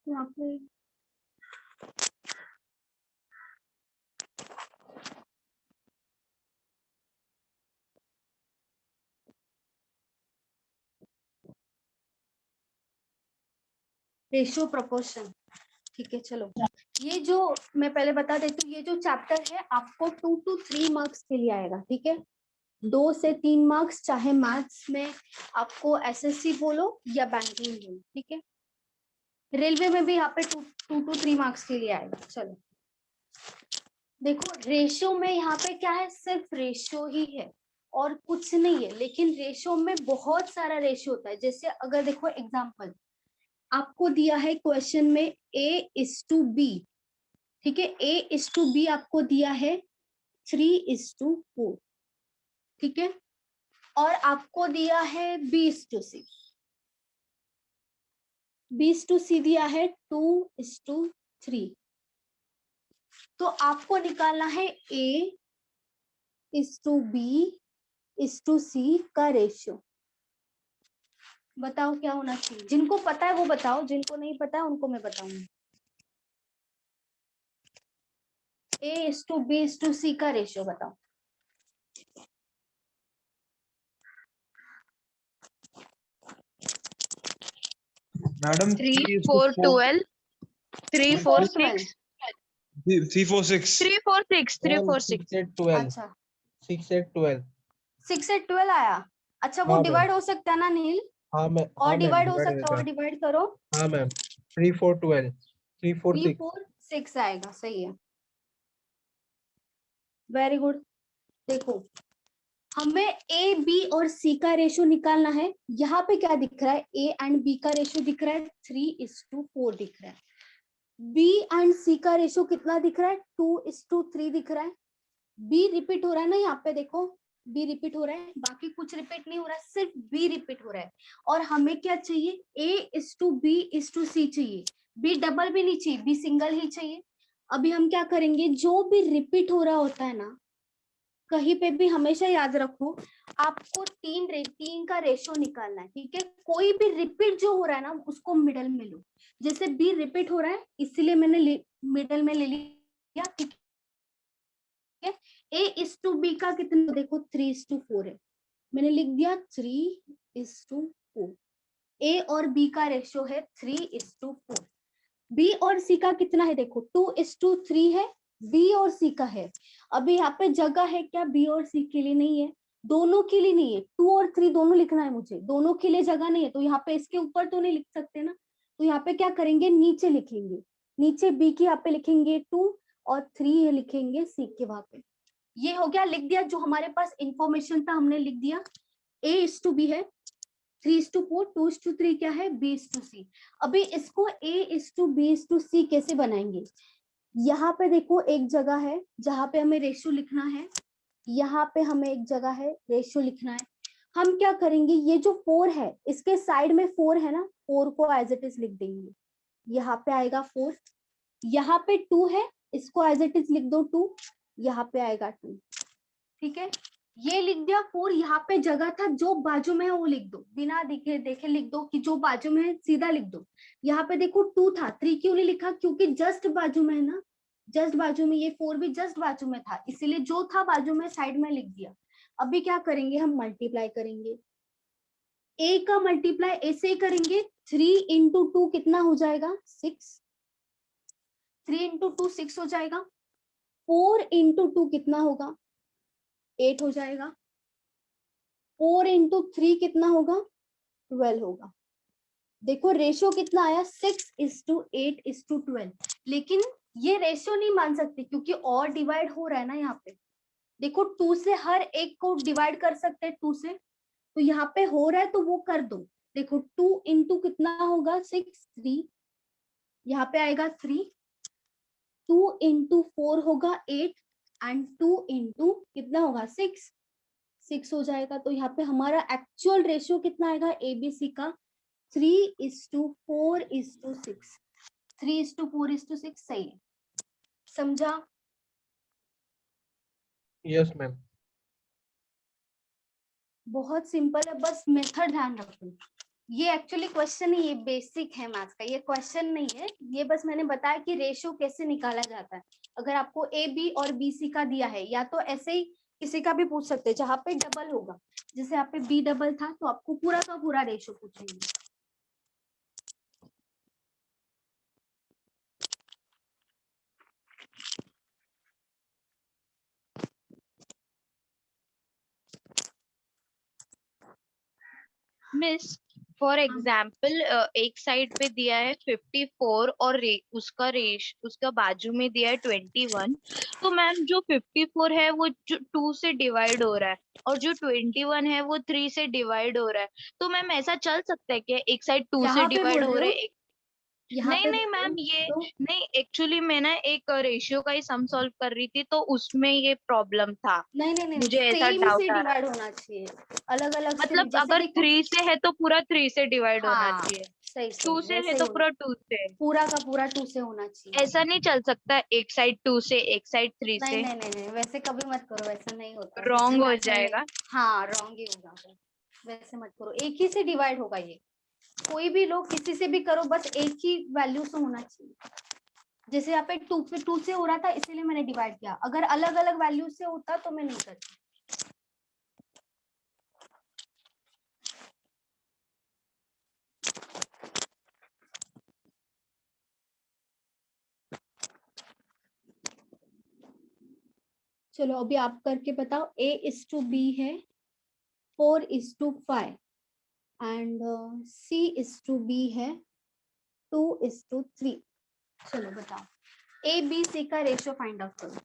यहाँ पे ratio proportion, ठीक है। चलो ये जो मैं पहले बता देती हूँ, ये जो चैप्टर है आपको 2 to 3 मार्क्स के लिए आएगा, ठीक है। 2 से 3 मार्क्स, चाहे मैथ्स में आपको एसएससी बोलो या बैंकिंग बोलो, ठीक है। रेलवे में भी यहाँ पे 2 to 3 मार्क्स के लिए आएगा। चलो देखो, रेशियो में यहाँ पे क्या है, सिर्फ रेशियो ही है और कुछ नहीं है। लेकिन रेशियो में बहुत सारा रेशियो होता है। जैसे अगर देखो एग्जाम्पल आपको दिया है क्वेश्चन में A:B, ठीक है। A:B आपको दिया है 3:4, ठीक है। और आपको दिया है B:C, B:C दिया है 2:3। तो आपको निकालना है A:B:C का रेशियो। बताओ क्या होना चाहिए? जिनको पता है वो बताओ, जिनको नहीं पता है उनको मैं बताऊंगी। A:B:C का रेशियो बताओ। मैडम 3 4 12 3 4 6 3 4 6 3 4 6 3 4 6 6 8 12 अच्छा 6 8 12 6 8 12 आया। अच्छा वो हाँ मैम। डिवाइड हो सकता है ना नील? हाँ मैम, और हाँ मैम, डिवाइड हो डिवाइड सकता है, होता और है। डिवाइड करो। हाँ मैम, 3 4 12 3 4 3 6 4 6 आएगा, सही है, वेरी गुड। देखो हमें ए बी और सी का रेशियो निकालना है। यहाँ पे क्या दिख रहा है, ए एंड बी का रेशियो दिख रहा है 3:4 दिख रहा है। बी एंड सी का रेशियो कितना दिख रहा है, 2:3 दिख रहा है। बी रिपीट हो रहा है ना, यहाँ पे देखो बी रिपीट हो रहा है, बाकी कुछ रिपीट नहीं हो रहा है, सिर्फ बी रिपीट हो रहा है। और हमें क्या चाहिए, A:B:C चाहिए। बी डबल भी नहीं चाहिए, बी सिंगल ही चाहिए। अभी हम क्या करेंगे, जो भी रिपीट हो रहा होता है ना, कहीं पे भी हमेशा याद रखो आपको तीन का रेशियो निकालना है, ठीक है। कोई भी रिपीट जो हो रहा है ना उसको मिडल में लो। जैसे बी रिपीट हो रहा है इसीलिए मैंने मिडल में ले लिया, ठीक है। A:B का कितना देखो 3:4 है, मैंने लिख दिया 3:4। ए और बी का रेशियो है 3:4। बी और सी का कितना है देखो 2:3 है, बी और सी का है। अभी यहाँ पे जगह है क्या, बी और सी के लिए नहीं है, दोनों के लिए नहीं है। 2 और 3 दोनों लिखना है मुझे, दोनों के लिए जगह नहीं है, तो यहाँ पे इसके ऊपर तो नहीं लिख सकते ना। तो यहाँ पे क्या करेंगे, नीचे लिखेंगे, नीचे बी की यहाँ पे लिखेंगे 2 और 3 लिखेंगे सी के वहां पे। ये हो गया, लिख दिया, जो हमारे पास इंफॉर्मेशन था हमने लिख दिया। A:B है 3:4, 2:3 क्या है, B:C। अभी इसको A:B:C कैसे बनाएंगे, यहाँ पे देखो एक जगह है जहां पे हमें रेशियो लिखना है, यहाँ पे हमें एक जगह है रेशियो लिखना है। हम क्या करेंगे, ये जो 4 है इसके साइड में 4 है ना, 4 को एज इट इज लिख देंगे। यहाँ पे आएगा 4, यहाँ पे 2 है, इसको एज इट इज लिख दो 2, यहाँ पे आएगा 2, ठीक है। ये लिख दिया 4, यहाँ पे जगह था जो बाजू में है वो लिख दो, बिना देखे देखे लिख दो कि जो बाजू में है सीधा लिख दो। यहाँ पे देखो 2 था, 3 क्यों नहीं लिखा, क्योंकि जस्ट बाजू में है ना, जस्ट बाजू में, ये 4 भी जस्ट बाजू में था, इसीलिए जो था बाजू में साइड में लिख दिया। अभी क्या करेंगे, हम मल्टीप्लाई करेंगे। ए का मल्टीप्लाई ए से करेंगे, 3 into 2 कितना हो जाएगा 6, 3 into 2 6 हो जाएगा। 4 into 2 कितना होगा 8 हो जाएगा। 4 into 3 कितना होगा 12 होगा। देखो रेशियो कितना आया 6:8:12। लेकिन ये रेशियो नहीं मान सकते क्योंकि और डिवाइड हो रहा है ना यहाँ पे। देखो 2 से हर एक को डिवाइड कर सकते हैं 2 से, तो यहाँ पे हो रहा है तो वो कर दो। देखो 2 into कितना होगा 6, 3, यहाँ पे आएगा 3, 2 into 4 होगा 8 एंड 2 into कितना होगा 6 हो जाएगा। तो यहाँ पे हमारा एक्चुअल रेशियो कितना आएगा एबीसी का 3:4:6, 3:4:6 सही है, समझा? Yes ma'am. बहुत सिंपल है, बस मेथड ध्यान रखो। ये एक्चुअली क्वेश्चन ही, ये बेसिक है मैथ्स का, ये क्वेश्चन नहीं है, ये बस मैंने बताया कि रेशियो कैसे निकाला जाता है। अगर आपको ए बी और बी सी का दिया है, या तो ऐसे ही किसी का भी पूछ सकते हैं जहाँ पे डबल होगा, जैसे यहाँ पे बी डबल था तो आपको पूरा का पूरा रेशियो पूछेंगे। मिस फॉर एग्जाम्पल एक साइड पे दिया है 54 और उसका बाजू में दिया है 21। तो मैम जो 54 है वो जो 2 से डिवाइड हो रहा है, और जो 21 है वो 3 से डिवाइड हो रहा है। तो मैम ऐसा चल सकता है क्या, एक साइड 2 से यहाँ पे डिवाइड बोल हो रहे रहा हो, है यहाँ नहीं पे नहीं बोल रहे हो मैम, ये तो नहीं, एक्चुअली मैं ना एक रेशियो का ही सम सॉल्व कर रही थी, तो उसमें ये प्रॉब्लम था। नहीं नहीं नहीं, मुझे ऐसा सेम से डाउट आ रहा डिवाइड होना चाहिए, अलग अलग से नहीं, मतलब जैसे अगर देखो। 3 से है तो पूरा 3 से डिवाइड होना हाँ, चाहिए, सही 2 सही, से है वैसे ही तो होना, पूरा 2 से। पूरा का पूरा 2 से होना चाहिए। ऐसा नहीं चल सकता एक साइड 2 से एक साइड 3 नहीं से, नहीं नहीं नहीं, वैसे कभी मत करो, वैसा नहीं होता, दूसरी रॉन्ग हो मैथ में नहीं। जाएगा। हाँ, रॉन्ग ही होगा वो। वैसे मत करो, एक ही से डिवाइड होगा ये, कोई भी लोग किसी से भी करो, बस एक ही वैल्यू से होना चाहिए। जैसे यहाँ पे 2 से हो रहा था इसीलिए मैंने डिवाइड किया, अगर अलग अलग वैल्यू से होता तो मैं नहीं करती। चलो अभी आप करके बताओ। A:B है 4:5 एंड C:B है 2:3। चलो बताओ, ए बी सी का रेशियो फाइंड आउट करो।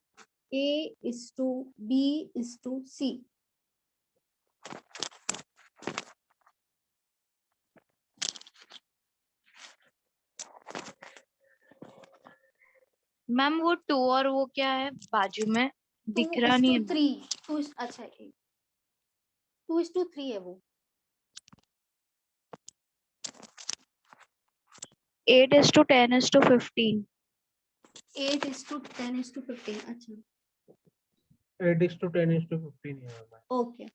A:B:C। मैम वो 2 और वो क्या है बाजू में, दिख रहा नहीं है। 2:3। अच्छा 2:3 है वो। 8:10:15। 8:10:15। अच्छा 8:10:15 है मैम। ओके,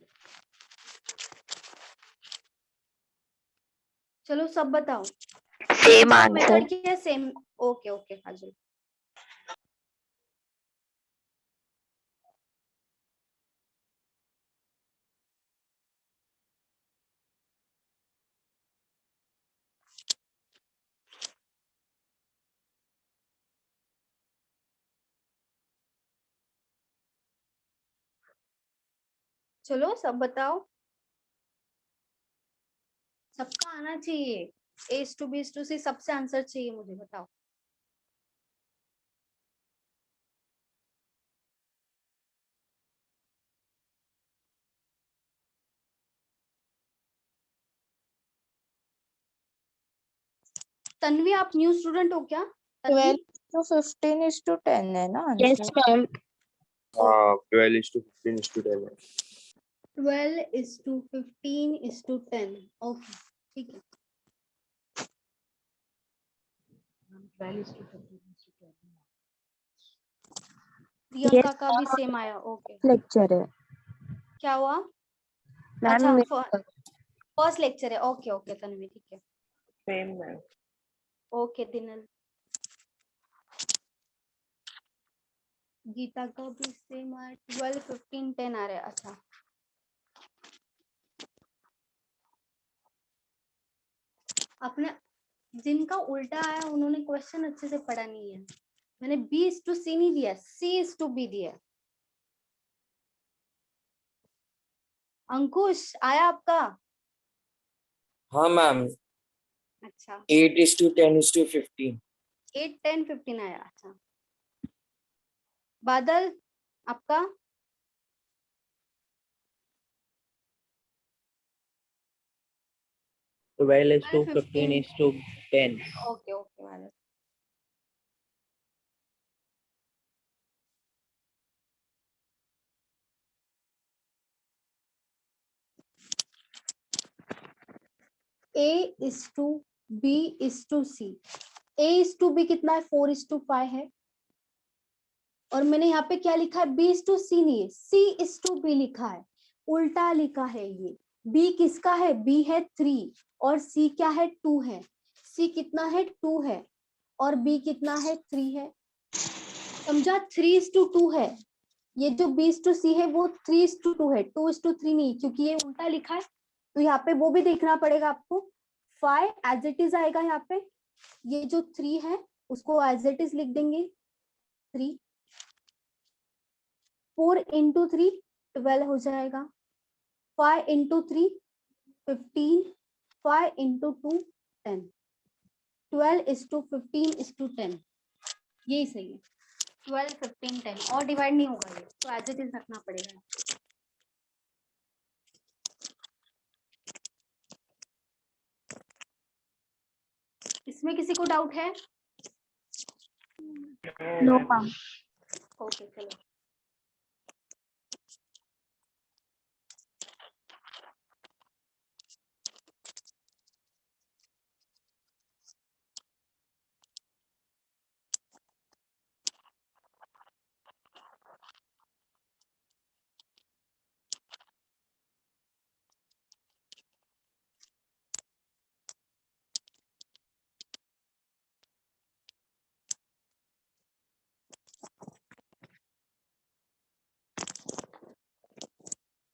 चलो सब बताओ। Same answer. मेथड क्या है? सेम। ओके ओके काजल। चलो सब बताओ, सबका आना चाहिए। A:B:C सबसे आंसर चाहिए मुझे, बताओ। तन्वी, आप न्यू स्टूडेंट हो क्या? तन्वी 12:15:10 है ना यस आंसर। मैम। 12:15:10 है। 12:15:10। ओके ठीक है। प्रियंका का भी सेम आया। ओके, लेक्चर है क्या हुआ? मैम। अच्छा फर्स्ट लेक्चर है। ओके ओके तन्वी, ठीक है। Same ma'am. ओके दिनल, गीता का भी सेम आया। 12:15:10 आ रहा है। अच्छा आपने, जिनका उल्टा आया उन्होंने क्वेश्चन अच्छे से पढ़ा नहीं है। मैंने B:C नहीं दिया, C:B दिया। अंकुश आया आपका? हाँ मैम। अच्छा 8:10:15। 8:10:15 आया। अच्छा बादल आपका? 12:15:10। ओके ओके बादल। A:B:C। A:B कितना है? 4:5 है। और मैंने यहाँ पे क्या लिखा है? B:C नहीं है, C:B लिखा है, उल्टा लिखा है ये। बी किसका है? बी है 3 और सी क्या है? 2 है। सी कितना है? 2 है और बी कितना है? 3 है। समझा? 3:2 है। ये जो B/C है वो 3:2 है, 2:3 नहीं, क्योंकि ये उल्टा लिखा है तो यहाँ पे वो भी देखना पड़ेगा आपको। 5 एज इट इज आएगा यहाँ पे। ये जो 3 है उसको एज इट इज लिख देंगे 3। 4 into 3 12 हो जाएगा। 5 into 3 15। 5 into 2 10। 12:15:10। यही सही है। 12 15 10 और डिवाइड नहीं होगा ये, तो एज इट इज रखना पड़ेगा। इसमें किसी को डाउट है? No ma'am. ओके चलो।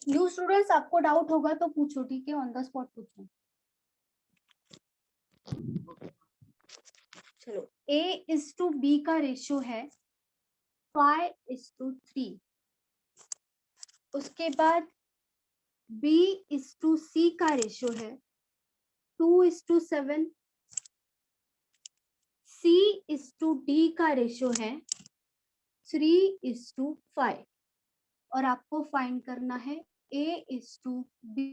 न्यू स्टूडेंट्स, आपको डाउट होगा तो पूछो, ठीक है? ऑन द स्पॉट पूछो। चलो, A/B का रेशियो है 5:3। उसके बाद B/C का रेशियो है 2:7। C/D का रेशियो है 3:5 और आपको फाइंड करना है A/B/C/D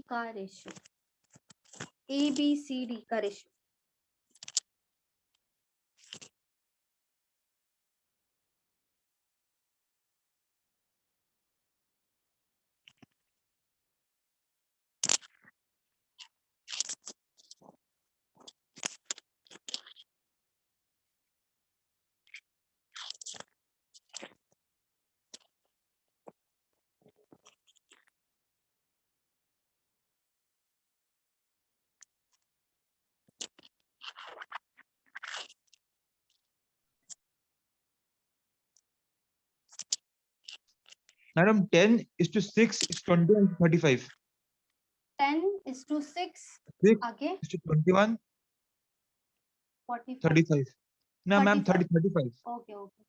का रेशियो। ABCD का रेशियो। Madam, 10:6:20:35. 10:6 6 आगे 21 45। 35. No, ma'am, 35. 35. Okay okay.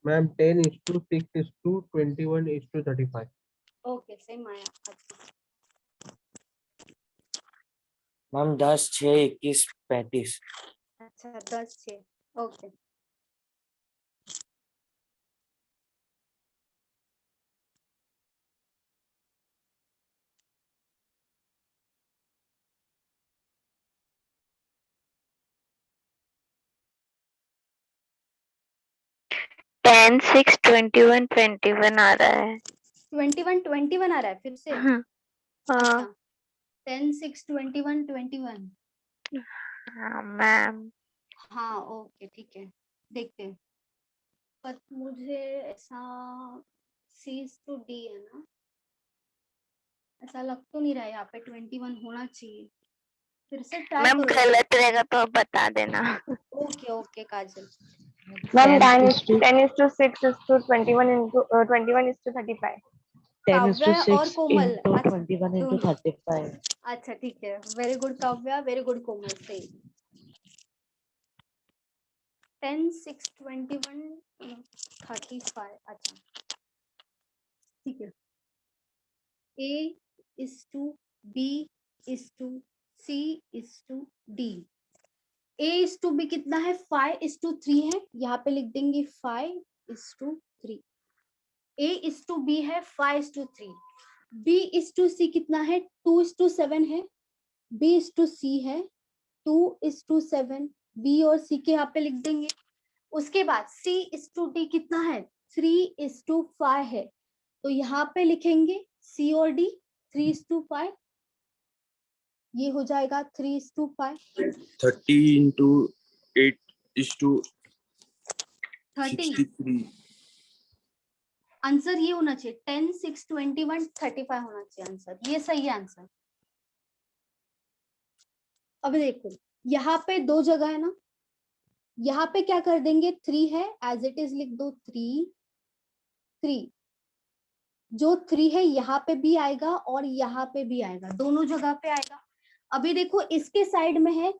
Ma'am, 10:6:21:35. Okay same आया। अच्छा मैम 10 6 21 35. अच्छा 10:6। ओके। टेन सिक्स 21 आ रहा है। 21 आ रहा है फिर से? हाँ अच्छा 10 6 21 21। हाँ मैम। हाँ ओके ठीक है, देखते हैं। पर मुझे ऐसा C/D है ना, ऐसा लग तो नहीं रहा है। यहाँ पे 21 होना चाहिए। फिर से ट्राई मैम करो। गलत रहेगा तो आप बता देना। ओके ओके काजल। मैम 10:6 10:6:21:35। काव्या और 10:6 कोमल। into अच्छा 21 into दोनों। 35. अच्छा ठीक है, very good Kavya, very good Komal. सही। 10 6 21 35। अच्छा ठीक है। A/B/C/D। A/B कितना है? 5:3 है। यहाँ पे लिख देंगे 5:3। A/B है 5:3। B/C कितना है? 2:7 है। B/C है 2:7। B और C के यहाँ पे लिख देंगे। उसके बाद C/D कितना है? 3:5 है। तो यहाँ पे लिखेंगे C और D 3:5। ये हो जाएगा 3:5। 30 into 8 is to 30। 63. आंसर ये होना चाहिए 10, 6, 21, 35 होना चाहिए आंसर, ये सही है आंसर। अब देखो यहाँ पे दो जगह है ना, यहाँ पे क्या कर देंगे 3 है एज इट इज लिख दो 3, 3 जो 3 है यहाँ पे भी आएगा और यहाँ पे भी आएगा, दोनों जगह पे आएगा। अभी देखो इसके साइड में है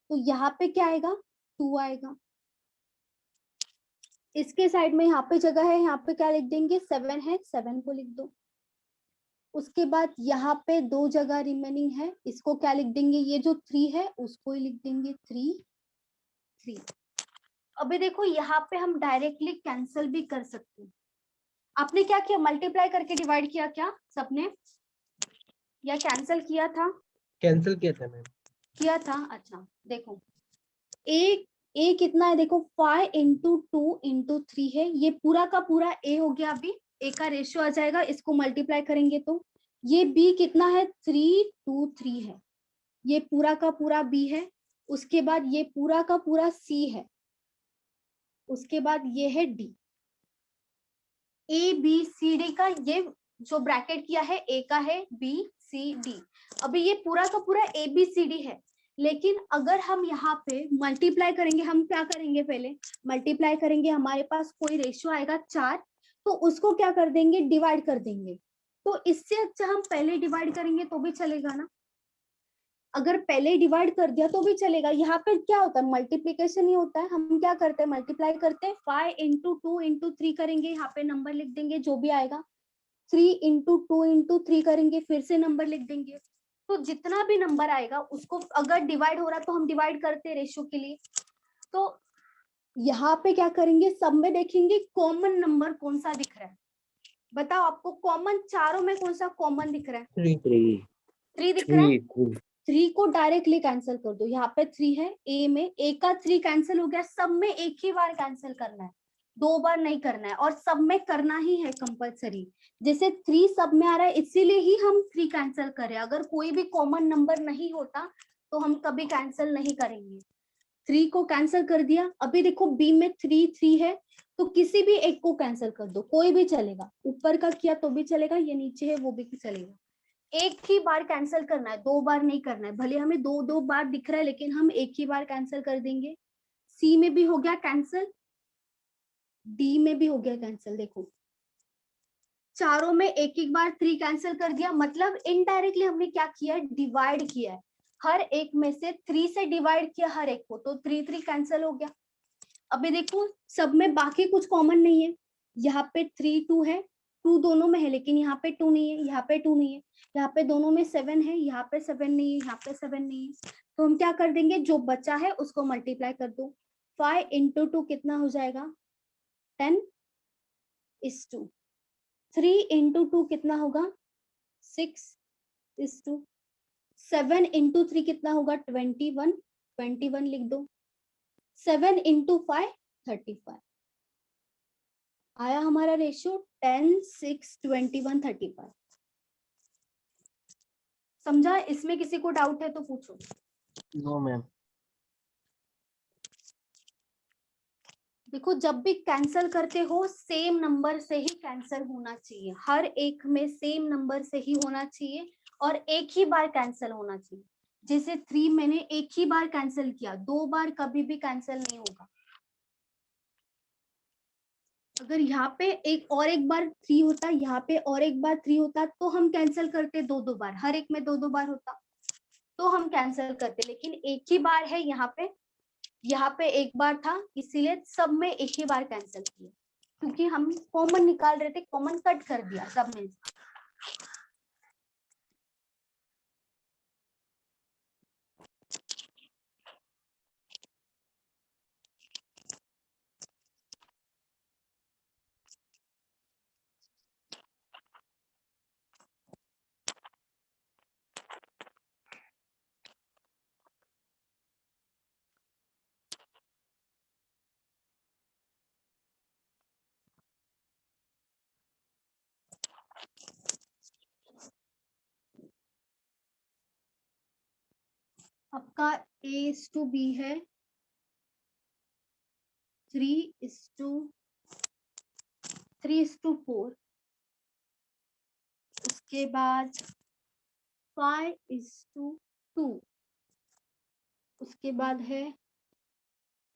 तो यहाँ पे क्या आएगा 2 आएगा, इसके साइड में यहाँ पे जगह है, यहाँ पे क्या लिख देंगे 7 है, 7 को लिख दो। उसके बाद यहाँ पे दो जगह रिमेनिंग है, इसको क्या लिख देंगे, ये जो 3 है उसको ही लिख देंगे 3, 3। अभी देखो यहाँ पे हम डायरेक्टली कैंसिल भी कर सकते हैं। आपने क्या किया, मल्टीप्लाई करके डिवाइड किया क्या सबने, या कैंसिल किया था? कैंसिल किया था मैम। किया था, अच्छा। देखो ए कितना है, देखो 5 इंटू 2 इंटू 3 है, ये पूरा का पूरा ए हो गया, अभी ए का रेशियो आ जाएगा, इसको मल्टीप्लाई करेंगे तो ये बी कितना है 3, 2, 3 है, ये पूरा का पूरा बी है। उसके बाद ये पूरा का पूरा सी है, उसके बाद ये है D. A B C D का ये जो ब्रैकेट किया है ए का है बी सी डी। अभी ये पूरा का पूरा ए बी सी डी है, लेकिन अगर हम यहाँ पे मल्टीप्लाई करेंगे, हम क्या करेंगे पहले मल्टीप्लाई करेंगे, हमारे पास कोई रेशियो आएगा 4, तो उसको क्या कर देंगे डिवाइड कर देंगे। तो इससे अच्छा हम पहले डिवाइड करेंगे तो भी चलेगा ना, अगर पहले डिवाइड कर दिया तो भी चलेगा। यहाँ पे क्या होता है मल्टीप्लीकेशन ही होता है, हम क्या करते हैं मल्टीप्लाई करते हैं, 5 इंटू 2 इंटू 3 करेंगे, यहाँ पे नंबर लिख देंगे जो भी आएगा, 3 इंटू 2 इंटू 3 करेंगे, फिर से नंबर लिख देंगे। तो जितना भी नंबर आएगा उसको अगर डिवाइड हो रहा है तो हम डिवाइड करते हैं रेशियो के लिए। तो यहाँ पे क्या करेंगे, सब में देखेंगे कॉमन नंबर कौन सा दिख रहा है, बताओ आपको कॉमन चारों में कौन सा कॉमन दिख रहा है? 3 3 दिख रहा है। 3 3 को डायरेक्टली कैंसिल कर दो, यहाँ पे 3 है ए में, ए का 3 कैंसिल हो गया, सब में एक ही बार कैंसिल करना है, 2 बार नहीं करना है, और सब में करना ही है कंपलसरी। जैसे 3 सब में आ रहा है इसीलिए ही हम 3 कैंसिल कर रहे हैं, अगर कोई भी कॉमन नंबर नहीं होता तो हम कभी कैंसिल नहीं करेंगे। 3 को कैंसिल कर दिया। अभी देखो बी में 3, 3 है, तो किसी भी एक को कैंसिल कर दो, कोई भी चलेगा, ऊपर का किया तो भी चलेगा, ये नीचे है वो भी चलेगा। एक ही बार कैंसिल करना है, 2 बार नहीं करना है, भले हमें 2 बार दिख रहा है लेकिन हम एक ही बार कैंसिल कर देंगे। सी में भी हो गया कैंसिल, डी में भी हो गया कैंसिल। देखो चारों में एक एक बार 3 कैंसिल कर दिया, मतलब इनडायरेक्टली हमने क्या किया है डिवाइड किया है, हर एक में से 3 से डिवाइड किया हर एक को, तो 3 3 कैंसिल हो गया। अभी देखो सब में बाकी कुछ कॉमन नहीं है, यहाँ पे 3 2 है, 2 दोनों में है लेकिन यहाँ पे 2 नहीं है, यहाँ पे 2 नहीं है, यहाँ पे दोनों में 7 है, यहाँ पे 7 नहीं है, यहाँ पे 7 नहीं है, तो हम क्या कर देंगे जो बचा है उसको मल्टीप्लाई कर दो। 5 इंटू 2 कितना हो जाएगा 10:2। 3 इंटू 2 कितना होगा 6:2। 7 इंटू 3 कितना होगा 21, 21 लिख दो। 7 इंटू 5 35। आया हमारा रेशियो 10, 6, 21, 35। समझा? इसमें किसी को डाउट है तो पूछो। No ma'am. देखो जब भी कैंसिल करते हो सेम नंबर से ही कैंसिल होना चाहिए, हर एक में सेम नंबर से ही होना चाहिए और एक ही बार कैंसिल होना चाहिए। जैसे 3 मैंने एक ही बार कैंसिल किया, 2 बार कभी भी कैंसिल नहीं होगा। अगर यहाँ पे एक बार 3 होता, यहाँ पे और एक बार 3 होता तो हम कैंसिल करते 2 बार, हर एक में 2 बार होता तो हम कैंसिल करते, लेकिन एक ही बार है यहाँ पे एक बार था इसीलिए सब में एक ही बार कैंसिल किया, क्योंकि हम कॉमन निकाल रहे थे, कॉमन कट कर दिया सब में। आपका A:B है 3:2 3:4, उसके बाद 5:2, उसके बाद है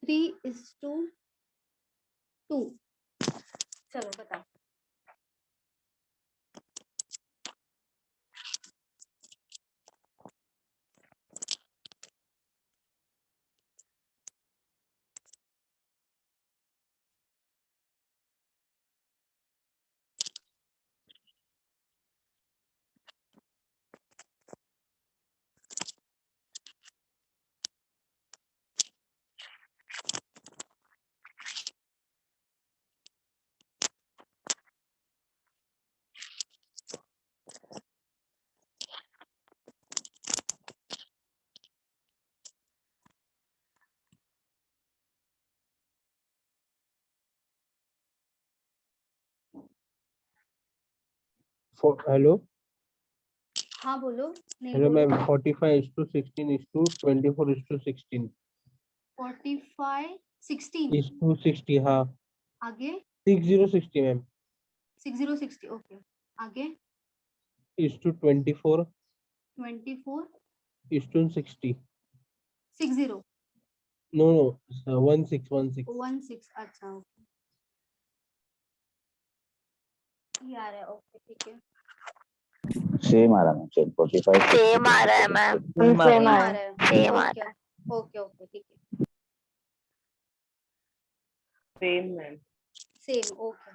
3:2। चलो बताओ। हेलो हाँ बोलो। नहीं हेलो बोलो। मैम 45:16:24:16 45, 16। is to 60 हाँ आगे 6060 मैम 6060। ओके, आगे is to 24 24, is to 60 60, no 1616 16। अच्छा ओके, ये आ रहा है। ओके ठीक है, सेम आ रहा है सेम 45 सेम आ रहा है मैम, Same आ सेम रहा आ रहा है। सेम आ ओके रहा है। ओके ओके ठीक है, same ma'am. Same. Okay,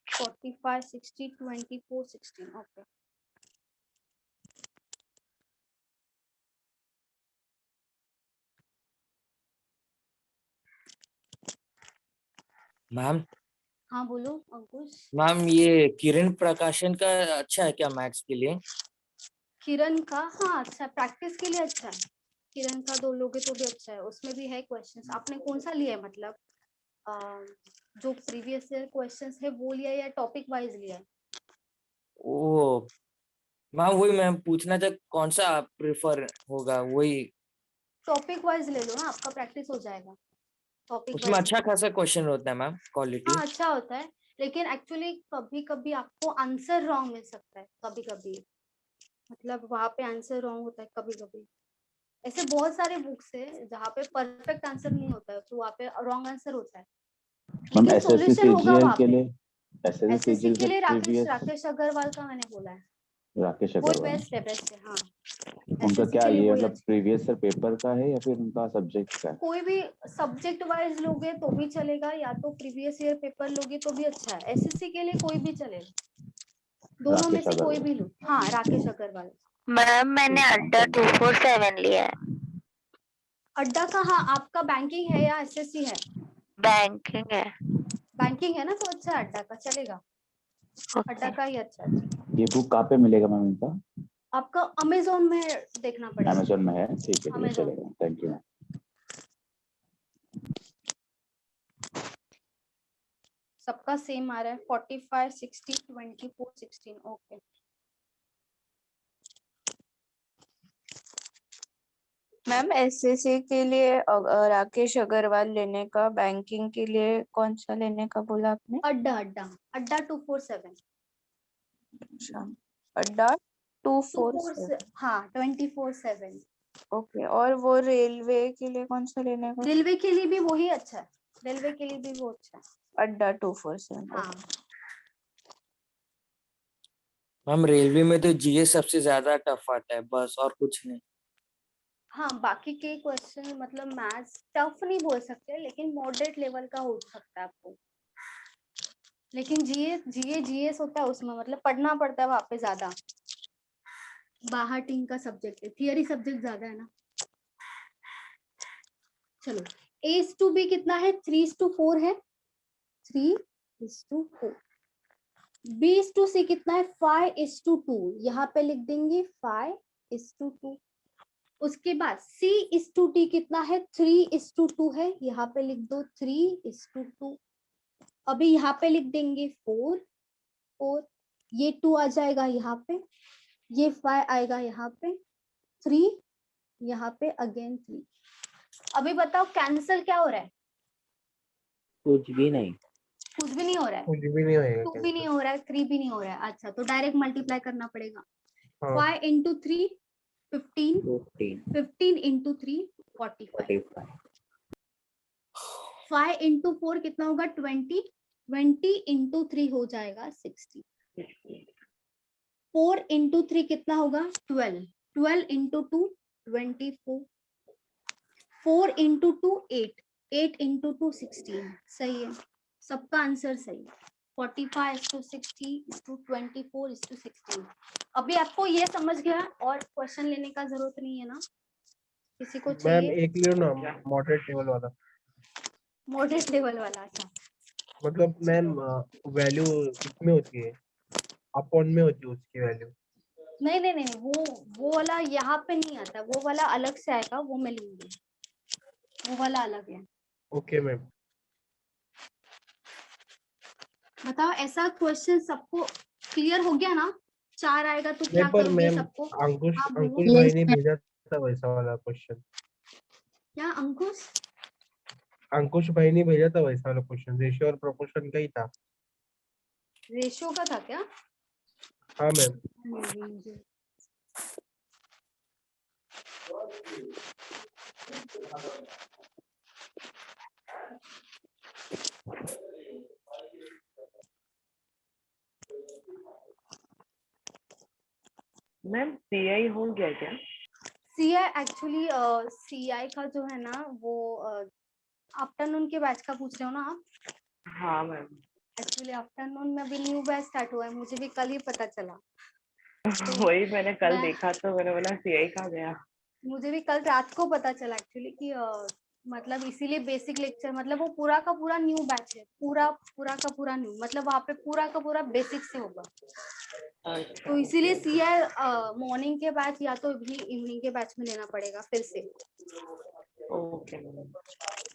45, 60, 24, 16। Okay, ma'am. हाँ बोलो अंकुश। मैम ये किरण प्रकाशन का अच्छा है क्या मैथ्स के लिए? किरण का, हाँ अच्छा, प्रैक्टिस के लिए अच्छा है। किरण का 2 लोगे तो भी अच्छा है, उसमें भी है क्वेश्चंस। आपने कौन सा लिया है, मतलब जो प्रीवियस ईयर क्वेश्चंस है वो लिया है या टॉपिक वाइज लिया है? ओ मैम वही मैम पूछना था कौन सा प्रेफर होगा वही। टॉपिक वाइज ले लो ना, आपका प्रैक्टिस हो जाएगा। टॉपिक उसमें वाइज अच्छा खासा क्वेश्चन होता है मैम, क्वालिटी। हाँ अच्छा होता है, लेकिन एक्चुअली कभी कभी आपको आंसर रॉन्ग मिल सकता है। कभी कभी मतलब वहां पे आंसर रॉन्ग होता है कभी कभी। ऐसे बहुत सारे बुक्स है जहाँ पे परफेक्ट आंसर नहीं होता है, तो वहाँ पे रॉन्ग आंसर होता है, मैम लेकिन एसएससी सॉल्यूशन होगा सीजीएल वहाँ के पे। लिए एसएससी एसएससी सीजीएल के के लिए प्रीवियस राकेश अग्रवाल का मैंने बोला है, राकेश वही अग्रवाल बेस्ट है, बेस्ट है। हाँ, उनका एसएससी क्या के लिए ये वही मतलब अच्छा। प्रीवियस सर पेपर का है या फिर उनका सब्जेक्ट का है? कोई भी सब्जेक्ट वाइज लोगे तो भी चलेगा, या तो प्रीवियस ईयर पेपर लोगे तो भी अच्छा है। एसएससी के लिए कोई भी चलेगा, दोनों में राकेश से कोई अग्रवाल भी लो। हाँ, राकेश अग्रवाल। मैम मैंने अड्डा 247 लिया है। अड्डा का, हाँ आपका बैंकिंग है या एसएससी है? बैंकिंग है। बैंकिंग है ना, तो अच्छा है, अड्डा का चलेगा। अड्डा ओके। का ही अच्छा है। ये बुक कहाँ पे मिलेगा मैम इनका? आपका अमेजोन में देखना पड़ेगा। अमेजोन में है, ठीक है Amazon। चलेगा, थैंक यू मैम। सबका सेम आ रहा है, 45, 60, 24, 16। ओके, मैम एसएससी के लिए राकेश अग्रवाल लेने का, बैंकिंग के लिए कौन सा लेने का बोला आपने? अड्डा अड्डा अड्डा 247। अच्छा, अड्डा 247। हाँ 24/7। ओके, और वो रेलवे के लिए कौन सा लेने का? रेलवे के लिए भी वही अच्छा है, रेलवे के लिए भी वो अच्छा है। अड्डा 247। हाँ मैम रेलवे में तो जीएस सबसे ज्यादा टफ आता है बस, और कुछ नहीं। हाँ, बाकी के क्वेश्चन मतलब मैथ्स टफ नहीं बोल सकते, लेकिन मॉडरेट लेवल का हो सकता है आपको। लेकिन जीएस होता है उसमें, मतलब पढ़ना पड़ता है वहां पे ज्यादा। बाहर टीम का सब्जेक्ट है, थियरी सब्जेक्ट ज्यादा है ना। चलो, A:B कितना है? 3:4 है, 3:4। B:C कितना है? 5:2। यहाँ पे लिख देंगे 5:2। उसके बाद C:D कितना है? 3:2 है, यहाँ पे लिख दो 3:2। अभी यहाँ पे लिख देंगे 4, ये 2 आ जाएगा यहाँ पे, ये 5 आएगा यहाँ पे, 3 यहाँ पे, अगेन 3। अभी बताओ कैंसिल क्या हो रहा है? कुछ भी नहीं। कुछ भी नहीं हो रहा है, कुछ भी नहीं होएगा 2 भी नहीं हो रहा है, 3 भी नहीं हो रहा है। अच्छा तो डायरेक्ट मल्टीप्लाई करना पड़ेगा। हाँ 5 into 3 15, 15 15 into 3 45, 45 5 into 4 कितना होगा 20, 20 into 3 हो जाएगा 60, 4 into 3 कितना होगा 12, 12 into 2 24, 4 into 2 8, 8 into 2 16। सही है, सबका आंसर सही है। 45:60:24:16। अभी आपको ये समझ गया और क्वेश्चन लेने का जरूरत नहीं है ना? किसी को मैम चाहिए एक लियो ना मॉडरेट लेवल वाला, मॉडरेट लेवल वाला? अच्छा मतलब मैम वैल्यू इसमें होती है, अपॉन में होती है उसकी वैल्यू। नहीं नहीं नहीं, वो वाला यहाँ पे नहीं आता, वो वाला अलग से आएगा, वो मैं लूंगी, वो वाला अलग है। Okay ma'am. बताओ ऐसा क्वेश्चन सबको क्लियर हो गया ना? 4 आएगा तो क्या नहीं पर करोगे मैम सबको? अंकुश हाँ बोलो। अंकुश भाई ने भेजा था वैसा वाला क्वेश्चन। क्या अंकुश? अंकुश भाई ने भेजा था वैसा वाला क्वेश्चन, रेशियो और प्रोपोर्शन का ही था। रेशियो का था क्या? हाँ मैम। मुझे मैम सीआई हो गया क्या? सीआई एक्चुअली सीआई का जो है ना वो आफ्टरनून के बैच का पूछ रहे हो ना आप? हाँ मैम। एक्चुअली आफ्टरनून में अभी न्यू बैच स्टार्ट हुआ है, मुझे भी कल ही पता चला। वही मैंने कल मैं- देखा तो मैंने बोला सीआई कहाँ गया। मुझे भी कल रात को पता चला एक्चुअली कि मतलब इसीलिए बेसिक लेक्चर, मतलब वो पूरा का पूरा न्यू बैच है, पूरा का पूरा न्यू, मतलब वहाँ पे पूरा का पूरा बेसिक से होगा। अच्छा, तो इसीलिए सीआई मॉर्निंग के बैच या तो इवनिंग के बैच में लेना पड़ेगा फिर से। Okay ma'am.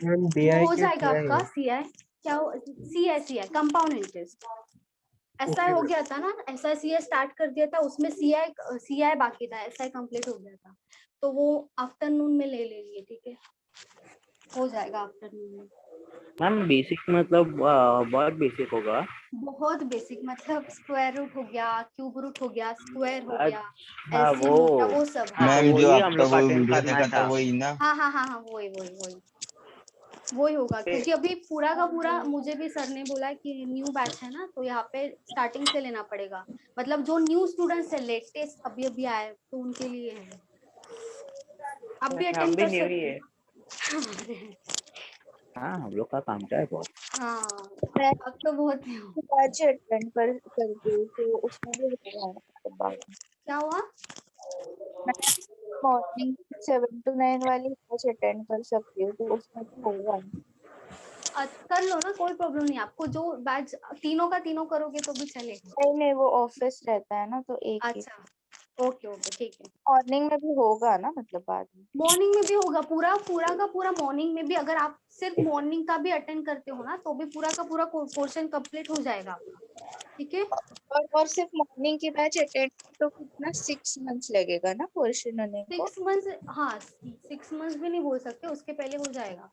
मैम वो डीआई हो क्या जाएगा सीआई आपका है? सीआई। क्या सीआई कंपाउंड इंटरेस्ट ऐसा Okay, हो ma'am. गया था ना, ऐसा सीआई स्टार्ट कर दिया था, उसमें सीआई बाकी था, ऐसा कंप्लीट हो गया था, तो वो आफ्टरनून में ले लेंगे, ठीक है? हो जाएगा आफ्टरनून में। मैम बेसिक मतलब बहुत बेसिक होगा। बहुत बेसिक मतलब स्क्वायर रूट हो गया, क्यूब रूट हो गया, स्क्वायर हो गया, हाँ एलसीएम हो गया, वो सब। हाँ, मैम जो वही हम आपका लोग को वो अटेंड वीडियो करना देखा था था। वही ना? हाँ हाँ हाँ हाँ, वही होगा, क्योंकि अभी पूरा का पूरा मुझे भी सर ने बोला कि न्यू बैच है ना, तो यहाँ पे स्टार्टिंग से लेना पड़ेगा, मतलब जो न्यू स्टूडेंट्स है लेटेस्ट अभी अभी आए तो उनके लिए है। आप भी हम अटेंड भी कर न्यू ही सकते है। हैं। हाँ हम लोग का काम क्या है बहुत। हाँ मैं अब तो बहुत new। बैच अटेंड करती हूँ तो उसमें भी होगा। क्या हुआ? मैं मॉर्निंग 7 to 9 वाली बैच अटेंड कर सकती हूँ तो उसमें तो होगा। कर लो ना, कोई प्रॉब्लम नहीं, आपको जो बैच तीनों का तीनों करोगे तो भी चलेगा। नहीं वो ऑफिस रहता है ना तो एक ही। अच्छा ओके ओके ठीक है। मॉर्निंग में भी होगा ना, मतलब बाद में। मॉर्निंग में भी होगा, पूरा पूरा का पूरा मॉर्निंग में भी, अगर आप सिर्फ मॉर्निंग का भी अटेंड करते हो ना तो भी पूरा का पूरा पोर्शन कंप्लीट हो जाएगा आपका, ठीक है? और सिर्फ मॉर्निंग की बैच अटेंड तो कितना 6 months लगेगा ना पोर्शन होने को। 6 months, हाँ 6 months भी नहीं बोल सकते, उसके पहले हो जाएगा।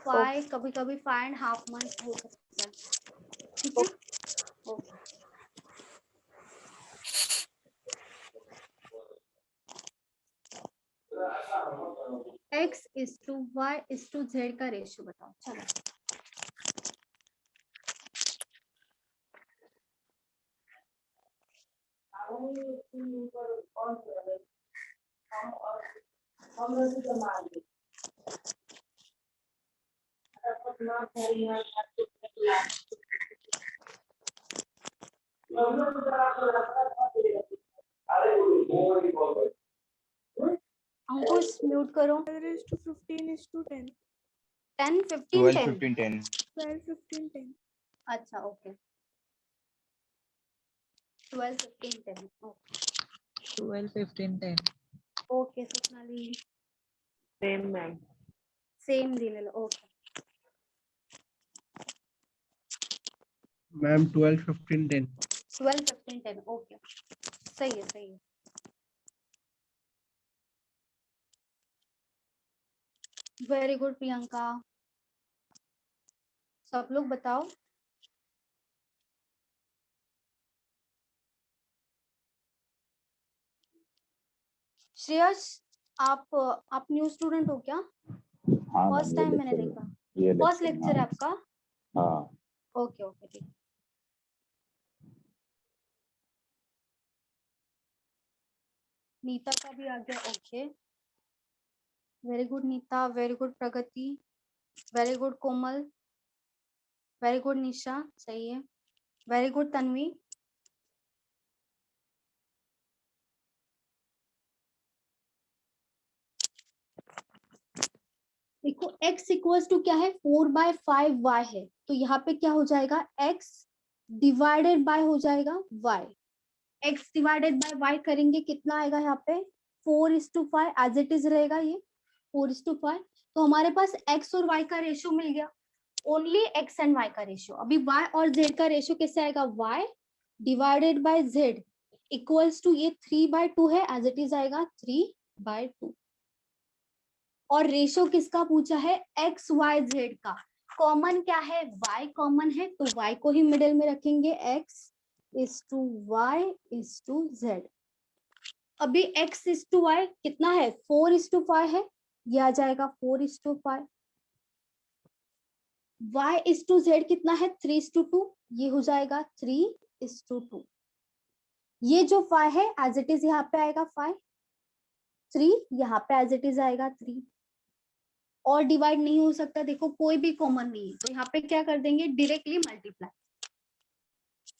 5 कभी कभी 5.5 months हो सकता है, ठीक है? ओके x:y:z का रेशियो बताओ। चलो अंकुश म्यूट करो। 12:15:10. 10 15 12 10 15 10 12, 15, 10. अच्छा ओके 12 15 10 ओके 12, 15, 10. ओके सुखनाली सेम मैम। सेम दिलेलं ओके। मैम 12 15 10 12 15 10 ओके सही है सही है। Very good Priyanka. सब लोग बताओ। श्रेयस, आप न्यू स्टूडेंट हो क्या? हाँ मैम, फर्स्ट ये टाइम मैंने लेक्चर देखा। ये फर्स्ट लेक्चर लेक्चर है आपका? हाँ। ओके ओके ठीक। नीता का भी आ गया। Okay, very good Neeta, very good Pragati, very good Komal, very good Nisha, सही है। Very good Tanvi. देखो x इक्वल्स टू क्या है, 4/5y है, तो यहाँ पे क्या हो जाएगा, x डिवाइडेड बाय हो जाएगा y। x divided by y करेंगे कितना आएगा यहाँ पे, 4:5 एज इट इज रहेगा ये 4:5। तो हमारे पास x और y का रेशियो मिल गया, ओनली x एंड y का रेशियो। अभी y और z का रेशियो कैसे आएगा, y divided by z equals to ये 3/2 है, एज इट इज आएगा 3/2। और रेशियो किसका पूछा है, x y z का। कॉमन क्या है, y कॉमन है, तो y को ही मिडिल में रखेंगे, x is to y is to z। अभी x इज टू y कितना है, 4:5 है, ये आ जाएगा 4:5। y इज टू z कितना है, 3:2, ये हो जाएगा 3:2। ये जो 5 है एज इट इज यहाँ पे आएगा 5, 3 यहाँ पे एज इट इज आएगा 3। और डिवाइड नहीं हो सकता, देखो कोई भी कॉमन नहीं है, तो यहाँ पे क्या कर देंगे, डायरेक्टली मल्टीप्लाई।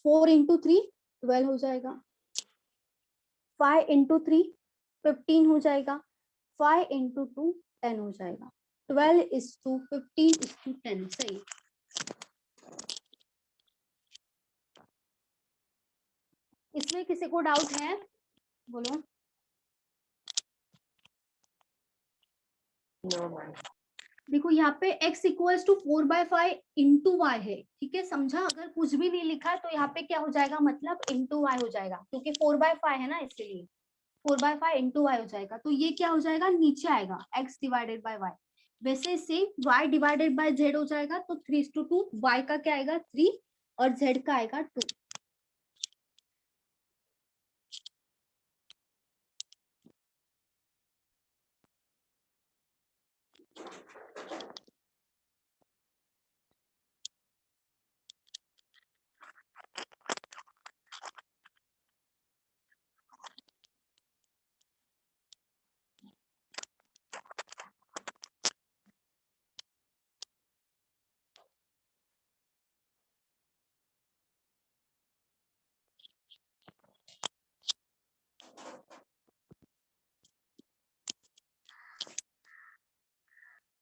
4 × 3 12 हो जाएगा, 5 × 3 15 हो जाएगा, 5 × 2 10 हो जाएगा। 12:15:10 सही। इसमें किसी को डाउट है, बोलो। No ma'am. देखो यहाँ पे x equals to 4/5 into y है, ठीक है, समझा। अगर कुछ भी नहीं लिखा है तो यहाँ पे क्या हो जाएगा, मतलब इंटू y हो जाएगा, क्योंकि 4/5 है ना, इसलिए 4/5 इंटू y हो जाएगा। तो ये क्या हो जाएगा, नीचे आएगा x डिवाइडेड बाय y। वैसे से y डिवाइडेड बाय z हो जाएगा, तो 3:2, y का क्या आएगा 3 और z का आएगा 2।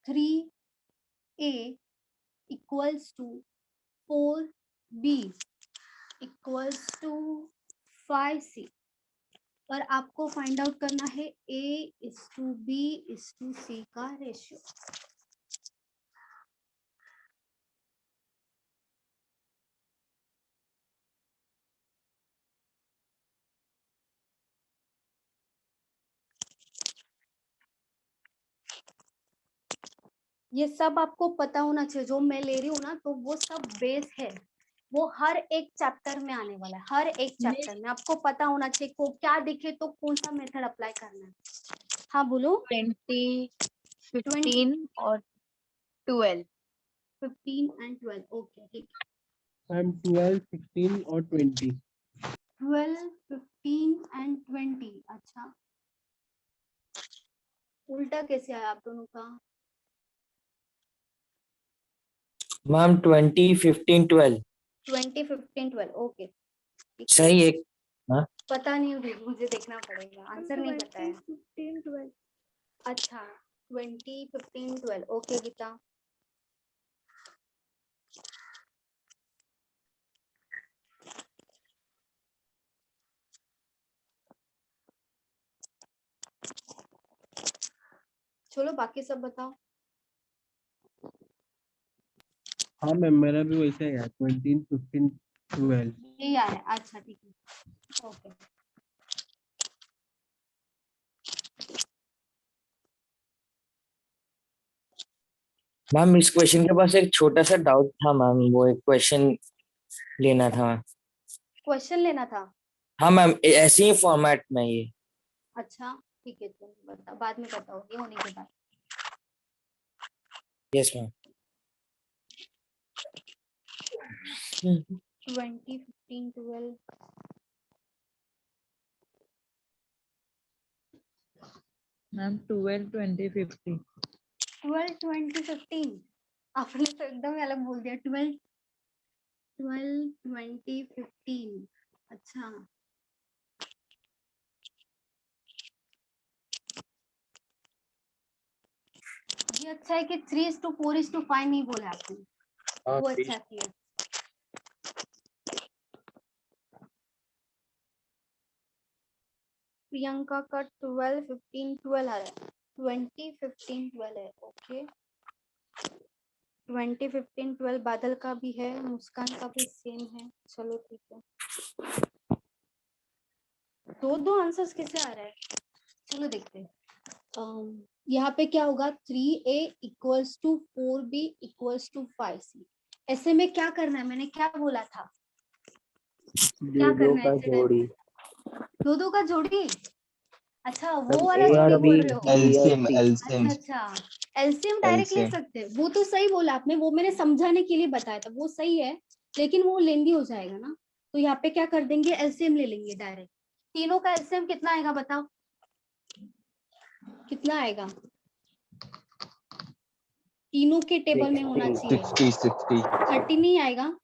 Three A equals to 4b equals to 5c। और आपको फाइंड आउट करना है a:b:c का रेशियो। ये सब आपको पता होना चाहिए, जो मैं ले रही हूँ ना, तो वो सब बेस है, वो हर एक चैप्टर में आने वाला है, हर एक चैप्टर में आपको पता होना चाहिए को क्या दिखे तो कौन सा मेथड अप्लाई करना है। हाँ बोलो। 20, 15 और 12। 15 and 12 ओके ठीक। मैम 12, 16 और 20। 12, 15 and 20। अच्छा, उल्टा कैसे आया आप दोनों का? Ma'am 20, 15, 12 20, 15, 12 okay. सही है। हाँ पता नहीं होगी, मुझे देखना पड़ेगा, आंसर नहीं पता है। 15, 12। अच्छा 20, 15, 12 ओके गीता। चलो बाकी सब बताओ। हाँ मैम, मेरा भी वैसा ही है, 20, 15, 12। यही आ रहा है, अच्छा ठीक है ओके। मैम इस क्वेश्चन के पास एक छोटा सा डाउट था मैम, वो एक क्वेश्चन लेना था। क्वेश्चन लेना था। हाँ मैम, ऐसे ही फॉर्मेट में ये। अच्छा ठीक है, तो बता, बाद में बताओ ये होने के बाद। Yes ma'am. 20, 15, 12। मैम 12, 20, 50। 12, 20, 15। आपने तो एकदम ही अलग बोल दिया। 12, 20, 15। अच्छा ये अच्छा है कि 3:4:5 नहीं बोला आपने, हाँ वो please. अच्छा किया। प्रियंका का 12, 15, 12 आ रहा है। 20, 15, 12 है। ओके 20, 15, 12 बादल का भी है, मुस्कान का भी सेम है। चलो ठीक है, दो आंसर्स कैसे आ रहा है? चलो देखते हैं। यहाँ पे क्या होगा, 3A equals to 4B equals to 5C। ऐसे में क्या करना है, मैंने क्या बोला था, क्या दो करना है का ऐसे टाइम जोड़ी। में? दो का जोड़ी। अच्छा वो तब वाला A जोड़ी और बोल B, रहे हो। B और एलसीएम C। एलसीएम अच्छा एलसीएम डायरेक्ट ले एलसीएम सकते हैं, वो तो सही बोला आपने, वो मैंने समझाने के लिए बताया था, वो सही है, लेकिन वो लेंदी हो जाएगा ना, तो यहाँ पे क्या कर देंगे, एलसीएम ले लेंगे डायरेक्ट। तीनों का एलसीएम कितना आएगा बताओ, कितना आएगा? तीनों के टेबल में होना 60। चाहिए। 60 30 नहीं आएगा?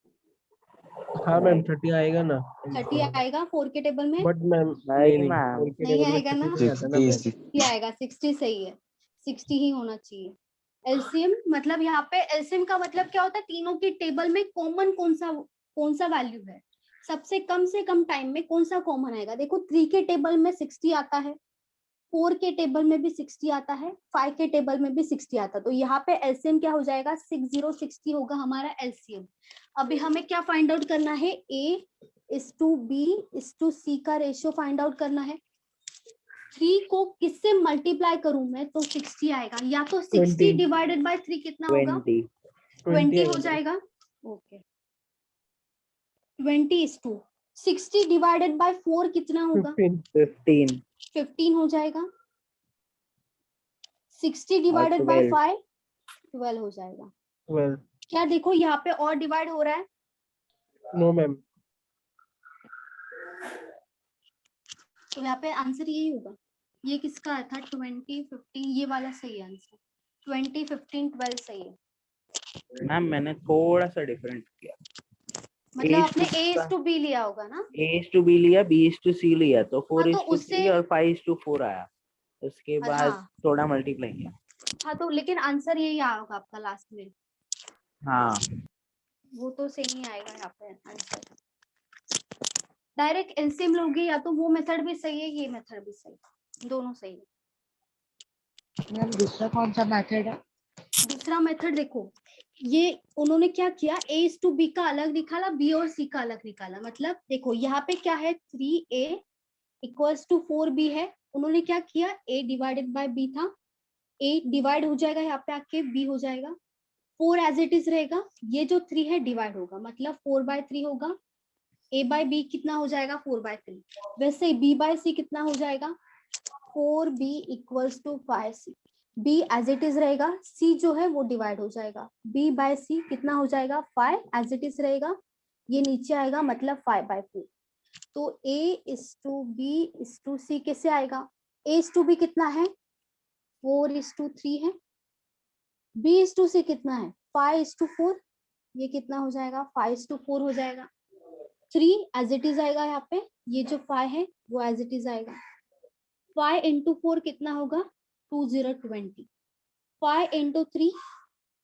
हाँ मैम 30 आएगा ना। 30 आएगा 4 के टेबल में? बट मैम नहीं नहीं मैम। 4 के नहीं टेबल में आएगा 30 ना? नहीं आता ना मैम। 60 आएगा 60 सही है, 60 ही होना चाहिए। एलसीएम मतलब यहाँ पे एलसीएम का मतलब क्या होता है, तीनों के टेबल में कॉमन कौन सा वैल्यू है, सबसे कम से कम टाइम में कौन सा कॉमन आएगा। देखो 3 के टेबल में 60 आता है, 4 के टेबल में भी 60 आता है, 5 के टेबल में भी 60 आता है, तो यहाँ पे एलसीएम क्या हो जाएगा, 60 होगा हमारा एलसीएम। अभी हमें क्या फाइंड आउट करना है, A:B:C का रेशियो फाइंड आउट करना है। 3 को किससे मल्टीप्लाई करूं मैं तो 60 आएगा, या तो 60 डिवाइडेड बाय 3 कितना होगा, 20। 20 हो आएगा। जाएगा। ओके 20:60 डिवाइडेड बाय 4 कितना होगा, 15 15 हो जाएगा। 60 डिवाइडेड बाय 12। 5 12 हो जाएगा। 12 क्या देखो यहाँ पे और डिवाइड हो रहा है, नो मैम। तो यहाँ पे आंसर यही होगा। ये किसका था, 20, 15, ये वाला सही आंसर, 20, 15, 12 सही है। मैम मैंने थोड़ा सा डिफरेंट किया। मतलब A आपने to A:B लिया होगा ना? B लिया, B:C लिया, तो 4:3 तो उससे और 5:4 आया। उसके बाद हाँ थोड़ा मल्टीप्लाई किया। हाँ, तो लेकिन आंसर यही आया होगा आपका लास्ट में, हाँ वो तो सेम ही आएगा यहाँ पे आंसर। डायरेक्ट एलसीएम लोगे या तो वो मेथड भी सही है, ये मेथड भी सही है, दोनों सही है। मैम दूसरा कौन सा मेथड है? दूसरा मेथड देखो, ये उन्होंने क्या किया, A:B का अलग निकाला, B और C का अलग निकाला। मतलब देखो यहाँ पे क्या है, 3A इक्वल्स टू 4B है, उन्होंने क्या किया, A डिवाइडेड बाय B था, A डिवाइड हो जाएगा यहाँ पे आके, B हो जाएगा, 4 एज इट इज रहेगा, ये जो 3 है डिवाइड होगा, मतलब 4/3 होगा। A/B कितना हो जाएगा, 4/3। वैसे ही B/C कितना हो जाएगा, 4B equals to 5C। B as it is रहेगा, C जो है वो डिवाइड हो जाएगा, B/C कितना हो जाएगा, 5 एज इट इज रहेगा, ये नीचे आएगा, मतलब 5/4। तो A:B:C कैसे आएगा, A:B कितना है, 4:3 है, B:C कितना है, 5:4, ये कितना हो जाएगा, 5:4 हो जाएगा। 3 एज इट इज आएगा यहाँ पे, ये जो 5 है वो एज इट इज आएगा। 5 into 4 कितना होगा, 2020। 5 into 3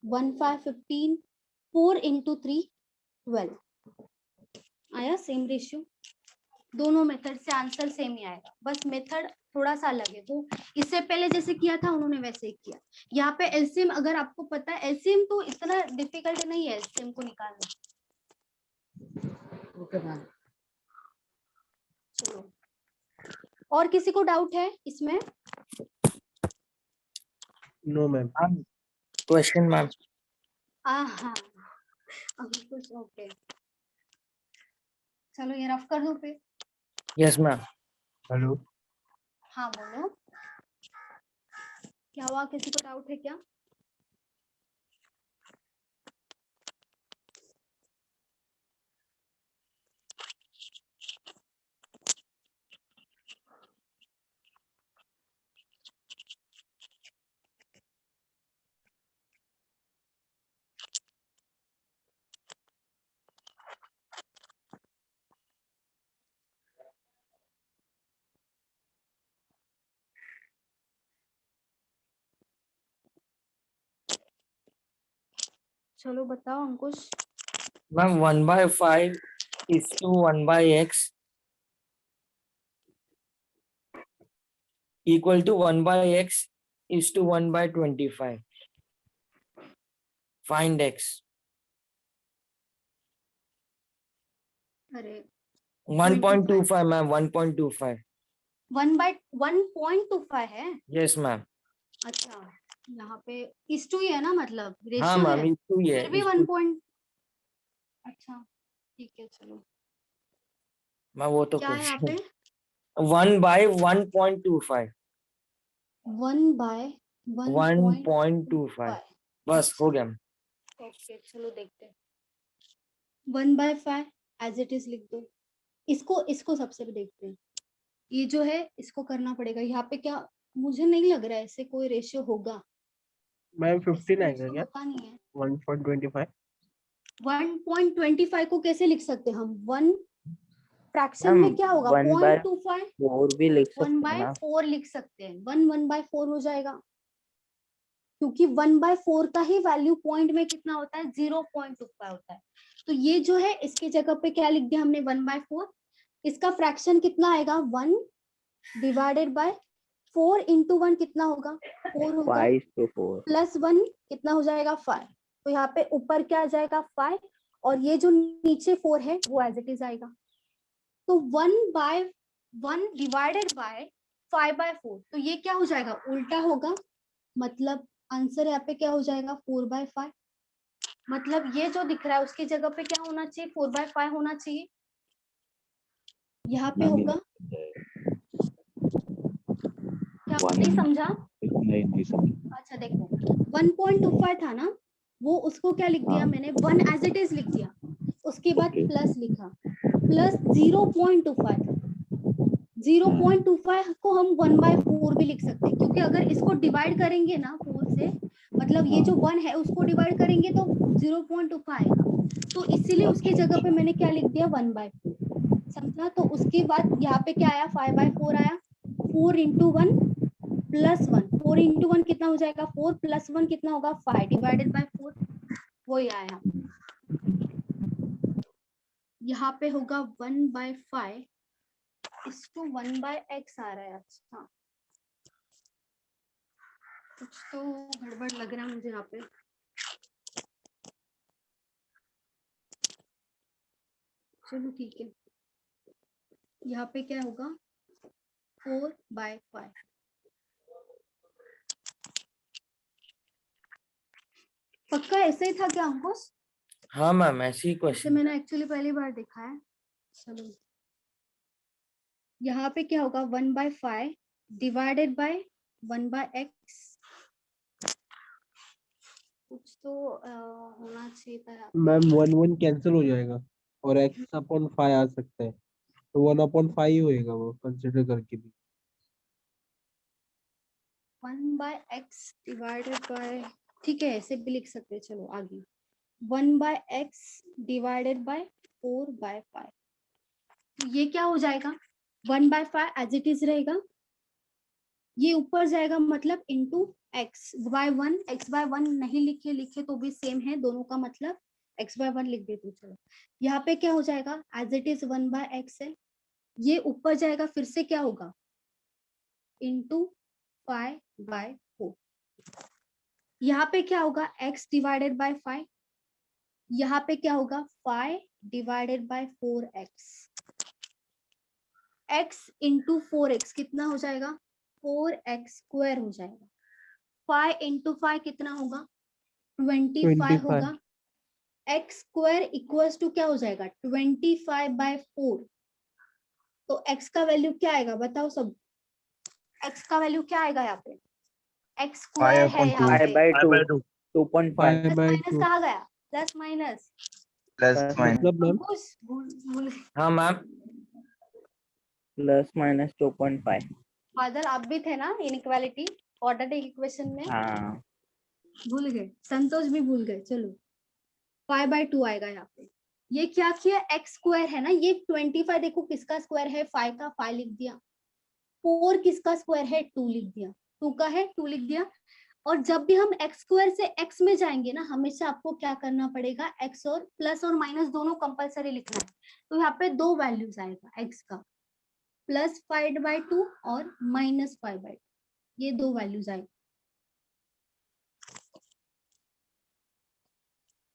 15 15, 4 into 3 12 आया, सेम रेशियो। दोनों मेथड से आंसर सेम ही आएगा, बस मेथड थोड़ा सा अलग है, वो इससे पहले जैसे किया था उन्होंने वैसे ही किया। यहाँ पे एलसीएम अगर आपको पता है, एलसीएम तो इतना डिफिकल्ट नहीं है एलसीएम को निकालना। Okay ma'am. चलो और किसी को डाउट है इसमें? No ma'am. क्वेश्चन मैम, हाँ अंकुश ओके, चलो ये रफ कर दो फिर। Yes ma'am. हेलो। हाँ बोलो, क्या हुआ, किसी को डाउट है क्या? चलो बताओ Ankush. Ma'am 1/5 is to 1/x equal to 1/x is to 1/25. Find x. अरे 1.25 मैम, 1.25. 1/1.25 है। Yes ma'am. अच्छा यहाँ पे इस टू ही है ना, मतलब हाँ रेशियो मैम, है, इस टू ही है, फिर भी इस 1 टू। पॉइंट। अच्छा ठीक है चलो, मैम वो तो क्या है यहाँ पे? 1/1.25. 1/1.25। 1.25 बस हो गया। ओके चलो देखते हैं। 1/5 एज इट इज लिख दो। इसको सबसे देखते हैं, ये जो है इसको करना पड़ेगा। यहाँ पे क्या, मुझे नहीं लग रहा है ऐसे कोई रेशियो होगा। मैम ऐसे 15 आएगा रेशियो क्या? होता नहीं है। 1.25। 1.25 को कैसे लिख सकते हैं हम? 1 फ्रैक्शन मैम में क्या होगा? 0.25 1/4 भी लिख सकते हैं ना? 1/4 लिख सकते हैं। 1/4 हो जाएगा, क्योंकि 1/4 का ही वैल्यू पॉइंट में कितना होता है? 0.25 होता है। तो ये जो है इसकी जगह पे क्या लिख दिया हमने? 1/4। इसका फ्रैक्शन कितना आएगा? 1 डिवाइडेड बाय 4 इंटू 1 कितना होगा? 4 होगा, 5/4। प्लस 1 कितना हो जाएगा? 5। तो यहाँ पे ऊपर क्या आ जाएगा? 5, और ये जो नीचे 4 है वो एज इट इज आएगा। तो 1/1 डिवाइडेड बाय 5/4, तो ये क्या हो जाएगा? उल्टा होगा, मतलब आंसर यहाँ पे क्या हो जाएगा? 4/5। मतलब ये जो दिख रहा है उसकी जगह पे क्या होना चाहिए? 4/5 होना चाहिए। यहाँ पे मैम होगा क्या? वन नहीं समझा? नहीं समझ। अच्छा देखो, 1.25 था ना, वो उसको क्या लिख दिया हाँ। मैंने? 1 एज इट इज लिख दिया। उसके बाद ओके। प्लस लिखा, प्लस 0.25 था। 0.25 को हम 1/4 भी लिख सकते हैं, क्योंकि अगर इसको डिवाइड करेंगे ना 4 से, मतलब ये जो 1 है उसको डिवाइड करेंगे तो 0.25 आएगा। तो इसीलिए उसकी जगह पे मैंने क्या लिख दिया? 1/4। समझा? तो उसके बाद यहाँ पे क्या आया? 5/4 आया। 4 इंटू 1 प्लस 1, 4 इंटू 1 कितना हो जाएगा? 4 प्लस 1 कितना होगा? 5 डिवाइडेड बाय 4, वही आया। यहाँ पे होगा 1/5 इस टू 1/x आ रहा है। अच्छा कुछ तो गड़बड़ लग रहा है मुझे यहाँ पे। चलो ठीक है, यहाँ पे क्या होगा? 4/5। पक्का ऐसे ही था क्या अंकुश? हाँ मैम, ऐसे ही ऐसे क्वेश्चन। मैंने एक्चुअली पहली बार देखा है। चलो यहाँ पे क्या होगा? 1/5 डिवाइडेड बाय 1/x। कुछ तो होना चाहिए था यहाँ पे। मैम 1 कैंसिल हो जाएगा और x/5 आ सकता है, तो 1/5 ही होएगा वो कंसिडर करके भी। 1/x डिवाइडेड बाय, ठीक है ऐसे भी लिख सकते हैं। चलो आगे, 1/x डिवाइडेड बाय 4/5। ये क्या हो जाएगा? 1/5 एज इट इज रहेगा, ये ऊपर जाएगा मतलब इंटू x/1। x/1 नहीं लिखे तो भी सेम है, दोनों का मतलब x/1 लिख देते। चलो यहाँ पे क्या हो जाएगा? एज इट इज 1/x है, ये ऊपर जाएगा फिर से क्या होगा? इंटू 5/4। यहाँ पे क्या होगा? x divided by 5। यहाँ पे क्या होगा? 5 divided by 4x। x into 4x कितना हो जाएगा? 4x स्क्वायर हो जाएगा। 5 इंटू 5 कितना होगा? 25 25 होगा। एक्स स्क्वायर इक्वल्स टू क्या हो जाएगा 25/4। तो एक्स का वैल्यू क्या आएगा बताओ सब। एक्स का वैल्यू क्या आएगा यहाँ पे। एक्स स्क्वायर है यहाँ 5 पे। by 2 2.5 5 प्लस by माइनस 2 कहाँ गया plus minus. Plus Plus minus मतलब मैम अंकुश भूल हाँ मैम plus minus 2.5 बादल आप भी थे ना इनइक्वालिटी क्वाड्रेटिक इक्वेशन में। हाँ भूल गए संतोष भी भूल गए। चलो 5/2 आएगा यहाँ पे। ये क्या किया एक्स स्क्वायर है ना ये 25 देखो किसका स्क्वायर है 5 का 5 लिख दिया। 4 किसका स्क्वायर है 2 लिख दिया। 2 का है 2 लिख दिया। और जब भी हम एक्स स्क्वायर से एक्स में जाएंगे ना हमेशा आपको क्या करना पड़ेगा एक्स और प्लस और माइनस दोनों कंपलसरी लिखना है। तो यहाँ पे दो वैल्यूज आएगा एक्स का +5/2 और -5/2 ये दो वैल्यूज आएगा।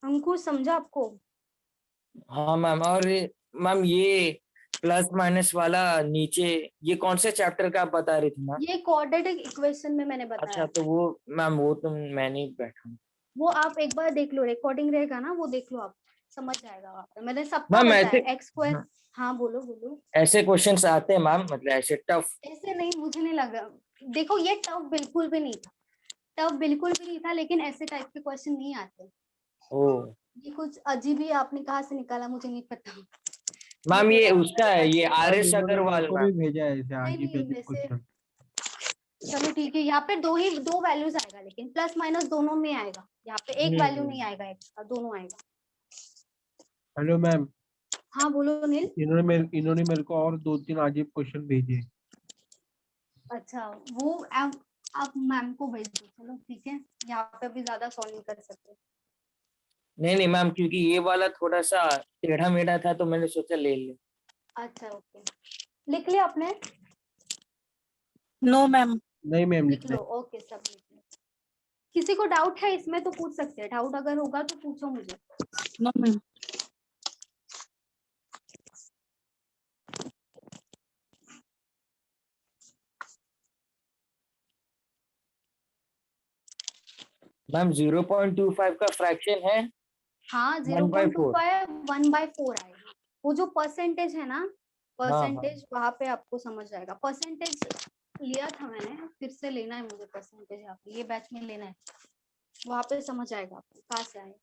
अंकुश समझा आपको। हाँ मैम। और मैम ये प्लस माइनस वाला नीचे ये कौन से चैप्टर का आप बता रही थी मैम। ये क्वाड्रेटिक इक्वेशन में मैंने बताया। अच्छा तो वो मैम वो तो मैं नहीं बैठा हूँ। वो आप एक बार देख लो रिकॉर्डिंग रहेगा ना वो देख लो आप समझ जाएगा वहाँ पे। मैंने सबका मैम बताया ऐसे एक्स स्क्वायर। हाँ बोलो बोलो। ऐसे क्वेश्चंस आते हैं मैम मतलब ऐसे टफ। ऐसे नहीं मुझे नहीं लगा। देखो ये टफ बिल्कुल भी नहीं था। टफ बिल्कुल भी नहीं था लेकिन ऐसे टाइप के क्वेश्चन नहीं आते। ओ ये कुछ अजीब ही आपने कहाँ से निकाला मुझे नहीं पता। मैम ये थोड़ा उसका है ये मैम आर.एस. इन्होंने मेरे अग्रवाल को मैम। भी भेजा है ऐसे नहीं अजीब नहीं अजीब वैसे क्वेश्चन। चलो ठीक है। यहाँ पे दो वैल्यूज आएगा लेकिन प्लस माइनस दोनों में आएगा। यहाँ पे एक वैल्यू नहीं आएगा एक्स का दोनों आएगा। हेलो मैम हाँ बोलो नील। इन्होंने मेरे को और 2-3 अजीब क्वेश्चन भेजे। अच्छा वो आप मैम को भेज दो। चलो ठीक है यहाँ पे अभी ज्यादा सॉल्व नहीं कर सकते। नहीं नहीं मैम क्योंकि ये वाला थोड़ा सा टेढ़ा मेढ़ा था तो मैंने सोचा ले ले। अच्छा ओके लिख लिया आपने। No ma'am. नहीं मैम लिख लो ओके सब लिख लो। किसी को डाउट है इसमें तो पूछ सकते हैं। डाउट अगर होगा तो पूछो मुझे। No ma'am. मैम 0.25 का फ्रैक्शन है हाँ 1/4। 1/4 आएगा। वो जो परसेंटेज है ना हाँ। परसेंटेज वहां पे आपको समझ आएगा। परसेंटेज लिया था मैंने फिर से लेना है मुझे परसेंटेज यहाँ पे ये बैच में लेना है। वहां पे समझ आएगा आपको कहाँ से आए।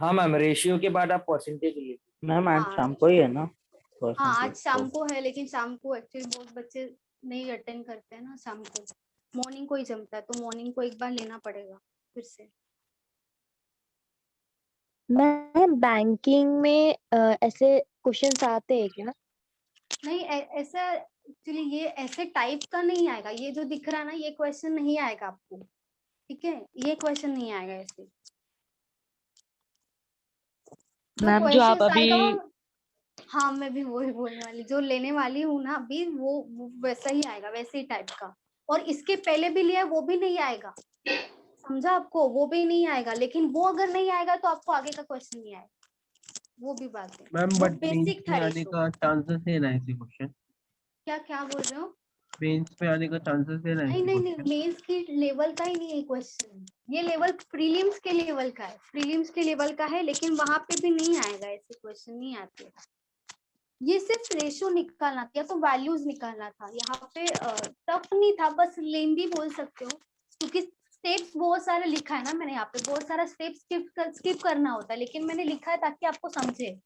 हाँ मैम रेशियो के बाद आप परसेंटेज लिए। मैम आज हाँ शाम को ही है ना हाँ आज percentage शाम तो? को है लेकिन शाम को एक्चुअली बहुत बच्चे नहीं अटेंड करते हैं ना शाम को। मॉर्निंग को ही जमता है तो मॉर्निंग को एक बार लेना पड़ेगा फिर से। मैम बैंकिंग में ऐसे क्वेश्चंस आते हैं क्या। नहीं ऐसा एक्चुअली ये ऐसे टाइप का नहीं आएगा। ये जो दिख रहा है ना ये क्वेश्चन नहीं आएगा आपको। ठीक है ये क्वेश्चन नहीं आएगा ऐसे। जो मैम जो आप क्वेश्चन अभी आएगा वो हाँ मैं भी वही बोलने वाली जो लेने वाली हूँ ना अभी वो वैसा ही आएगा वैसे ही टाइप का। और इसके पहले भी लिया वो भी नहीं आएगा। समझा आपको वो भी नहीं आएगा लेकिन वो अगर नहीं आएगा तो आपको आगे का क्वेश्चन नहीं आएगा। वो भी बात है। मैम वो बट मेंस बेसिक था में आने रेशो। का चांसेस है ना ऐसे क्वेश्चन। क्या बोल रहे हो। मेंस में आने का चांसेस है ना नहीं ऐसे नहीं नहीं क्वेश्चन। मेंस की लेवल का ही नहीं है क्वेश्चन। ये लेवल प्रीलिम्स के लेवल का है। प्रीलिम्स के लेवल का है लेकिन वहां पे भी नहीं आएगा ऐसे क्वेश्चन नहीं आते। ये सिर्फ रेशो निकालना था या तो वैल्यूज निकालना था। यहाँ पे टफ नहीं था बस लेंदी बोल सकते हो क्योंकि स्टेप्स बहुत सारे लिखा है ना मैंने यहाँ पे बहुत सारा स्टेप स्किप करना होता है लेकिन मैंने लिखा है ताकि आपको समझे।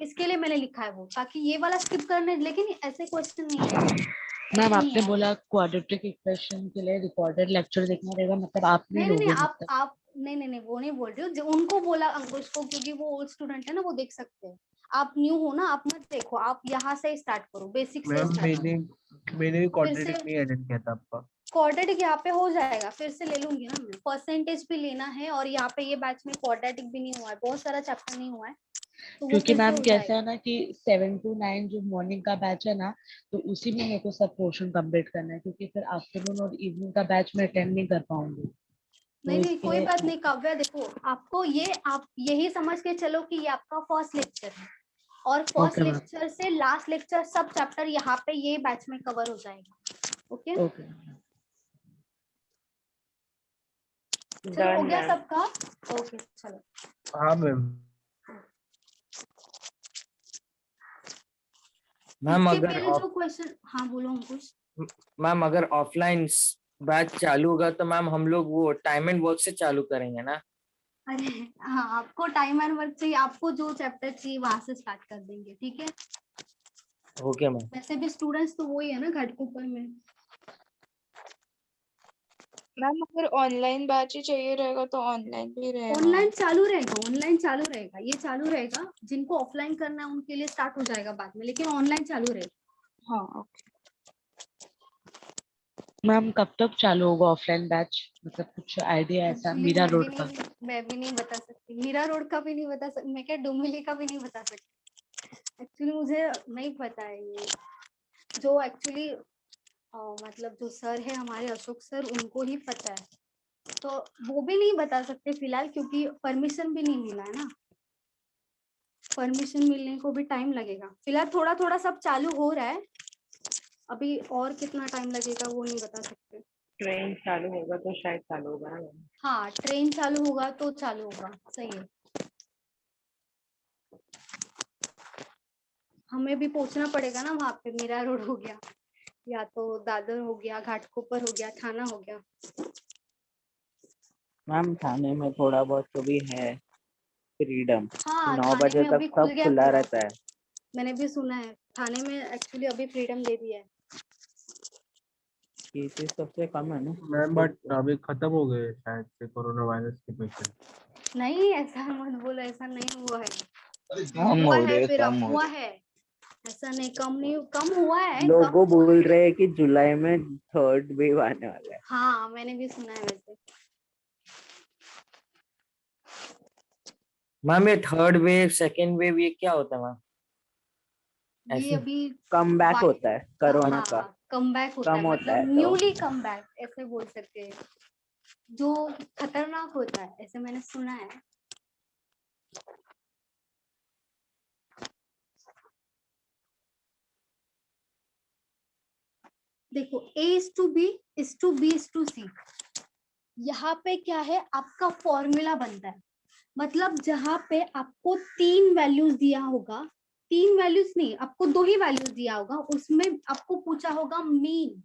इसके लिए मैंने लिखा है वो ताकि ये वाला स्किप करने लेकिन ऐसे क्वेश्चन नहीं है। मैम नहीं आपने आएगा। बोला क्वाड्रेटिक इक्वेशन के लिए रिकॉर्डेड लेक्चर देखना रहेगा मतलब आप नहीं नहीं लोगे आप मतलब। नहीं वो नहीं बोल रही हूँ। जो उनको बोला अंकुश को क्योंकि वो ओल्ड स्टूडेंट है ना वो देख सकते हैं। आप न्यू हो ना आप मत देखो आप यहाँ से स्टार्ट करो बेसिक से मैम स्टार्ट मैंने करो। मैंने भी फिर से क्वाड्रेटिक नहीं अटेंड किया था आपका। क्वाड्रेटिक यहाँ पे हो जाएगा फिर से ले लूंगी ना मैं। परसेंटेज भी लेना है और यहाँ पे ये बैच में क्वाड्रेटिक भी नहीं हुआ है बहुत सारा चैप्टर नहीं हुआ है तो वो क्योंकि फिर से मैम हो कैसा जाएगा। है ना कि 7 to 9 जो मॉर्निंग का बैच है ना तो उसी में मेरे को सब पोर्शन कंप्लीट करना है क्योंकि फिर आफ्टरनून और इवनिंग का बैच में अटेंड नहीं कर पाऊंगी। तो नहीं इसके कोई लिए बात नहीं काव्या देखो आपको ये आप यही समझ के चलो कि ये आपका फर्स्ट लेक्चर है और फर्स्ट ओके मैम। लेक्चर से लास्ट लेक्चर सब चैप्टर यहाँ पे ये बैच में कवर हो जाएगा। ओके ओके चलो हो Done, गया ma'am. सबका? ओके चलो। हाँ मैम। मैम इसके अगर पहले जो क्वेश्चन, हाँ बोलो अंकुश। मैम अगर ऑफलाइन बैच चालू होगा तो मैम हम लोग वो टाइम एंड वर्क से चालू करेंगे ना? अरे हाँ, आपको टाइम एंड वर्क चाहिए, आपको जो चैप्टर चाहिए वहां से स्टार्ट कर देंगे, ठीक है? Okay ma'am. वैसे भी स्टूडेंट्स तो वही है ना घाटकोपर में। मैम अगर ऑनलाइन बैच ही चाहिए रहेगा तो ऑनलाइन भी रहेगा। ऑनलाइन चालू रहेगा, ऑनलाइन चालू रहेगा, ये चालू रहेगा। जिनको ऑफलाइन करना है उनके लिए स्टार्ट हो जाएगा बाद में, लेकिन ऑनलाइन चालू रहेगा। हाँ ओके। मैम कब तक चालू होगा ऑफलाइन बैच, मतलब कुछ आइडिया ऐसा Actually, मीरा रोड का? मैं भी नहीं बता सकती, मीरा रोड का भी नहीं बता सकती, मैं क्या डुमिली का भी नहीं बता सकती। एक्चुअली मुझे नहीं पता है ये, जो एक्चुअली मतलब जो सर है हमारे अशोक सर, उनको ही पता है, तो वो भी नहीं बता सकते फिलहाल, क्योंकि परमिशन भी नहीं मिला है ना। परमिशन मिलने को भी टाइम लगेगा। फिलहाल थोड़ा थोड़ा सब चालू हो रहा है, अभी और कितना टाइम लगेगा वो नहीं बता सकते। ट्रेन चालू होगा तो शायद चालू होगा ना मैम। हाँ, ट्रेन चालू होगा तो चालू होगा, सही है। हमें भी पहुंचना पड़ेगा ना वहां पे, मीरा रोड हो गया, या तो दादर हो गया, घाटकोपर हो गया, थाना हो गया। मैम थाने में थोड़ा बहुत तो भी है फ्रीडम, हाँ, 9 थाने बजे में तक अभी खुल सब गया खुला पूरा, रहता है। मैंने भी सुना है थाने में एक्चुअली अभी फ्रीडम दे दिया है। केसेस सबसे कम है ना मैम बट अभी खत्म हो गए शायद से कोरोना वायरस के पेशेंट। नहीं, ऐसा मत बोलो, ऐसा नहीं हुआ है। कम हुआ हो है रहे फिर कम हो अफवाह रहे। है, ऐसा नहीं, कम नहीं, कम हुआ है, कम लोगों हुआ बोल है। रहे हैं कि जुलाई में 3rd वेव आने वाला है। हाँ, मैंने भी सुना है वैसे। मैम ये थर्ड वेव सेकेंड वेव ये क्या होता है मैम? ये ऐसे अभी कम बैक होता है कोरोना का, हाँ, कम बैक होता कम है, होता मतलब है तो न्यूली कम बैक ऐसे बोल सकते हैं, जो खतरनाक होता है, ऐसे मैंने सुना है। देखो, A is to B is to B is to C, यहाँ पे क्या है, आपका फॉर्मूला बनता है। मतलब जहां पे आपको 3 वैल्यूज दिया होगा, 3 वैल्यूज नहीं, आपको 2 ही वैल्यूज दिया होगा, उसमें आपको पूछा होगा मीन,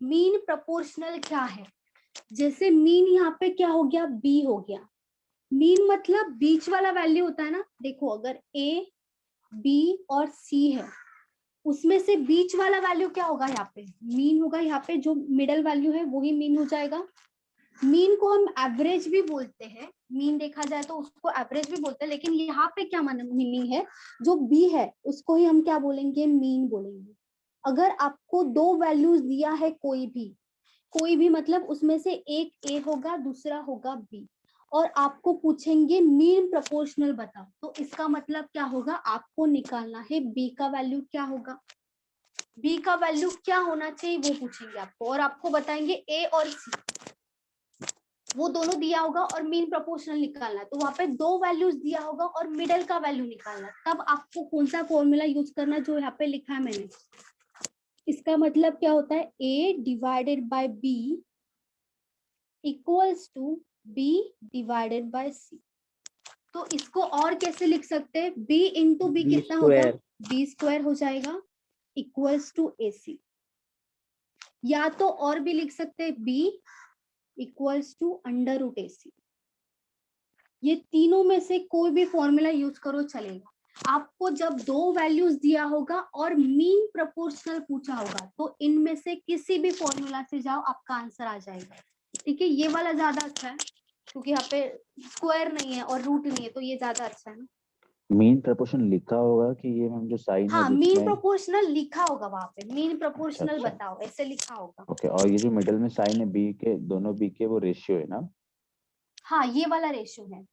मीन प्रोपोर्शनल क्या है। जैसे मीन यहाँ पे क्या हो गया, बी हो गया। मीन मतलब बीच वाला वैल्यू होता है ना। देखो, अगर ए, बी और सी है, उसमें से बीच वाला वैल्यू क्या होगा, यहाँ पे मीन होगा। यहाँ पे जो मिडल वैल्यू है वही मीन हो जाएगा। मीन को हम एवरेज भी बोलते हैं, मीन देखा जाए तो उसको एवरेज भी बोलते हैं, लेकिन यहाँ पे क्या मीनिंग है, जो बी है उसको ही हम क्या बोलेंगे, मीन बोलेंगे। अगर आपको 2 वैल्यूज दिया है कोई भी मतलब उसमें से एक ए होगा, दूसरा होगा बी, और आपको पूछेंगे मीन प्रोपोर्शनल बताओ, तो इसका मतलब क्या होगा, आपको निकालना है बी का वैल्यू क्या होगा, बी का वैल्यू क्या होना चाहिए वो पूछेंगे आपको, और आपको बताएंगे ए और सी, वो दोनों दिया होगा और मीन प्रोपोर्शनल निकालना है। तो वहां पे 2 वैल्यूज दिया होगा और मिडल का वैल्यू निकालना है। तब आपको कौन सा फॉर्मूला यूज करना, जो यहाँ पे लिखा है मैंने। इसका मतलब क्या होता है, a divided by b equals to b divided by c। तो इसको और कैसे लिख सकते हैं, b इंटू बी कितना होगा, b स्क्वायर हो जाएगा इक्वल्स टू ac। या तो और भी लिख सकते हैं, b equals to under root AC। ये तीनों में से कोई भी फॉर्मूला यूज करो चलेगा। आपको जब 2 वैल्यूज दिया होगा और मीन प्रोपोर्शनल पूछा होगा, तो इनमें से किसी भी फॉर्मूला से जाओ, आपका आंसर आ जाएगा। ठीक है, ये वाला ज्यादा अच्छा है क्योंकि यहाँ पे स्क्वायर नहीं है और रूट नहीं है, तो ये ज्यादा अच्छा है ना। मीन प्रपोर्शन लिखा होगा कि ये मैम जो साइन हाँ, है मीन जिसमें प्रोपोर्शनल लिखा होगा वहां पे, मीन अच्छा प्रोपोर्शनल अच्छा बताओ ऐसे लिखा होगा। ओके। और ये जो मिडल में साइन है बी के, दोनों बी के वो रेशियो है ना? हाँ, ये वाला रेशियो है,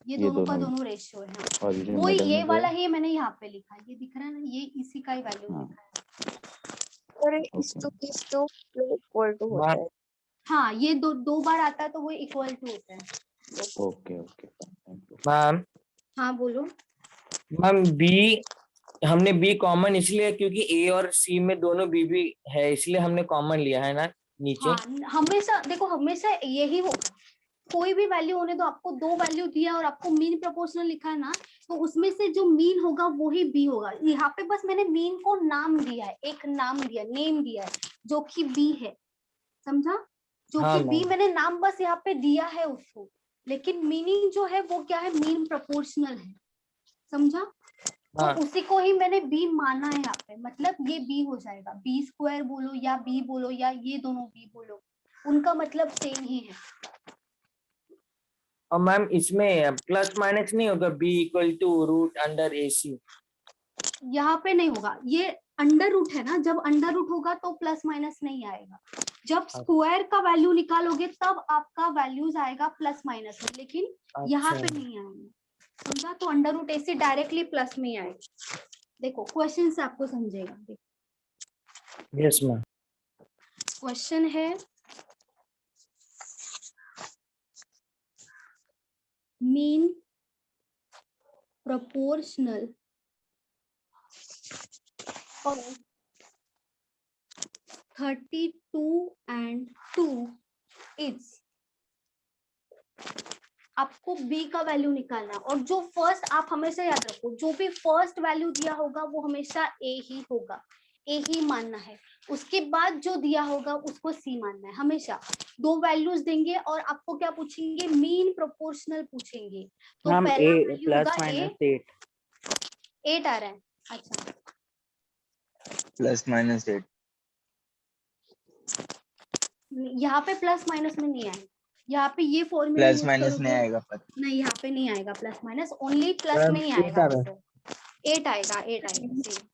ये दोनों का दोनों रेशियो है। हाँ। और ये जो वो मिडल ये में जो वाला है ही मैंने यहाँ पे लिखा है, ये दिख रहा है ना, ये इसी का ही वैल्यू हाँ लिखा है। और इस टू इक्वल टू होता है। हाँ, ये दो बार आता है तो वो इक्वल टू होता है। Okay okay thank you ma'am. हाँ बोलो। मैम बी, हमने बी कॉमन इसलिए क्योंकि ए और सी में दोनों बी भी है, इसलिए हमने कॉमन लिया है ना नीचे। हाँ, हमेशा देखो, हमेशा यही होगा, कोई भी वैल्यू होने दो, आपको दो वैल्यू दिया और आपको मीन प्रोपोर्शनल लिखा है ना, तो उसमें से जो मीन होगा वो ही बी होगा। यहाँ पे बस मैंने मीन को नाम दिया है, एक नाम दिया, नेम दिया है, जो कि बी है, समझा? जो हाँ कि बी मैम। मैंने नाम बस यहाँ पे दिया है उसको, लेकिन मीनिंग जो है वो क्या है, मीन प्रोपोर्शनल है, समझा? तो हाँ उसी को ही मैंने बी माना है यहाँ पे, मतलब ये बी हो जाएगा, बी स्क्वायर बोलो या बी बोलो या ये दोनों बी बोलो, उनका मतलब सेम ही है। और मैम इसमें प्लस माइनस नहीं होगा, B equal to root under A C? यहाँ पे नहीं होगा, ये अंडर रूट है ना, जब अंडर रूट होगा तो प्लस माइनस नहीं आएगा, जब स्क्वायर का वैल्यू निकालोगे तब आपका वैल्यूज आएगा प्लस माइनस में, लेकिन यहाँ पे नहीं आएगा, समझा? तो अंडर रूट ऐसे डायरेक्टली प्लस में ही आएगा। देखो क्वेश्चन से आपको समझेगा। Yes ma'am. क्वेश्चन है mean proportional of 32 and 2 is, आपको b का वैल्यू निकालना है, और जो फर्स्ट, आप हमेशा याद रखो, जो भी फर्स्ट वैल्यू दिया होगा वो हमेशा a ही होगा, a ही मानना है, उसके बाद जो दिया होगा उसको c मानना है। हमेशा दो वैल्यूज देंगे और आपको क्या पूछेंगे, मीन प्रोपोर्शनल पूछेंगे, तो मैम पहला ए वैल्यू प्लस होगा माइनस 8। 8 आ रहा है, अच्छा प्लस माइनस 8। यहाँ पे प्लस माइनस में नहीं आएगा, यहाँ पे ये फॉर्मूला प्लस यूज माइनस नहीं करोगे, आएगा नहीं यहाँ पे नहीं आएगा plus minus, only plus ma'am में ही 8 आएगा आ रहा है। आंसर। 8 आएगा, 8 आएगा सही।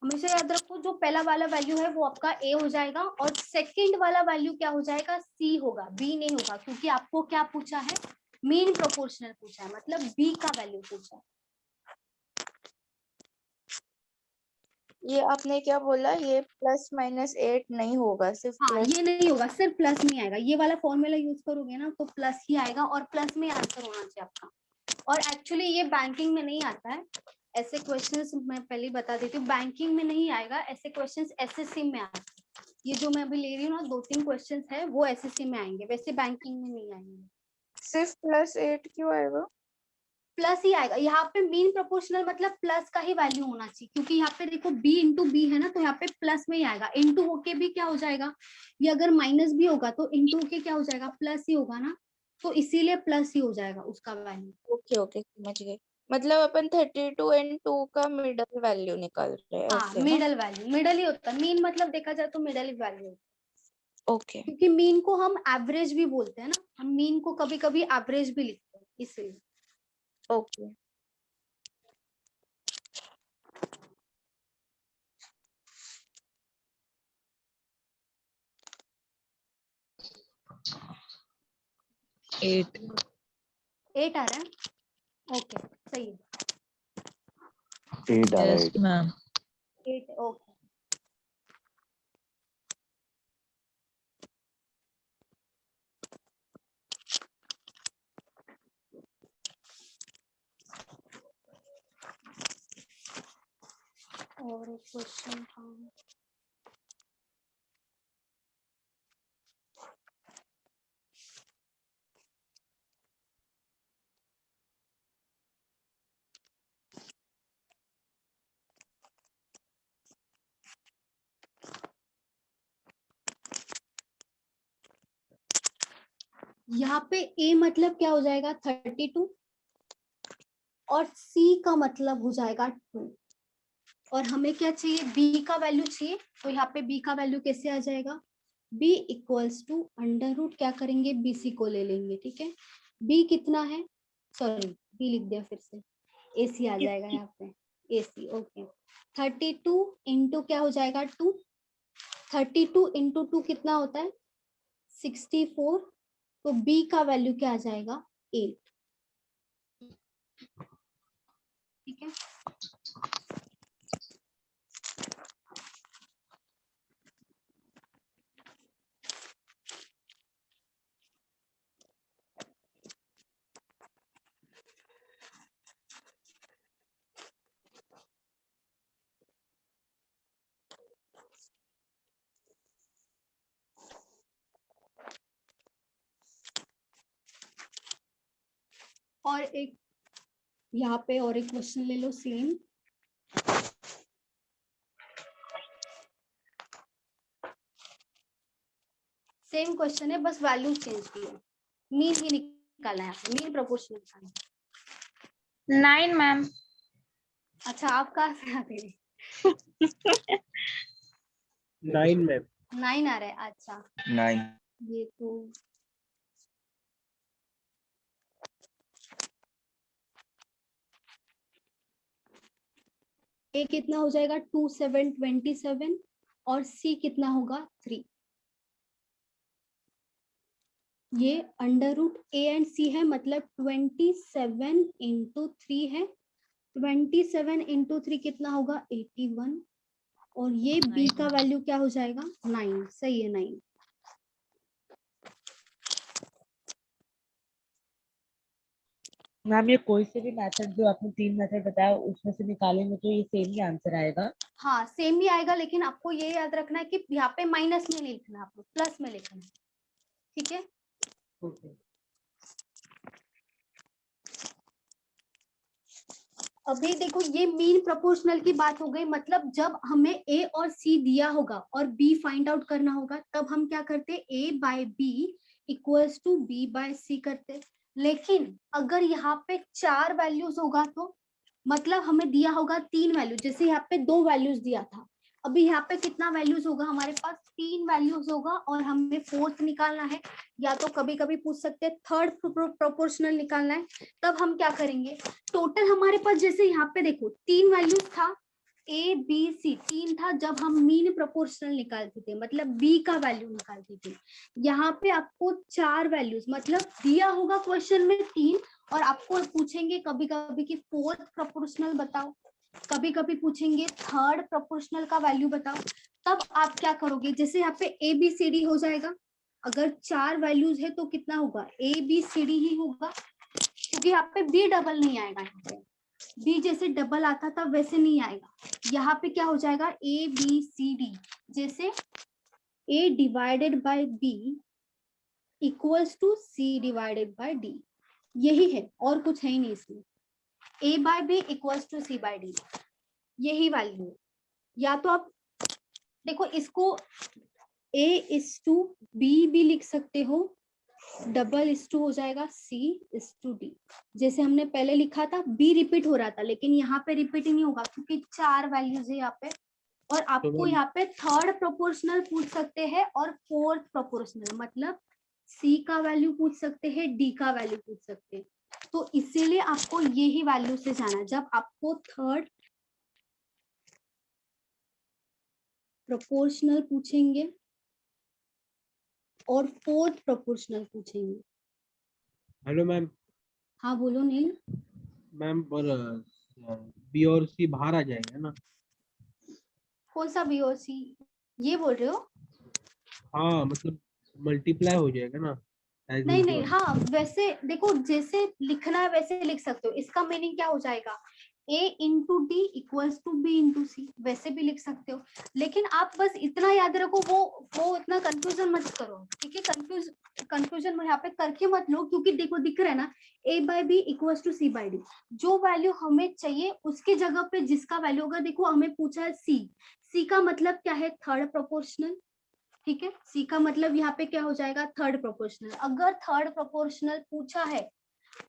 हमेशा याद रखो, जो पहला वाला वैल्यू है वो आपका ए हो जाएगा, और सेकंड वाला वैल्यू क्या हो जाएगा, सी होगा, बी नहीं होगा, क्योंकि आपको क्या पूछा है, मीन प्रोपोर्शनल पूछा है, मतलब बी का वैल्यू पूछा है। ये आपने क्या बोला, ये प्लस माइनस 8 नहीं होगा, सिर्फ हाँ प्लस? ये नहीं होगा, सिर्फ प्लस में आएगा, ये वाला फॉर्मूला यूज करोगे ना तो प्लस ही आएगा, और प्लस में आंसर होना चाहिए आपका। और एक्चुअली ये बैंकिंग में नहीं आता है, ऐसे क्वेश्चंस मैं पहले ही बता देती हूँ, बैंकिंग में नहीं आएगा, ऐसे क्वेश्चंस एसएससी में आते हैं। ये जो मैं अभी ले रही हूँ ना, 2-3 क्वेश्चंस है वो एसएससी में आएंगे, वैसे बैंकिंग में नहीं आएंगे। सिर्फ प्लस 8 क्यों आएगा? प्लस ही आएगा, यहाँ पे मीन प्रोपोर्शनल मतलब प्लस का ही वैल्यू होना चाहिए, क्योंकि यहाँ पे देखो b इंटू बी है ना, तो यहाँ पे प्लस में ही आएगा, इंटू होके भी क्या हो जाएगा, ये अगर माइनस भी होगा तो इंटू होके क्या हो जाएगा, प्लस ही होगा ना, तो इसीलिए प्लस ही हो जाएगा उसका वैल्यू। ओके ओके, समझ गए। मतलब अपन 32 एंड 2 का मिडल वैल्यू निकाल रहे हैं, हाँ ऐसे ना? मिडल वैल्यू, मिडल ही होता है मीन, मतलब देखा जाए तो मिडल ही वैल्यू होता है, ओके क्योंकि मीन को हम एवरेज भी बोलते हैं ना, हम मीन को कभी कभी एवरेज भी लिखते हैं इसलिए। ओके। एट 8 आ रहा है, ओके सही है, 8 आ रहा है, यस 8। मैम। 8 ओके। और एक क्वेश्चन था, यहाँ पे a मतलब क्या हो जाएगा 32, और c का मतलब हो जाएगा 2, और हमें क्या चाहिए, b का वैल्यू चाहिए, तो यहाँ पे b का वैल्यू कैसे आ जाएगा, b equals to under root, क्या करेंगे bc को ले लेंगे, ठीक है, b कितना है, सॉरी b लिख दिया फिर से, ac आ जाएगा यहाँ पे, ac ओके। 32 इंटू क्या हो जाएगा 2, 32 इंटू 2 कितना होता है 64, तो b का वैल्यू क्या आ जाएगा 8, ठीक है। और एक यहाँ पे और एक क्वेश्चन ले लो सेम। सेम क्वेश्चन है, बस वैल्यू चेंज की है, मीन ही निकालना है, मीन प्रोपोर्शन निकालना है। 9 मैम। अच्छा आप कहाँ से आते हैं? 9 मैम। 9 आ रहा है, अच्छा 9. ये तो ए कितना हो जाएगा 2 7 27 और सी कितना होगा 3। ये अंडर रूट ए एंड सी है, मतलब 27 इंटू 3 है, 27 इंटू 3 कितना होगा 81 और ये बी का वैल्यू क्या हो जाएगा 9। सही है 9। मैम ये कोई से भी मेथड जो आपने 3 मेथड बताया उसमें से निकालेंगे तो ये सेम ही आंसर आएगा। हाँ सेम ही आएगा, लेकिन आपको ये याद रखना है कि यहाँ पे माइनस में नहीं लिखना, आपको प्लस में लिखना है, ठीक है। अभी देखो ये मीन प्रोपोर्शनल की बात हो गई, मतलब जब हमें ए और सी दिया होगा और बी फाइंड आउट करना होगा तब हम क्या करते, A by B equals to B by C करते। लेकिन अगर यहाँ पे 4 वैल्यूज होगा तो मतलब हमें दिया होगा 3 वैल्यू, जैसे यहाँ पे 2 वैल्यूज दिया था, अभी यहाँ पे कितना वैल्यूज होगा हमारे पास 3 वैल्यूज होगा और हमें फोर्थ निकालना है, या तो कभी कभी पूछ सकते हैं थर्ड प्रोपोर्शनल निकालना है। तब हम क्या करेंगे, टोटल हमारे पास जैसे यहाँ पे देखो 3 वैल्यूज था, ए बी सी 3 था जब हम मीन प्रोपोर्शनल निकालते थे, मतलब बी का वैल्यू निकालते थे। यहाँ पे आपको 4 वैल्यूज, मतलब दिया होगा क्वेश्चन में 3 और आपको पूछेंगे कभी कभी कि फोर्थ प्रोपोर्शनल बताओ, कभी कभी पूछेंगे थर्ड प्रोपोर्शनल का वैल्यू बताओ। तब आप क्या करोगे, जैसे यहाँ पे ए बी सी डी हो जाएगा, अगर 4 वैल्यूज है तो कितना होगा ए बी सी डी ही होगा, क्योंकि यहाँ पे बी डबल नहीं आएगा, यहाँ पे बी जैसे डबल आता था वैसे नहीं आएगा। यहाँ पे क्या हो जाएगा ए बी सी डी, जैसे A divided by B equals to C divided by D, यही है और कुछ है ही नहीं इसमें। A by B equals to C by D, यही वैल्यू है। या तो आप देखो इसको ए इज टू बी भी लिख सकते हो, डबल इज टू हो जाएगा सी इज टू डी, जैसे हमने पहले लिखा था बी रिपीट हो रहा था, लेकिन यहाँ पे रिपीट ही नहीं होगा क्योंकि 4 वैल्यूज है यहाँ पे। और आपको यहाँ पे थर्ड प्रोपोर्शनल पूछ सकते हैं और फोर्थ प्रोपोर्शनल, मतलब सी का वैल्यू पूछ सकते हैं, डी का वैल्यू पूछ सकते हैं। तो इसीलिए आपको यही वैल्यू से जाना, जब आपको थर्ड प्रोपोर्शनल पूछेंगे और फोर्थ प्रोपोर्शनल पूछेंगे। Hello ma'am. हाँ बोलो नील। मैम पर बी और सी बाहर आ जाएगा ना? कौन सा बी और सी ये बोल रहे हो? हाँ मतलब मल्टीप्लाई हो जाएगा ना? नहीं नहीं, हाँ वैसे देखो जैसे लिखना है वैसे लिख सकते हो। इसका मीनिंग क्या हो जाएगा, a into D equals to B into C, वैसे भी लिख सकते हो। लेकिन आप बस इतना याद रखो, वो इतना कंफ्यूजन मत करो, ठीक है। कंफ्यूजन यहाँ पे करके मत लो, क्योंकि देखो दिख रहा है ना a by B equals to C by D, जो वैल्यू हमें चाहिए उसके जगह पे जिसका वैल्यू होगा। देखो हमें पूछा है सी का मतलब क्या है, थर्ड प्रोपोर्शनल, ठीक है। सी का मतलब यहाँ पे क्या हो जाएगा, थर्ड प्रोपोर्शनल। अगर थर्ड प्रोपोर्शनल पूछा है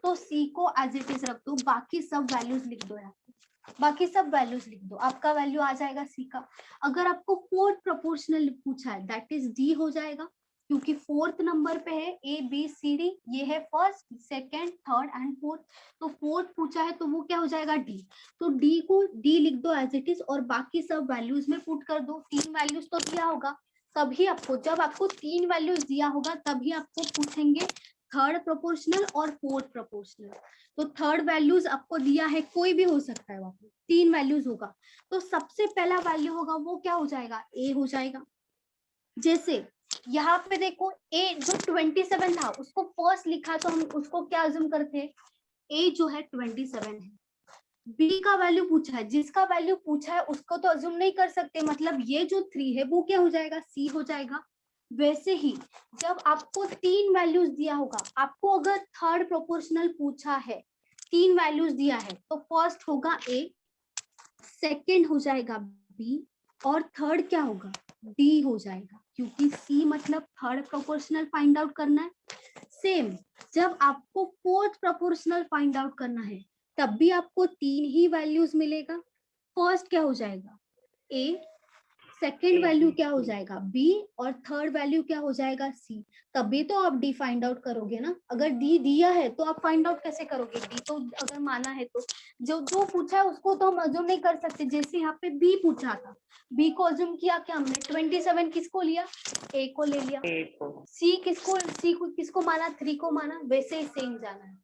तो सी को एज इट इज रख दो, बाकी सब वैल्यूज लिख दो, यहाँ पे बाकी सब वैल्यूज लिख दो, आपका वैल्यू आ जाएगा सी का। अगर आपको फोर्थ प्रोपोर्शनल पूछा है दैट इज डी हो जाएगा, क्योंकि फोर्थ नंबर पे है ए बी सी डी, ये है first second third and fourth, तो फोर्थ पूछा है तो वो क्या हो जाएगा डी। तो डी को डी लिख दो एज इट इज और बाकी सब वैल्यूज में पुट कर दो। 3 वैल्यूज तो दिया होगा, तभी आपको जब आपको 3 वैल्यूज दिया होगा तभी आपको पूछेंगे थर्ड प्रोपोर्शनल और फोर्थ प्रोपोर्शनल। तो थर्ड वैल्यूज आपको दिया है, कोई भी हो सकता है, वहां पे 3 वैल्यूज होगा तो सबसे पहला वैल्यू होगा वो क्या हो जाएगा, ए हो जाएगा। जैसे यहाँ पे देखो ए जो 27 था उसको फर्स्ट लिखा तो हम उसको क्या अज्यूम करते हैं, ए जो है 27 है। बी का वैल्यू पूछा है, जिसका वैल्यू पूछा है उसको तो अज्यूम नहीं कर सकते, मतलब ये जो 3 है वो क्या हो जाएगा, सी हो जाएगा। वैसे ही जब आपको 3 वैल्यूज दिया होगा, आपको अगर थर्ड प्रोपोर्शनल पूछा है, 3 वैल्यूज दिया है, तो फर्स्ट होगा ए, सेकंड हो जाएगा बी और थर्ड क्या होगा, डी हो जाएगा, क्योंकि सी मतलब थर्ड प्रोपोर्शनल फाइंड आउट करना है। सेम जब आपको फोर्थ प्रोपोर्शनल फाइंड आउट करना है, तब भी आपको 3 ही वैल्यूज मिलेगा। फर्स्ट क्या हो जाएगा ए, सेकेंड वैल्यू क्या हो जाएगा बी और थर्ड वैल्यू क्या हो जाएगा सी। तभी तो आप डी फाइंड आउट करोगे ना। अगर डी दिया है तो आप फाइंड आउट कैसे करोगे? डी तो अगर माना है तो जो पूछा है उसको तो हम अज्यूम नहीं कर सकते। जैसे यहाँ पे बी पूछा था, बी को अज्यूम किया क्या हमने, 27 किसको लिया, ए को ले लिया। सी किसको माना, 3 को माना। वैसे ही सेम जाना है।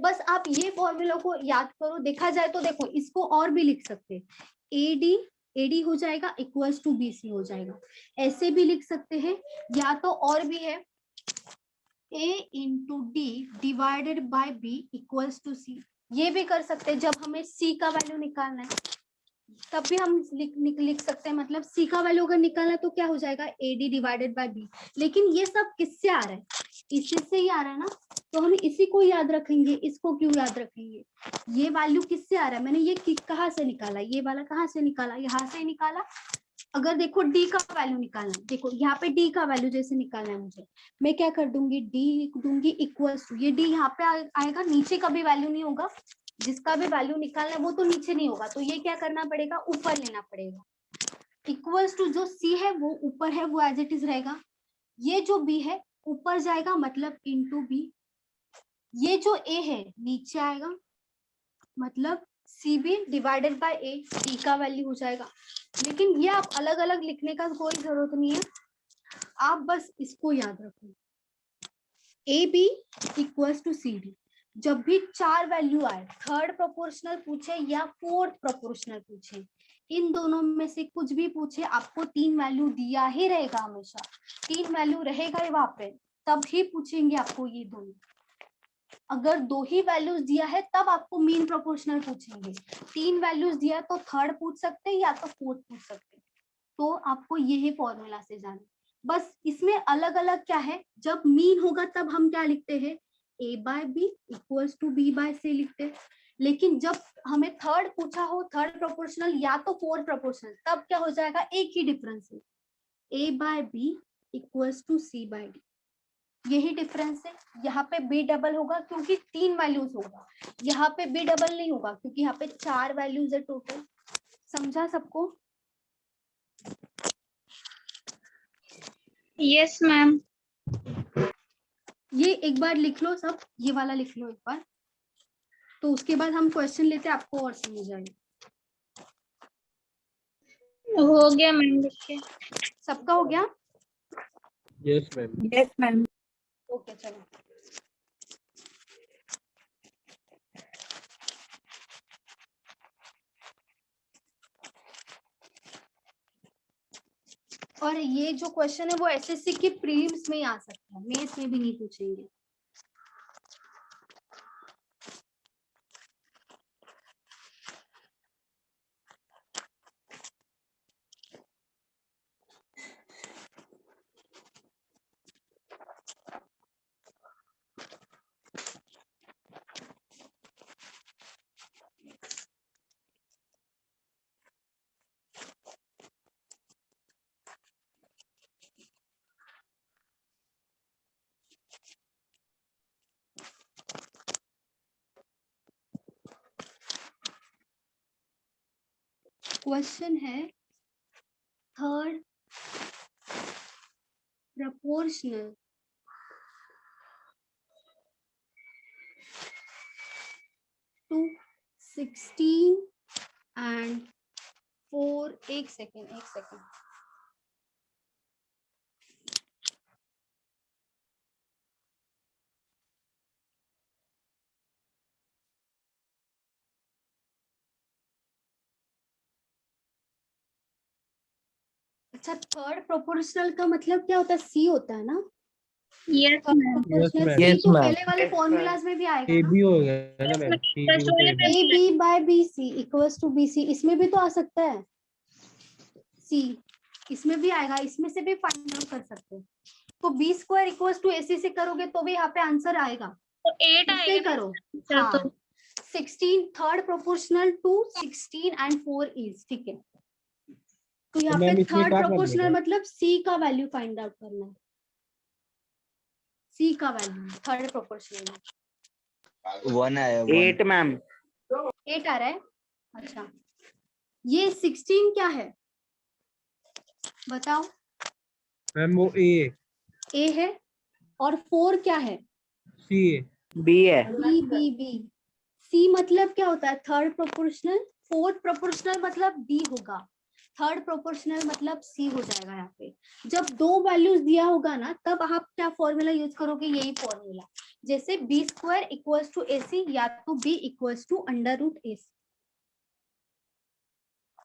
बस आप ये फॉर्मूला को याद करो। देखा जाए तो देखो इसको और भी लिख सकते, एडी हो जाएगा इक्वल्स टू बीसी हो जाएगा। ऐसे भी लिख सकते हैं, या तो और भी है A into D divided by B equals to C. ये भी कर सकते हैं। जब हमें सी का वैल्यू निकालना है तब भी हम लिख सकते हैं। मतलब सी का वैल्यू अगर निकालना है तो क्या हो जाएगा, A D divided by B. लेकिन ये सब किससे आ रहा है, इसी से ही आ रहा है ना, तो हम इसी को याद रखेंगे। इसको क्यों याद रखेंगे, ये वैल्यू किससे आ रहा है, मैंने ये कहाँ से निकाला, ये वाला कहाँ से निकाला, यहाँ से निकाला। अगर देखो डी का वैल्यू निकालना है, देखो यहाँ पे डी का वैल्यू जैसे निकालना है मुझे, मैं क्या कर दूंगी, डी दूंगी इक्वल्स टू, ये डी यहाँ पे आएगा, नीचे का भी वैल्यू नहीं होगा। जिसका भी वैल्यू निकालना है वो तो नीचे नहीं होगा, तो ये क्या करना पड़ेगा, ऊपर लेना पड़ेगा। इक्वल्स टू जो सी है वो ऊपर है, वो एज इट इज रहेगा। ये जो बी है ऊपर जाएगा, मतलब इंटू बी। ये जो ए है नीचे आएगा, मतलब C B divided by A, D का वैल्यू हो जाएगा। लेकिन ये आप अलग अलग लिखने का कोई जरूरत नहीं है, आप बस इसको याद रखो, A B equals to C D. जब भी 4 वैल्यू आए, थर्ड प्रोपोर्शनल पूछे या फोर्थ प्रोपोर्शनल पूछे, इन दोनों में से कुछ भी पूछे, आपको 3 वैल्यू दिया ही रहेगा, हमेशा 3 वैल्यू रहेगा ही वहां पे, तब ही पूछेंगे आपको ये दोनों। अगर 2 ही वैल्यूज दिया है तब आपको मीन प्रोपोर्शनल पूछेंगे। 3 वैल्यूज दिया तो थर्ड पूछ सकते हैं या तो फोर्थ पूछ सकते हैं। तो आपको यही फॉर्मूला से जाना। बस इसमें अलग अलग क्या है, जब मीन होगा तब हम क्या लिखते हैं, A by B equals to B by C लिखते हैं। लेकिन जब हमें थर्ड पूछा हो, थर्ड प्रोपोर्शनल या तो फोर्थ प्रोपोर्शनल, तब क्या हो जाएगा, एक ही डिफरेंस है, A by B equals to C by D. यही डिफरेंस है। यहाँ पे बी डबल होगा क्योंकि 3 वैल्यूज होगा, यहाँ पे बी डबल नहीं होगा क्योंकि यहाँ पे 4 वैल्यूज है टोटल। समझा सबको? Yes ma'am. ये एक बार लिख लो सब, ये वाला लिख लो एक बार, तो उसके बाद हम क्वेश्चन लेते हैं, आपको और समझ आएगा। हो गया मैम, लिखिए। सबका हो गया? Yes ma'am. Yes ma'am. Okay चलो। और ये जो क्वेश्चन है वो एसएससी की प्रीलिम्स में ही आ सकता है, मेंस में भी नहीं पूछेंगे। क्वेश्चन है थर्ड proportional to 16 and 4। एक सेकेंड अच्छा, थर्ड प्रोपोर्शनल का मतलब क्या होता है, सी होता है ना? Yes ma'am. Yes, तो ma'am. पहले वाले फॉर्मूलाज में भी आएगा ए ना, बी हो गया ना ma'am, A B by B C equals to B C, इसमें भी तो आ सकता है सी। इसमें भी आएगा, इसमें से भी फाइंड आउट कर सकते हैं। तो B square equals to AC से करोगे तो भी यहाँ पे आंसर आएगा, तो 8 इससे आएगा करो। ना हाँ, तो 16 third proportional to 16 and 4 is, ठीक है। तो यहाँ मैम पे इसमें थर्ड क्या करने प्रोपोर्शनल का? मतलब C का वैल्यू फाइंड आउट करना है, C का वैल्यू थर्ड प्रोपोर्शनल में 1 आया 8 मैम 8 आ रहा है। अच्छा, ये 16 क्या है बताओ? मैम वो A है, और 4 क्या है? C है। B है B। C मतलब क्या होता है? Third proportional. फोर्थ प्रोपोर्शनल मतलब D होगा, थर्ड प्रोपोर्शनल मतलब C हो जाएगा। यहाँ पे जब दो वैल्यूज दिया होगा ना, तब आप क्या फॉर्मूला यूज करोगे? यही फॉर्मूला, जैसे B square equals to AC, या तो B equals to under root AC,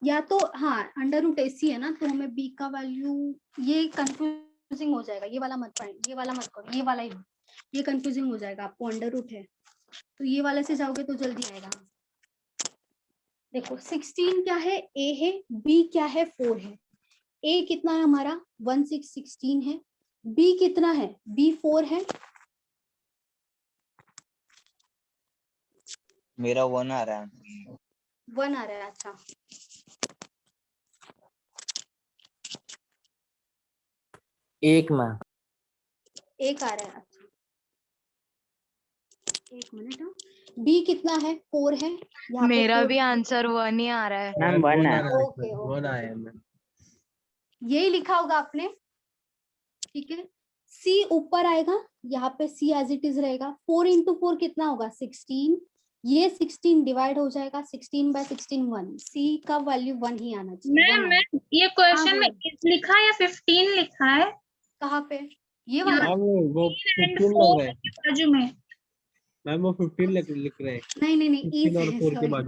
या तो हाँ अंडर रूट AC है ना, तो हमें B का वैल्यू, ये कंफ्यूजिंग हो जाएगा, ये वाला मत पढ़, ये वाला मत करो, ये वाला ही, ये कंफ्यूजिंग हो जाएगा आपको। अंडर रूट है तो ये वाले से जाओगे तो जल्दी आएगा। देखो 16 क्या है? A है, B क्या है? 4 है। A कितना है हमारा? 1 6 16 है। B कितना है? B 4 है। मेरा 1 आ रहा है। 1 आ रहा है। अच्छा, एक मैम 1 आ रहा है। अच्छा, एक मिनट। B कितना है? 4 है। यहाँ पे मेरा 4 भी आंसर 1 ही आ रहा है। मैम 1 है ओके, वन आया है मैम। यही लिखा होगा आपने, ठीक है। C ऊपर आएगा, यहाँ पे C एज इट इज रहेगा। 4 इंटू 4 कितना होगा? 16। ये 16 डिवाइड हो जाएगा, 16 बाय 16 1। C का वैल्यू 1 ही आना चाहिए। मैम ये क्वेश्चन में लिखा है या 15 लिखा है? कहाँ पे? ये वाला? मैम वो 15 लग रहा है बाजू में मैम, वो 15 लिख रहे हैं। नहीं 16 और 4 के बाद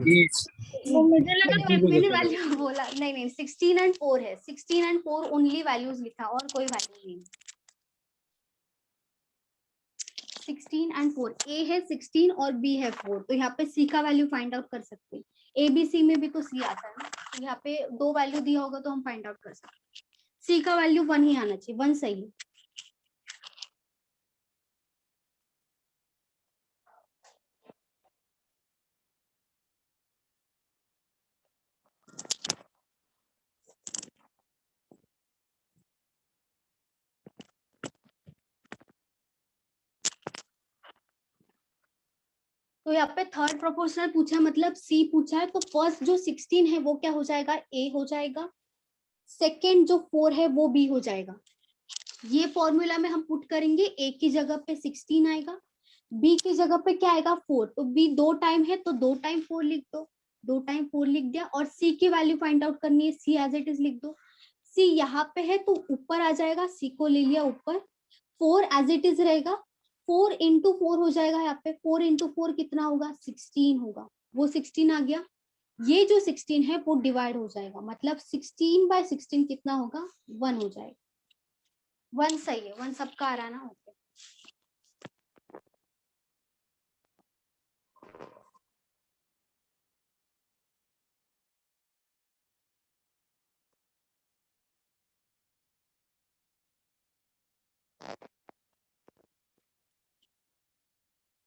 वो मुझे लगा मैंने वैल्यू बोला। नहीं 16 एंड 4 है, 16 एंड 4 ओनली वैल्यूज लिखा, और कोई वैल्यू नहीं। 16 एंड 4, A है 16 और B है 4, तो यहाँ पे C का वैल्यू फाइंड आउट कर सकते हैं। ABC में भी तो C आता है ना, तो यहाँ पे दो वैल्यू दिया होगा तो हम फाइंड आउट कर सकते हैं। C का वैल्यू 1 ही आना चाहिए, 1 सही है। तो यहाँ पे थर्ड प्रोपोर्शनल पूछा है, मतलब C पूछा है, तो फर्स्ट जो 16 है वो क्या हो जाएगा? A हो जाएगा। सेकेंड जो 4 है वो B हो जाएगा। ये फॉर्मूला में हम पुट करेंगे, A की जगह पे 16 आएगा, B की जगह पे क्या आएगा? 4। तो B 2 टाइम है तो 2 टाइम 4 लिख दो, 2 टाइम 4 लिख दिया। और C की वैल्यू फाइंड आउट करनी है, C एज इट इज लिख दो। C यहाँ पे है तो ऊपर आ जाएगा, C को ले लिया ऊपर, 4 एज इट इज रहेगा। 4 इंटू 4 हो जाएगा, यहाँ पे 4 इंटू 4 कितना होगा? 16 होगा, वो 16 आ गया। ये जो 16 है वो डिवाइड हो जाएगा, मतलब 16 बाय 16 कितना होगा? 1 हो जाएगा। 1 सही है, 1 सबका आ रहा है ना? Okay,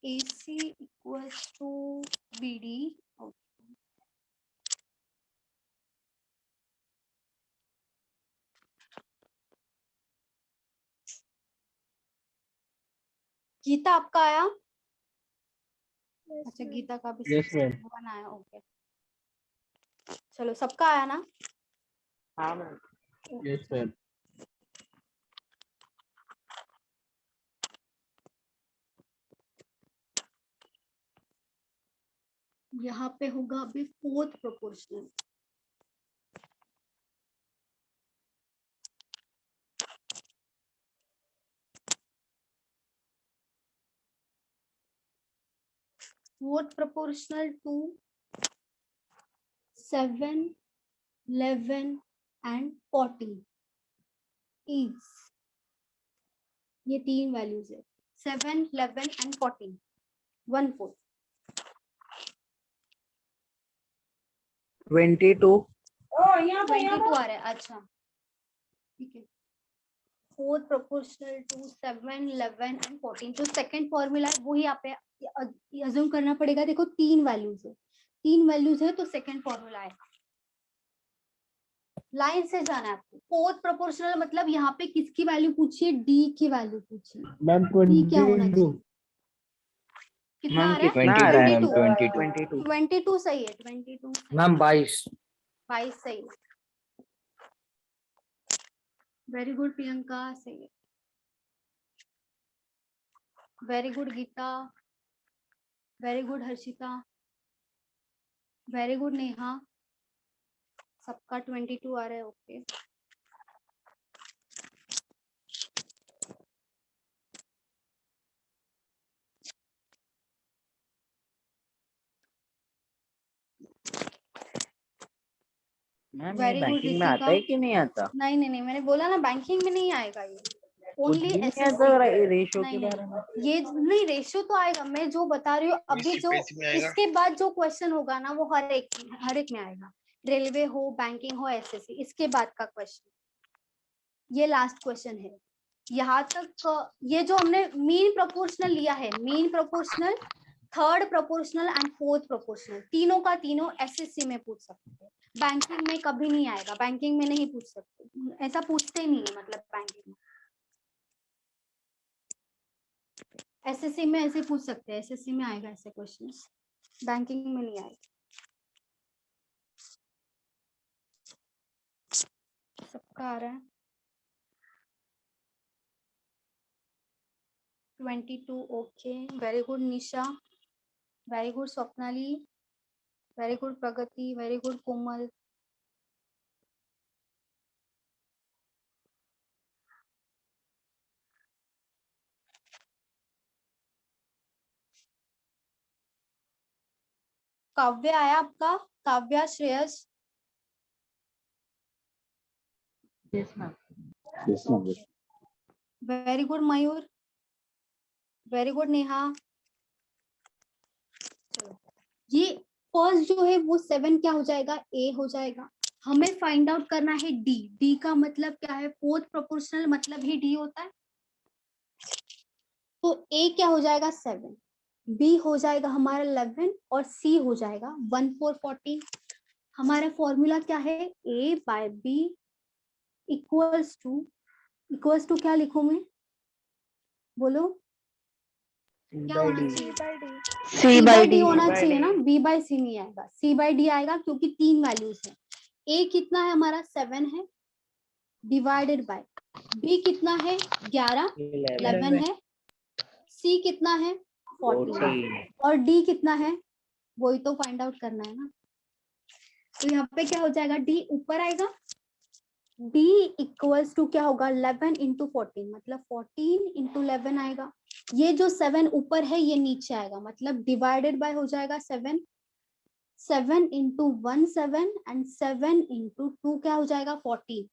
AC equals to BD. Geeta आपका आया? अच्छा, गीता का भी Yes, ma'am. 1 आया। ओके, चलो सबका आया ना? हाँ मैम यस मैम। यहाँ पे होगा अभी fourth proportional. Fourth proportional to 7 11 and 14 is, ये 3 वैल्यूज है, 7 11 एंड 14, 1 4 22 22 आ रहा है। अच्छा, ठीक है, 4 प्रोपोर्शनल टू 7, 11 एंड 14। जो सेकंड फॉर्मूला है वही आप अज्यूम करना पड़ेगा। देखो 3 वैल्यूज है, 3 वैल्यूज है तो सेकंड फॉर्मूला आएगा। लाइन से जाना है आपको। 4th प्रोपोर्शनल मतलब यहाँ पे किसकी वैल्यू पूछिए, डी की वैल्यू पूछिए। मैम डी क्या होना 22। चाहिए, कितना आ मैम रहा है? कितना आ रहा है? 22 22। 22 सही है, 22 मैम 22। 22 सही है। वेरी गुड प्रियंका, सही है। Very good Geeta, very good Harshita, very good Neha, सबका 22 आ रहा है। ओके, मैम ये वेरी गुड बैंकिंग में आता ऋतिका। है कि नहीं आता? नहीं नहीं नहीं, मैंने बोला ना बैंकिंग में नहीं आएगा ये, कुछ ओनली भी नहीं एसएससी। आता रेशियो के नहीं बारे में? नहीं, ये नहीं रेशियो तो आएगा, मैं जो बता रही हूँ अभी, जो इसके बाद जो क्वेश्चन होगा ना वो हर एक में आएगा। रेलवे हो, बैंकिंग हो, एसएससी, इसके बाद का क्वेश्चन ये लास्ट क्वेश्चन है। यहाँ तक ये जो हमने मीन प्रोपोर्शनल लिया है, mean proportional, third proportional and fourth proportional, तीनों का तीनों एसएससी में पूछ सकते हैं। बैंकिंग में कभी नहीं आएगा, बैंकिंग में नहीं पूछ सकते, ऐसा पूछते नहीं है मतलब बैंकिंग में। एसएससी में ऐसे पूछ सकते हैं, एसएससी में आएगा ऐसे क्वेश्चंस, बैंकिंग में नहीं आएगा। सबका आ रहा है 22। Okay, very good Nisha, very good Swapnali, very good Pragati, very good Komal. काव्य आया आपका, Kavya, Shreyas? Yes ma'am. Yes, ma'am. Yes. Very good Mayur, very good Neha. चलो, ये फर्स्ट जो है वो 7 क्या हो जाएगा, ए हो जाएगा। हमें फाइंड आउट करना है डी। डी का मतलब क्या है, फोर्थ प्रोपोर्शनल मतलब ही डी होता है। तो ए क्या हो जाएगा 7, बी हो जाएगा हमारा 11 और सी हो जाएगा 1 4 14। हमारा फॉर्मूला क्या है, A by B equals to क्या लिखूं मैं, बोलो क्या होना चाहिए? सी बाई डी। होना चाहिए ना, बी बाय सी नहीं आएगा, सी बाय डी आएगा क्योंकि 3 वैल्यूज है। ए कितना है हमारा 7 है, डिवाइडेड बाय बी कितना है 11 11 है, सी कितना है 14 और डी कितना है वही तो फाइंड आउट करना है ना। तो यहाँ पे क्या हो जाएगा, डी ऊपर आएगा, d इक्वल्स टू क्या होगा 11 इंटू 14, मतलब 14 इंटू 11 आएगा। ये जो 7 ऊपर है ये नीचे आएगा, मतलब डिवाइडेड बाय हो जाएगा 7, 7 इंटू 1 7 एंड 7 इंटू 2 क्या हो जाएगा 14,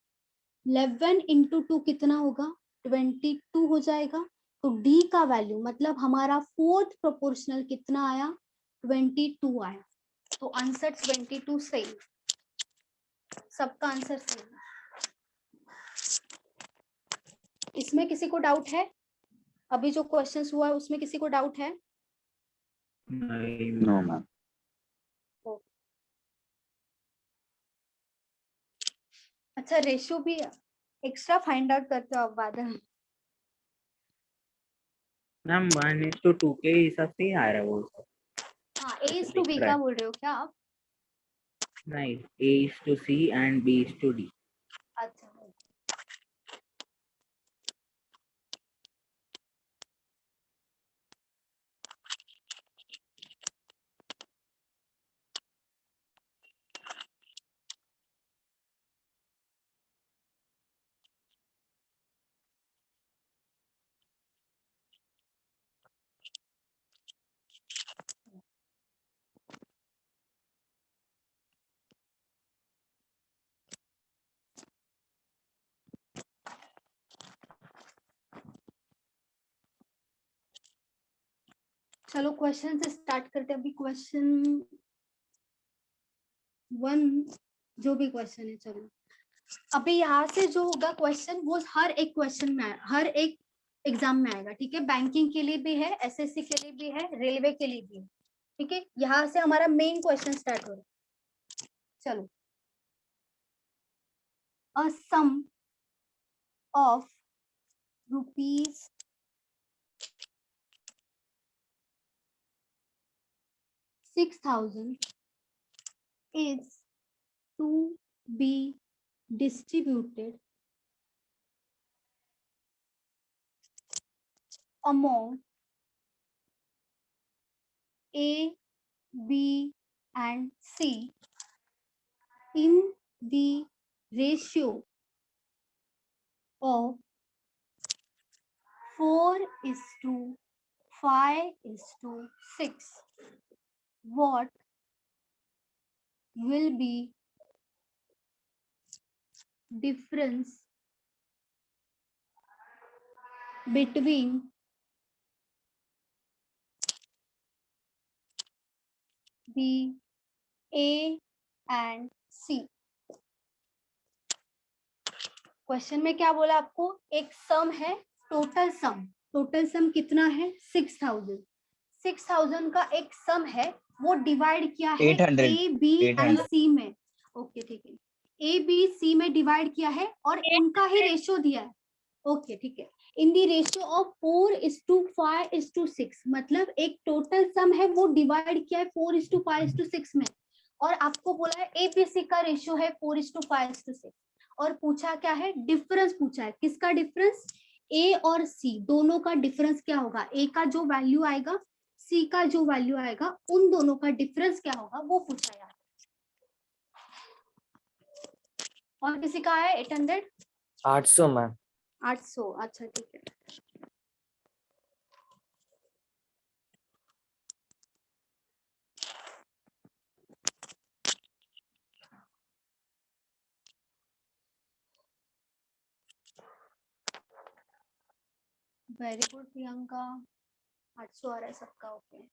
11 इंटू 2 कितना होगा 22 हो जाएगा। तो d का वैल्यू मतलब हमारा फोर्थ प्रोपोर्शनल कितना आया 22 आया। तो आंसर 22 सही, सबका आंसर सही है। इसमें किसी को डाउट है, अभी जो क्वेश्चंस हुआ है उसमें किसी को डाउट है? No, ma'am. अच्छा, रेशियो भी एक्स्ट्रा फाइंड आउट करते हो आप बादल? मैम 1:2 के हिसाब से ही आ रहा है वो। हाँ, A:B का बोल रहे हो क्या आप? नहीं, A:C and B:D। अच्छा, चलो क्वेश्चन से स्टार्ट करते हैं। अभी क्वेश्चन 1 जो भी क्वेश्चन है, चलो अभी यहाँ से जो होगा क्वेश्चन वो हर एक क्वेश्चन में हर एक एग्जाम में आएगा, ठीक है। बैंकिंग के लिए भी है, एसएससी के लिए भी है, रेलवे के लिए भी है, ठीक है। यहाँ से हमारा मेन क्वेश्चन स्टार्ट हो रहा है। चलो, अ सम of rupees 6,000 is to be distributed among A, B, and C in the ratio of 4:5:6. What will be difference between the A and C? Question में क्या बोला आपको? एक सम है, टोटल सम कितना है? 6,000। 6,000 का एक सम है, वो डिवाइड किया है 800, ए बी एंड 800। सी में। ओके, ठीक है, ए बी सी में डिवाइड किया है और उनका ही रेशियो दिया है। ओके, ठीक है, इन दी रेशियो ऑफ 4:5:6, मतलब एक टोटल सम है वो डिवाइड किया है 4:5:6 में, और आपको बोला है एबीसी का रेशियो है 4:5:6, और पूछा क्या है? डिफरेंस पूछा है। किसका डिफरेंस? ए और सी दोनों का डिफरेंस क्या होगा? ए का जो वैल्यू आएगा, सी का जो वैल्यू आएगा, उन दोनों का डिफरेंस क्या होगा वो पूछा यार। और किसी का है 800? 800 मैम। 800, अच्छा ठीक है। वेरी गुड प्रियंका, 800 आ रहा है सबका। Okay, ma'am.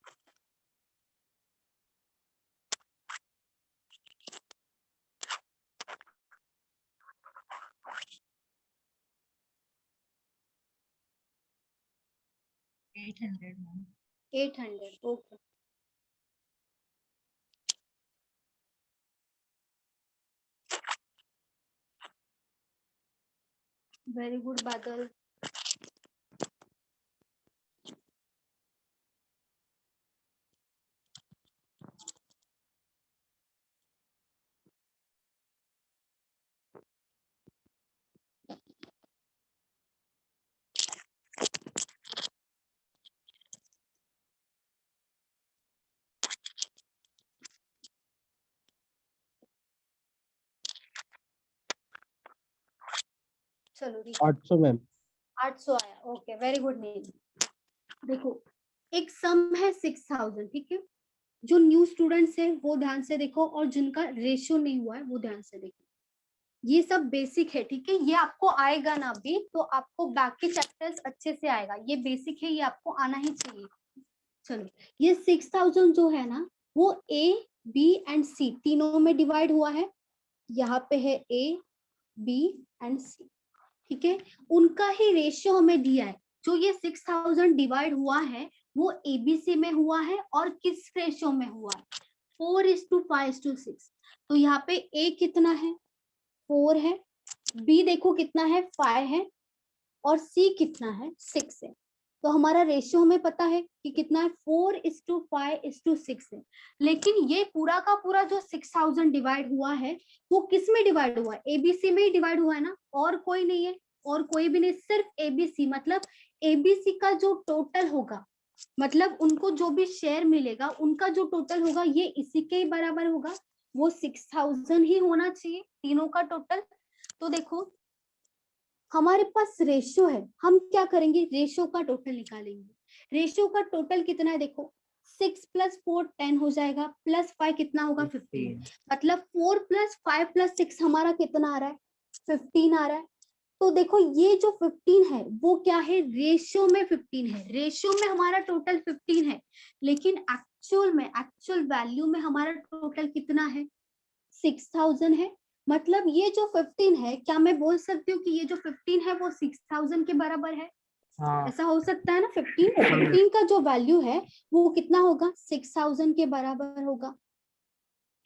800, okay. Very good बादल। चलो ठीक है, 800 मैम। 800 आया। ओके, वेरी गुड नील। देखो, एक सम है 6,000, ठीक है। जो न्यू स्टूडेंट्स है वो ध्यान से देखो, और जिनका रेशियो नहीं हुआ है वो ध्यान से देखो। ये सब बेसिक है, ठीक है, ये आपको आएगा ना अभी, तो आपको बाकी चैप्टर्स अच्छे से आएगा। ये बेसिक है, ये आपको आना ही चाहिए। चलो, ये 6,000 जो है ना, वो ए बी एंड सी तीनों में डिवाइड हुआ है। यहाँ पे है ए बी एंड सी, ठीक है। उनका ही रेशियो हमें दिया है। जो ये 6,000 डिवाइड हुआ है वो एबीसी में हुआ है, और किस रेशियो में हुआ है? 4:5:6। तो यहाँ पे ए कितना है? 4 है, बी देखो कितना है? 5 है, और सी कितना है? 6 है। तो हमारा रेशियो हमें पता है कि कितना है? 4:5:6 है। लेकिन ये पूरा का पूरा जो 6,000 डिवाइड हुआ है वो किस में डिवाइड हुआ है? एबीसी में ही डिवाइड हुआ है ना, और कोई नहीं है, और कोई भी नहीं, सिर्फ एबीसी। मतलब एबीसी का जो टोटल होगा, मतलब उनको जो भी शेयर मिलेगा, उनका जो टोटल होगा ये इसी के ही बराबर होगा। वो 6,000 ही होना चाहिए तीनों का टोटल। तो देखो, हमारे पास रेशियो है, हम क्या करेंगे? रेशियो का टोटल निकालेंगे। रेशियो का टोटल कितना है? देखो, 6 + 4 10 हो जाएगा, प्लस 5 कितना होगा? 15। मतलब 4 + 5 + 6 हमारा कितना आ रहा है? 15 आ रहा है। तो देखो, ये जो 15 है वो क्या है? रेशियो में 15 है। रेशियो में हमारा टोटल 15 है, लेकिन एक्चुअल वैल्यू में हमारा टोटल कितना है? 6,000 है। मतलब ये जो 15 है, क्या मैं बोल सकती हूँ कि ये जो 15 है वो 6000 के बराबर है? हाँ ऐसा हो सकता है ना? 15 का जो वैल्यू है वो कितना होगा? 6000 के बराबर होगा।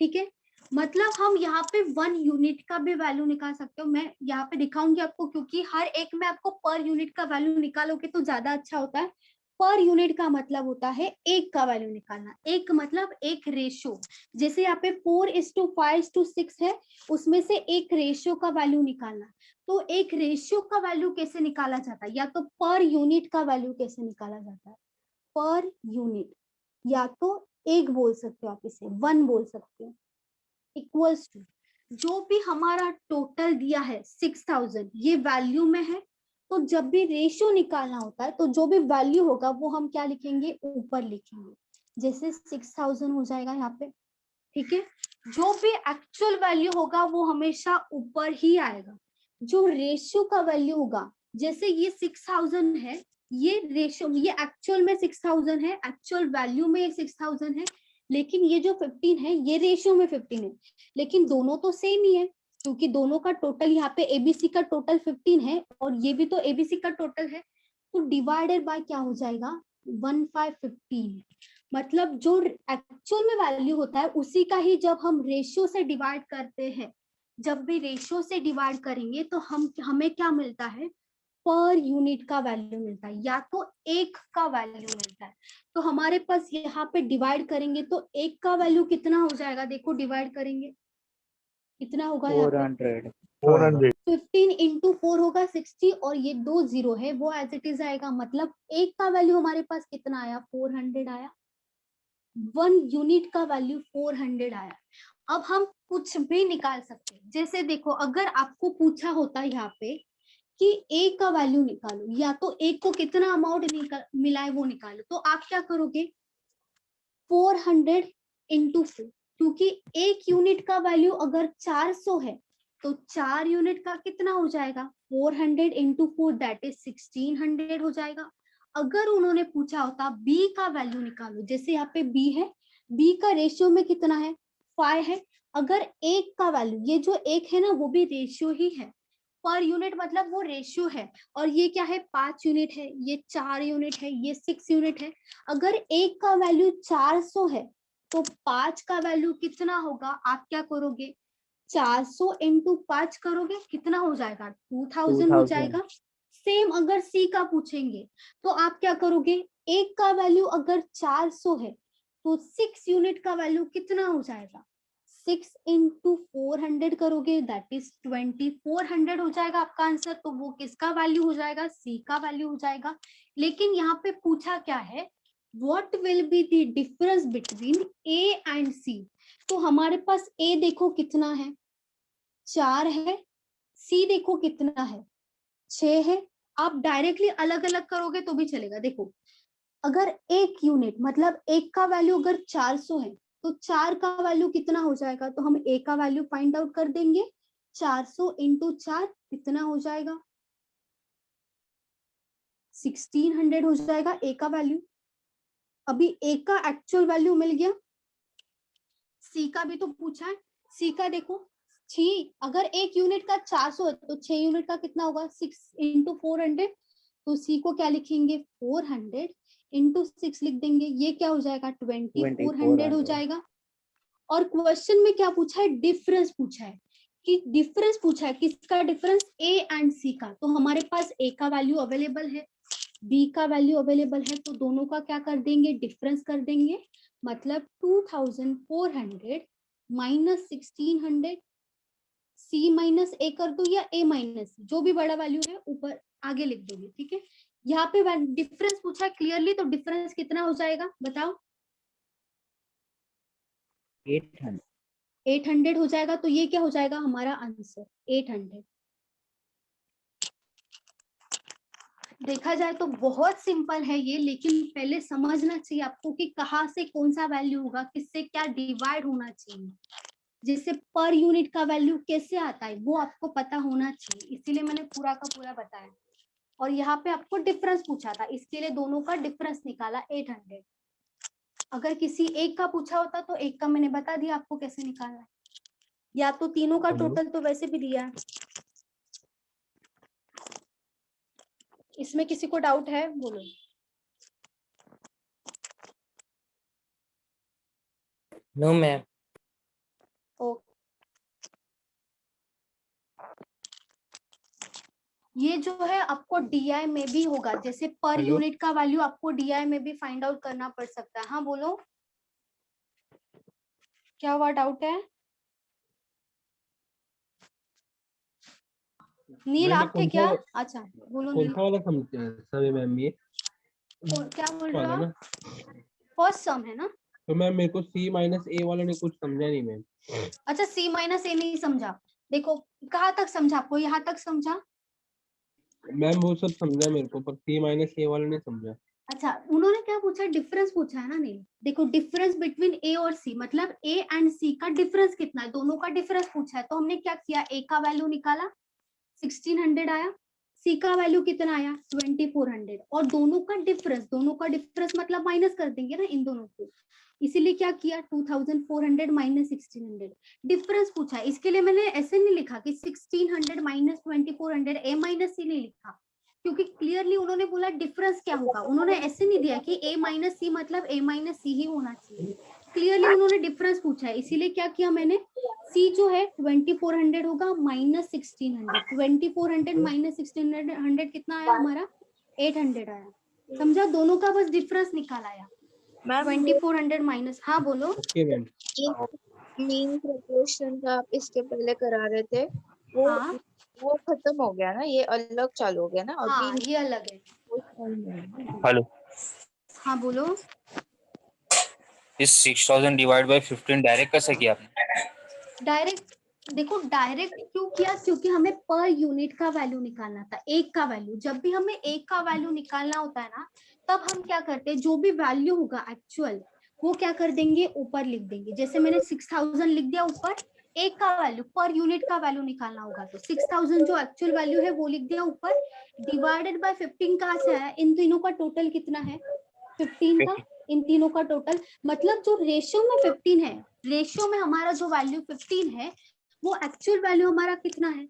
ठीक है, मतलब हम यहाँ पे 1 यूनिट का भी वैल्यू निकाल सकते हो। मैं यहाँ पे दिखाऊंगी आपको, क्योंकि हर एक में आपको पर यूनिट का वैल्यू निकालोगे तो ज्यादा अच्छा होता है। पर यूनिट का मतलब होता है एक का वैल्यू निकालना। एक मतलब एक रेशो, जैसे यहाँ पे 4:5:6 है, उसमें से एक रेशियो का वैल्यू निकालना। तो एक रेशियो का वैल्यू कैसे निकाला जाता है? या तो पर यूनिट का वैल्यू कैसे निकाला जाता है? पर यूनिट, या तो एक बोल सकते हो आप, इसे 1 बोल सकते हो, इक्वल्स टू जो भी हमारा टोटल दिया है 6000, ये वैल्यू में है। तो जब भी रेशियो निकालना होता है तो जो भी वैल्यू होगा वो हम क्या लिखेंगे? ऊपर लिखेंगे। जैसे 6000 हो जाएगा यहाँ पे। ठीक है, जो भी एक्चुअल वैल्यू होगा वो हमेशा ऊपर ही आएगा। जो रेशियो का वैल्यू होगा, जैसे ये 6000 है, ये रेशियो, ये एक्चुअल में 6000 है, एक्चुअल वैल्यू में 6000 है, लेकिन ये जो 15 है ये रेशियो में 15 है, लेकिन दोनों तो सेम ही है, क्योंकि दोनों का टोटल यहाँ पे एबीसी का टोटल 15 है और ये भी तो एबीसी का टोटल है। तो डिवाइडेड बाय क्या हो जाएगा? 1515। मतलब जो एक्चुअल में वैल्यू होता है उसी का ही जब हम रेशियो से डिवाइड करते हैं, जब भी रेशियो से डिवाइड करेंगे तो हमें क्या मिलता है? पर यूनिट का वैल्यू मिलता है, या तो एक का वैल्यू मिलता है। तो हमारे पास यहाँ पे डिवाइड करेंगे तो एक का वैल्यू कितना हो जाएगा? देखो डिवाइड करेंगे कितना होगा यहाँ पे? 400 15 इंटू 4 होगा 60, और ये 2 0 है वो एज इट इज आएगा। मतलब एक का वैल्यू हमारे पास कितना आया? 400 आया। 1 यूनिट का वैल्यू 400 आया। अब हम कुछ भी निकाल सकते हैं। जैसे देखो, अगर आपको पूछा होता यहाँ पे कि ए का वैल्यू निकालो, या तो ए को कितना अमाउंट मिला है वो निकालो, तो आप क्या करोगे? 400 इंटू 4, क्योंकि एक यूनिट का वैल्यू अगर 400 है तो 4 यूनिट का कितना हो जाएगा? 400 इंटू 4 दैट इज 1600 हो जाएगा। अगर उन्होंने पूछा होता बी का वैल्यू निकालो, जैसे यहाँ पे बी है, बी का रेशियो में कितना है? 5 है। अगर एक का वैल्यू, ये जो एक है ना वो भी रेशियो ही है, पर यूनिट मतलब वो रेशियो है, और ये क्या है? 5 यूनिट है, ये 4 यूनिट है, ये 6 यूनिट है। अगर एक का वैल्यू 400 है तो 5 का वैल्यू कितना होगा? आप क्या करोगे? 400 इंटू 5 करोगे, कितना हो जाएगा? 2000 हो जाएगा। सेम अगर सी का पूछेंगे तो आप क्या करोगे? एक का वैल्यू अगर 400 है तो 6 यूनिट का वैल्यू कितना हो जाएगा? 6 इंटू 400 करोगे दैट इज 2400 हो जाएगा आपका आंसर। तो वो किसका वैल्यू हो जाएगा? सी का वैल्यू हो जाएगा। लेकिन यहाँ पे पूछा क्या है? What will be the difference between A and C? तो हमारे पास ए देखो कितना है? 4 है। सी देखो कितना है? 6 है। आप डायरेक्टली अलग अलग करोगे तो भी चलेगा। देखो, अगर एक यूनिट मतलब एक का वैल्यू अगर 400 है तो 4 का वैल्यू कितना हो जाएगा? तो हम ए का वैल्यू फाइंड आउट कर देंगे। 400 इंटू 4 कितना हो जाएगा? 1600 हो जाएगा ए का वैल्यू। अभी ए का एक्चुअल वैल्यू मिल गया। सी का भी तो पूछा है। सी का देखो 6, अगर एक यूनिट का 400 है तो 6 यूनिट का कितना होगा? 6 इंटू 400। तो सी को क्या लिखेंगे? 400 इंटू 6 लिख देंगे। ये क्या हो जाएगा? 2400 हो जाएगा। और क्वेश्चन में क्या पूछा है? डिफरेंस पूछा है, कि डिफरेंस पूछा है किसका? डिफरेंस ए एंड सी का। तो हमारे पास ए का वैल्यू अवेलेबल है, बी का वैल्यू अवेलेबल है, तो दोनों का क्या कर देंगे? डिफरेंस कर देंगे। मतलब 2400 माइनस 1600, सी माइनस ए कर दो या ए माइनस, जो भी बड़ा वैल्यू है ऊपर आगे लिख दोगे। ठीक है, यहाँ पे डिफरेंस पूछा है क्लियरली, तो डिफरेंस कितना हो जाएगा बताओ? 800 हो जाएगा। तो ये क्या हो जाएगा हमारा आंसर? 800। देखा जाए तो बहुत सिंपल है ये, लेकिन पहले समझना चाहिए आपको कि कहाँ से कौन सा वैल्यू होगा, किससे क्या डिवाइड होना चाहिए, जिससे पर यूनिट का वैल्यू कैसे आता है वो आपको पता होना चाहिए। इसीलिए मैंने पूरा का पूरा बताया। और यहाँ पे आपको डिफरेंस पूछा था, इसके लिए दोनों का डिफरेंस निकाला 800। अगर किसी एक का पूछा होता तो एक का मैंने बता दिया आपको कैसे निकालना है। या तो तीनों का हेलो। टोटल तो वैसे भी दिया है। इसमें किसी को डाउट है? बोलो। No ma'am. ओके, ये जो है आपको डीआई में भी होगा, जैसे पर हेलो। यूनिट का वैल्यू आपको डीआई में भी फाइंड आउट करना पड़ सकता है। हाँ बोलो, क्या हुआ, डाउट है? नील मैम ये आप थे क्या? अच्छा बोलो कौन नील। सा वाला समझते हैं सभी मैम? ये क्या बोल रहे वाला हो ना? आप? फर्स्ट सम है ना? तो मैम मेरे को C माइनस ए वाला ने कुछ समझा नहीं मैम। अच्छा, सी माइनस ए नहीं समझा? देखो कहाँ तक समझा आपको? यहाँ तक समझा? मैम वो सब समझा मेरे को, पर C माइनस ए वाला नहीं समझा। अच्छा, उन्होंने क्या पूछा? डिफरेंस पूछा है ना नील। देखो डिफरेंस बिटवीन ए और सी, मतलब ए एंड सी का डिफरेंस कितना है, दोनों का डिफरेंस पूछा है। तो हमने क्या किया, ए का वैल्यू निकाला 1600 आया, सी का वैल्यू कितना आया 2400, और दोनों का डिफरेंस मतलब माइनस कर देंगे ना इन दोनों को, इसीलिए क्या किया 2400 माइनस 1600, डिफरेंस पूछा है। इसके लिए मैंने ऐसे नहीं लिखा कि 1600 माइनस 2400 ए माइनस सी नहीं लिखा, क्योंकि क्लियरली उन्होंने बोला डिफरेंस क्या होगा। उन्होंने ऐसे नहीं दिया कि ए माइनस सी मतलब ए माइनस सी ही होना चाहिए, क्लियरली उन्होंने डिफरेंस पूछा है। इसीलिए क्या किया मैंने, सी जो है 2400 होगा माइनस 1600, 2400 माइनस 1600 कितना आया हमारा 800 आया। समझा? दोनों का बस डिफरेंस निकाल आया। 2400 माइनस, हाँ बोलो। Okay ma'am. मीन प्रोपोर्शन का आप इसके पहले करा रहे थे, वो हाँ वो खत्म हो गया ना, ये अलग चालू हो गया ना हाँ, अभी। ये अलग है। हेलो, हाँ बोलो। इस 6000 डिवाइड बाय 15 डायरेक्ट कैसे किया आपने? डायरेक्ट, देखो डायरेक्ट क्यों किया, क्योंकि हमें पर यूनिट का वैल्यू निकालना था, एक का वैल्यू। जब भी हमें एक का वैल्यू निकालना होता है ना, तब हम क्या करते हैं, जो भी वैल्यू होगा एक्चुअल, वो क्या कर देंगे, ऊपर लिख देंगे। जैसे मैंने 6000 लिख दिया ऊपर, एक का वैल्यू पर यूनिट का वैल्यू निकालना होगा तो 6000 जो एक्चुअल वैल्यू है वो लिख दिया ऊपर, डिवाइडेड बाय 15 कहाँ से आया, इन तीनों का टोटल कितना है 15 का, इन तीनों का टोटल, मतलब जो रेशियो में 15 है, रेशियो में हमारा जो वैल्यू 15 है, वो एक्चुअल वैल्यू हमारा कितना है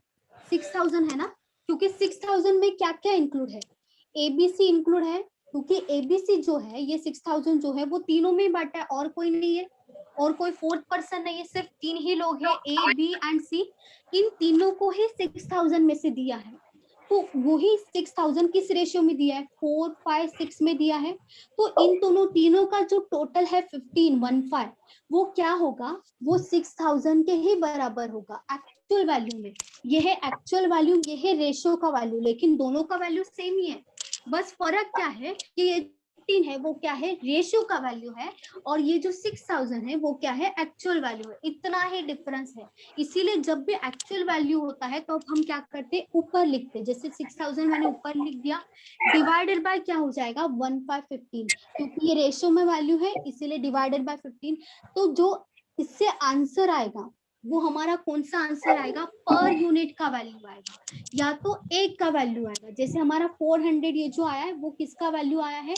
6000 है ना। क्योंकि 6000 में क्या क्या इंक्लूड है, एबीसी इंक्लूड है, क्योंकि एबीसी जो है ये 6000 जो है वो तीनों में बांटा है, और कोई नहीं है, और कोई फोर्थ पर्सन नहीं है, सिर्फ 3 ही लोग हैं, ए बी एंड सी। इन तीनों को ही 6000 में से दिया है, तो वही 6000 किस रेशियो में दिया है, 4, 5, 6 में दिया है। तो इन दोनों तीनों का जो टोटल है 15, वो क्या होगा, वो 6000 के ही बराबर होगा एक्चुअल वैल्यू में। ये है एक्चुअल वैल्यू, ये है रेशियो का वैल्यू, लेकिन दोनों का वैल्यू सेम ही है। बस फर्क क्या है कि ये 15 है वो क्या है, रेशियो का वैल्यू है, और ये जो 6000 है वो क्या है, एक्चुअल वैल्यू है। इतना ही डिफरेंस है। इसीलिए जब भी एक्चुअल वैल्यू होता है तो हम क्या करते हैं, ऊपर लिखते हैं। जैसे 6000 मैंने ऊपर लिख दिया, डिवाइडेड बाय क्या हो जाएगा 15, क्योंकि ये रेशियो में वैल्यू है इसीलिए डिवाइडेड बाय 15। तो जो इससे आंसर आएगा वो हमारा कौन सा आंसर आएगा, पर यूनिट का वैल्यू आएगा, या तो एक का वैल्यू आएगा। जैसे हमारा 400 ये जो आया है वो किसका वैल्यू आया है,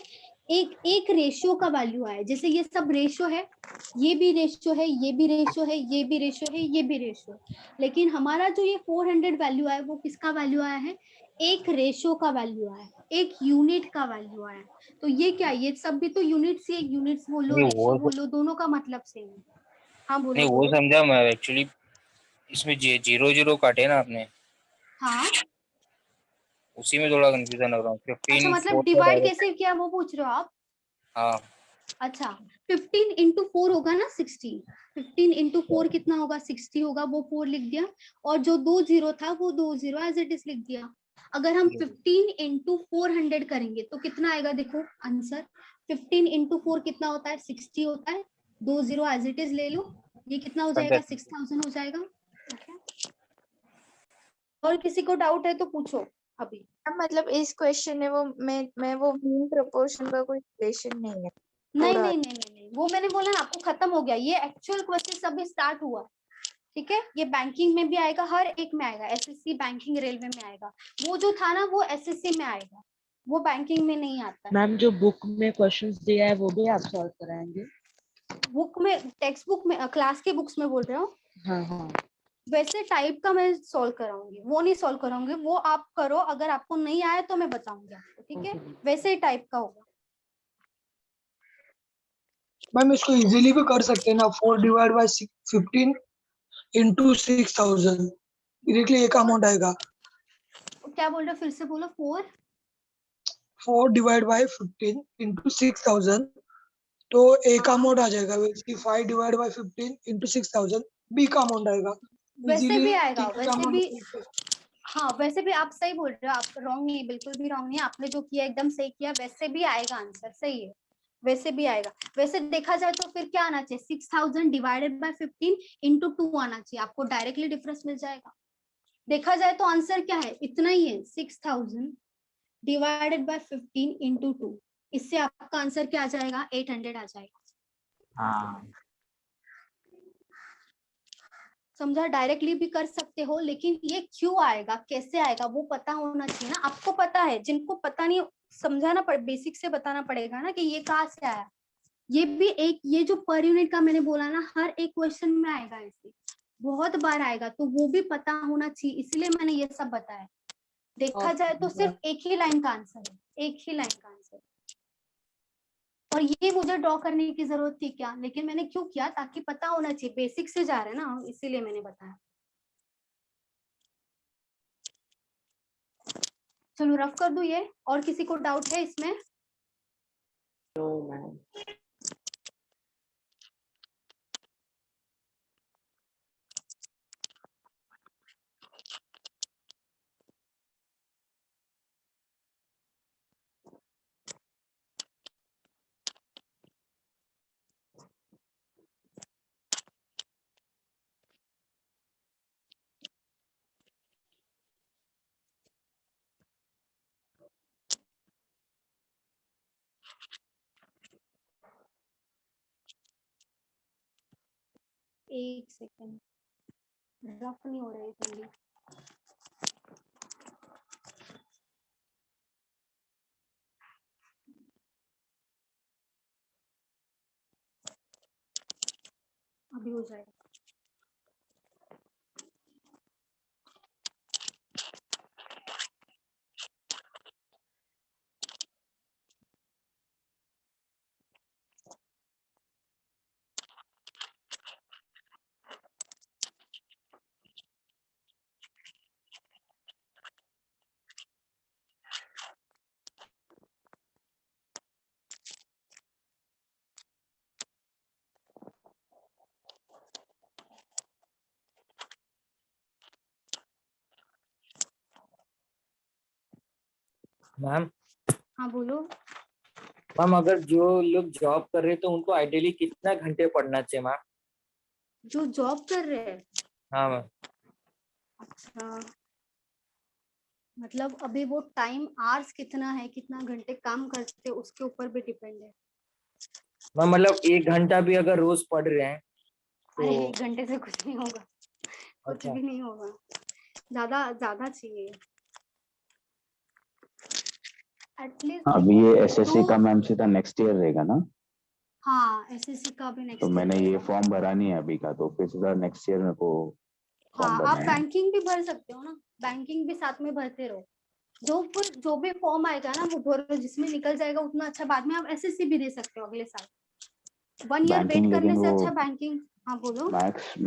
एक रेशियो का वैल्यू आया है। जैसे ये सब रेशियो है, ये भी रेशियो है, ये भी रेशियो है, ये भी रेशियो है, ये भी रेशियो, लेकिन हमारा जो ये 400 वैल्यू आया है वो किसका वैल्यू आया है, एक रेशियो का वैल्यू आया है, एक यूनिट का वैल्यू आया है। तो ये क्या, ये सब भी तो यूनिट्स ही, यूनिट्स बोलो नहीं, रेशियो वो बोलो, दोनों का मतलब सेम है। हाँ नहीं, बोलो। वो समझा मैं एक्चुअली। इसमें 0 काटे ना आपने, हाँ उसी में थोड़ा कंफ्यूजन हो रहा हूँ। अच्छा, 15 मतलब 4 डिवाइड डायरेक्ट। कैसे किया वो पूछ रहे हो आप? हाँ, अच्छा, 15 इंटू 4 होगा ना 60, 15 इंटू 4 कितना होगा 60 होगा, वो 4 लिख दिया, और जो 2 0 था वो 2 0 एज इट इज लिख दिया। अगर हम 15 इंटू 400 करेंगे तो कितना आएगा, देखो आंसर 15 इंटू 4 कितना होता है 60 होता है, 2 0 एज इट इज ले लो, ये कितना हो जाएगा 6000 हो जाएगा। okay? और किसी को डाउट है तो पूछो अभी। मतलब इस क्वेश्चन में वो मैं वो मीन प्रोपोर्शन का कोई रिलेशन नहीं है नहीं पूरा। नहीं नहीं नहीं नहीं, वो मैंने बोला ना आपको, खत्म हो गया ये एक्चुअल क्वेश्चन, अभी स्टार्ट हुआ। ठीक है, ये बैंकिंग में भी आएगा, हर एक में आएगा, एसएससी बैंकिंग रेलवे में आएगा। वो जो था ना वो एसएससी में आएगा, वो बैंकिंग में नहीं आता है। मैम जो बुक में क्वेश्चंस दिया है वो भी आप सॉल्व कराएंगे? बुक में, टेक्स्ट बुक में, क्लास के बुक्स में बोल रहे हो? हाँ हाँ। वैसे टाइप का मैं सॉल्व कराऊंगी, वो नहीं सॉल्व कराऊंगी, वो आप करो, अगर आपको नहीं आया तो मैं बताऊंगी आपको, ठीक है? वैसे ही टाइप का होगा। मैम इसको इजीली भी कर सकते हैं ना, 4 डिवाइड बाय 15 इंटू 6000 डायरेक्टली एक अमाउंट आएगा। क्या बोल रहे हो, फिर से बोलो। 4 डिवाइड बाय 15 इंटू 6000 तो एक अमाउंट आ जाएगा। वैसे 5 डिवाइड बाय 15 इंटू 6000 बी का अमाउंट आएगा। वैसे Easily भी आएगा, तीन वैसे amount भी। लिखते हैं। हाँ वैसे भी आप सही बोल रहे हो, आप रॉन्ग नहीं, बिल्कुल भी रॉन्ग नहीं, आपने जो किया एकदम सही किया, वैसे भी आएगा आंसर, सही है, वैसे भी आएगा। वैसे देखा जाए तो फिर क्या आना चाहिए, 6000 डिवाइडेड बाय 15 इंटू 2 आना चाहिए, आपको डायरेक्टली डिफरेंस मिल जाएगा। देखा जाए तो आंसर क्या है, इतना ही है, 6000 डिवाइडेड बाय 15 इंटू 2, इससे आपका आंसर क्या आ जाएगा, 800 आ जाएगा। हाँ समझा? डायरेक्टली भी कर सकते हो, लेकिन ये क्यों आएगा, कैसे आएगा, वो पता होना चाहिए ना। आपको पता है, जिनको पता नहीं, समझाना पड़े, बेसिक से बताना पड़ेगा ना कि ये कहाँ से आया। ये भी एक, ये जो पर यूनिट का मैंने बोला ना, हर एक क्वेश्चन में आएगा, ऐसे बहुत बार आएगा, तो वो भी पता होना चाहिए, इसलिए मैंने ये सब बताया। देखा जाए तो सिर्फ एक ही लाइन का आंसर है, एक ही लाइन का आंसर। और ये मुझे ड्रॉ करने की जरूरत थी क्या, लेकिन मैंने क्यों किया, ताकि पता होना चाहिए, बेसिक से जा रहे हैं ना, इसीलिए मैंने बताया। चलो रफ कर दूं ये, और किसी को डाउट है इसमें? तो मैम 1 सेकंड, रफ नहीं हो रहा है जल्दी। अभी हो जाएगा। मैम हाँ बोलो। मैम अगर जो लोग जॉब कर रहे हैं तो उनको आइडियली कितना घंटे पढ़ना चाहिए मैम? जो जॉब कर रहे हैं? हाँ मैम। अच्छा, मतलब अभी वो टाइम आवर्स कितना है, कितना घंटे काम करते हैं, उसके ऊपर भी डिपेंड है। मैम मतलब 1 घंटा भी अगर रोज पढ़ रहे हैं तो? अरे 1 घंटे से कुछ नहीं होगा, कुछ अच्छा। भी नहीं होगा, ज्यादा ज्यादा चाहिए एटलीस्ट। अभी ये एसएससी का मैम सीधा नेक्स्ट ईयर रहेगा ना? हाँ एसएससी का भी तो नेक्स्ट मैंने ये ईयर। फॉर्म भरा नहीं है अभी का, तो फिर सीधा नेक्स्ट ईयर मेरे को फॉर्म हाँ भरना आप है। बैंकिंग भी भर सकते हो ना, बैंकिंग भी साथ में भरते रहो, जो भी फॉर्म आएगा ना वो भरो, जिसमें निकल जाएगा उतना अच्छा। बाद में आप एसएससी भी दे सकते हो अगले साल, 1 ईयर बैंकिंग वेट करने लेकिन से वो अच्छा बैंकिंग। हाँ बोलो।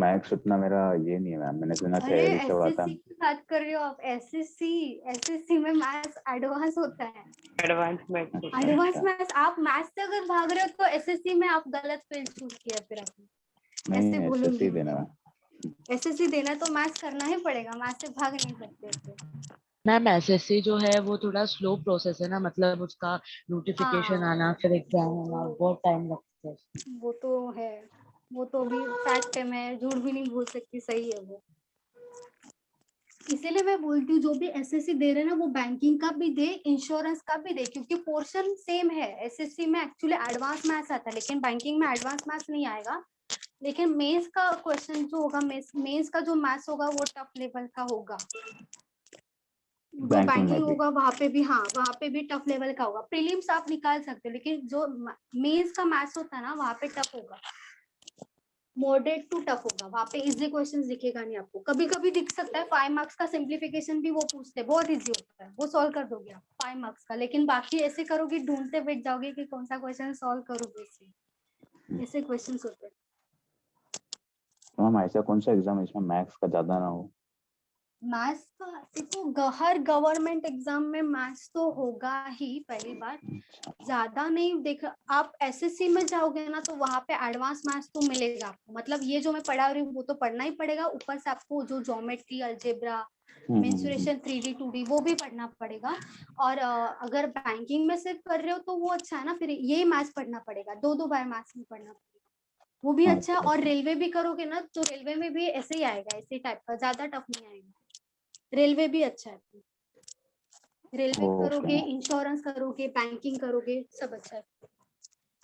मैथ्स उतना मेरा ये नहीं है मैम, मैंने सुना अरे तैयारी सब आता एसएससी है। की बात कर रहे हो आप, एसएससी में मैथ्स एडवांस होता है, एडवांस मैथ्स होता है। Advance maths. आप मैथ्स से अगर भाग रहे हो तो एसएससी में आप गलत फील्ड चूज किया फिर आपने, ऐसे नहीं बोलूंगी एसएससी देना है। एसएससी देना तो मैथ्स करना ही पड़ेगा, मैथ्स से भाग नहीं सकते फिर। मैम एसएससी जो है वो थोड़ा स्लो प्रोसेस है ना, मतलब उसका नोटिफिकेशन हाँ आना फिर एग्जाम आना बहुत टाइम लगता है। वो तो है, वो तो भी फैक्ट है, मैं झूठ भी नहीं बोल सकती, सही है वो। इसीलिए मैं बोलती हूँ जो भी एसएससी दे रहे हैं ना, वो बैंकिंग का भी दे, इंश्योरेंस का भी दे, क्योंकि पोर्शन सेम है। एसएससी में एक्चुअली एडवांस मैथ्स आता है, लेकिन बैंकिंग में एडवांस मैथ्स नहीं आएगा। लेकिन मेंस का क्वेश्चन जो होगा, मेंस का जो मैथ्स होगा वो टफ लेवल का होगा। जो बैंकिंग में बैंकिंग भी होगा वहां पे भी, हाँ वहां पे भी टफ लेवल का होगा। प्रीलिम्स आप निकाल सकते हो, लेकिन जो मेंस का मैथ्स होता है ना वहां पे टफ होगा। मॉडरेट टू टफ होगा, वहां पे इजी क्वेश्चंस दिखेगा नहीं आपको। कभी कभी दिख सकता है 5 मार्क्स का सिंप्लीफिकेशन भी वो पूछते हैं, बहुत इजी होता है, वो सॉल्व कर दोगे आप 5 मार्क्स का। लेकिन बाकी ऐसे करोगे, ढूंढते बैठ जाओगे कि कौन सा क्वेश्चन सॉल्व करोगे, ऐसे क्वेश्चंस होते हैं। तो मैम ऐसा कौन सा एग्जाम है इसमें मैथ्स का ज्यादा ना हो? मैथ्स का देखो, हर गवर्नमेंट एग्जाम में मैथ्स तो होगा ही, पहली बात। ज्यादा नहीं देख, आप एसएससी में जाओगे ना तो वहां पे एडवांस मैथ्स तो मिलेगा आपको। मतलब ये जो मैं पढ़ा रही हूँ वो तो पढ़ना ही पड़ेगा, ऊपर से आपको जो geometry, algebra, mensuration, 3D 2D वो भी पढ़ना पड़ेगा। और अगर बैंकिंग में सिर्फ कर रहे हो तो वो अच्छा है ना, फिर ये मैथ्स पढ़ना पड़ेगा, 2 बार मैथ्स में पढ़ना पड़ेगा, वो भी अच्छा है। और रेलवे भी करोगे ना तो रेलवे में भी ऐसे ही आएगा, ऐसे टाइप का, ज्यादा टफ नहीं आएगा। रेलवे भी अच्छा है, रेलवे करोगे, इंश्योरेंस करोगे, बैंकिंग करोगे, सब अच्छा है।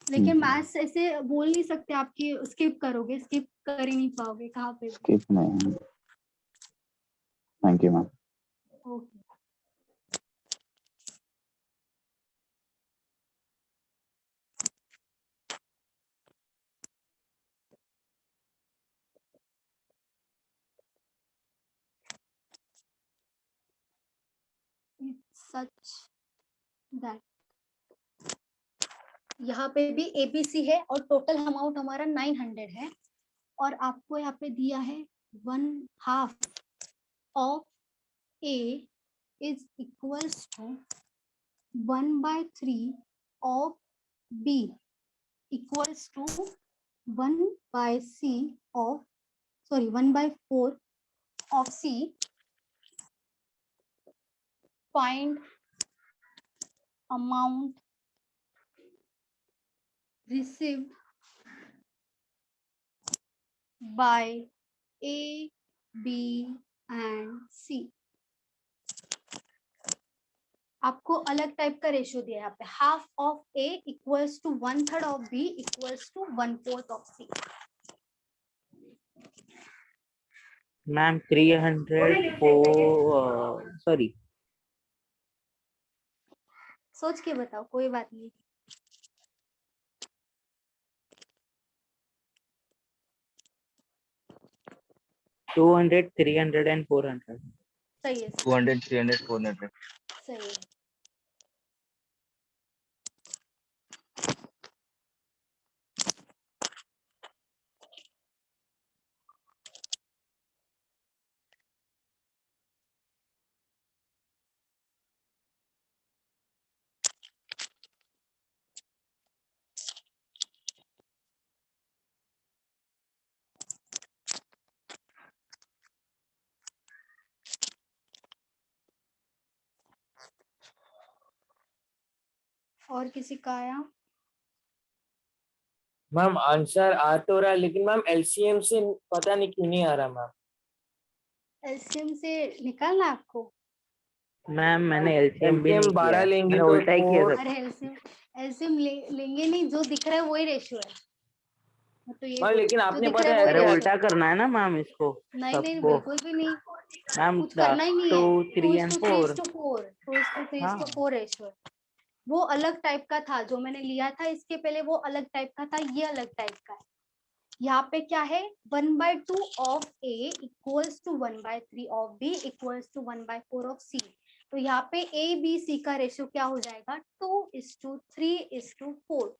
लेकिन मैथ्स ऐसे बोल नहीं सकते आपकी स्किप करोगे, स्किप कर ही नहीं पाओगे कहाँ पे। स्किप नहीं। Thank you ma'am. Okay, such that यहाँ पे भी एबीसी है और टोटल अमाउंट हमारा 900 है, और आपको यहाँ पे दिया है 1/2 of A is equals to 1/3 of B equals to 1/4 of C. Find amount received by A, B and C। आपको अलग टाइप का रेशियो दिया है यहाँ पे, half of A equals to 1/3 of B equals to 1/4 of C। Ma'am 304 sorry सोच के बताओ, कोई बात नहीं। To 200 300 and 400। सही है, 200 300 400। सही है। और किसी का आया? मैम आंसर आ तो रहा है लेकिन मैम एलसीएम से पता नहीं क्यों नहीं आ रहा मैम। एलसीएम से निकालना है आपको? मैम मैंने एलसीएम भी नहीं किया 12 है, लेंगे मैंने तो उल्टा ही किया 4। था। अरे एलसीएम लेंगे नहीं, जो दिख रहा है वही रेशियो है। मैं तो ये हाँ लेकिन जो आपने दिख रहा पता है है वही अरे क्या? रेशियो। उल्टा करना है ना मैम इसको नहीं नहीं, सबको। बिल्कुल भी नहीं, मैम कुछ करना ही नहीं 2 है। 3 and 4। 2:3:4 रेशियो है। वो अलग टाइप का था जो मैंने लिया था इसके पहले, वो अलग टाइप का था, ये अलग टाइप का है। यहाँ पे क्या है, 1/2 of A equals to 1/3 of B equals to 1/4 of C. तो यहाँ पे ए बी सी का रेशियो क्या हो जाएगा, 2:3:4।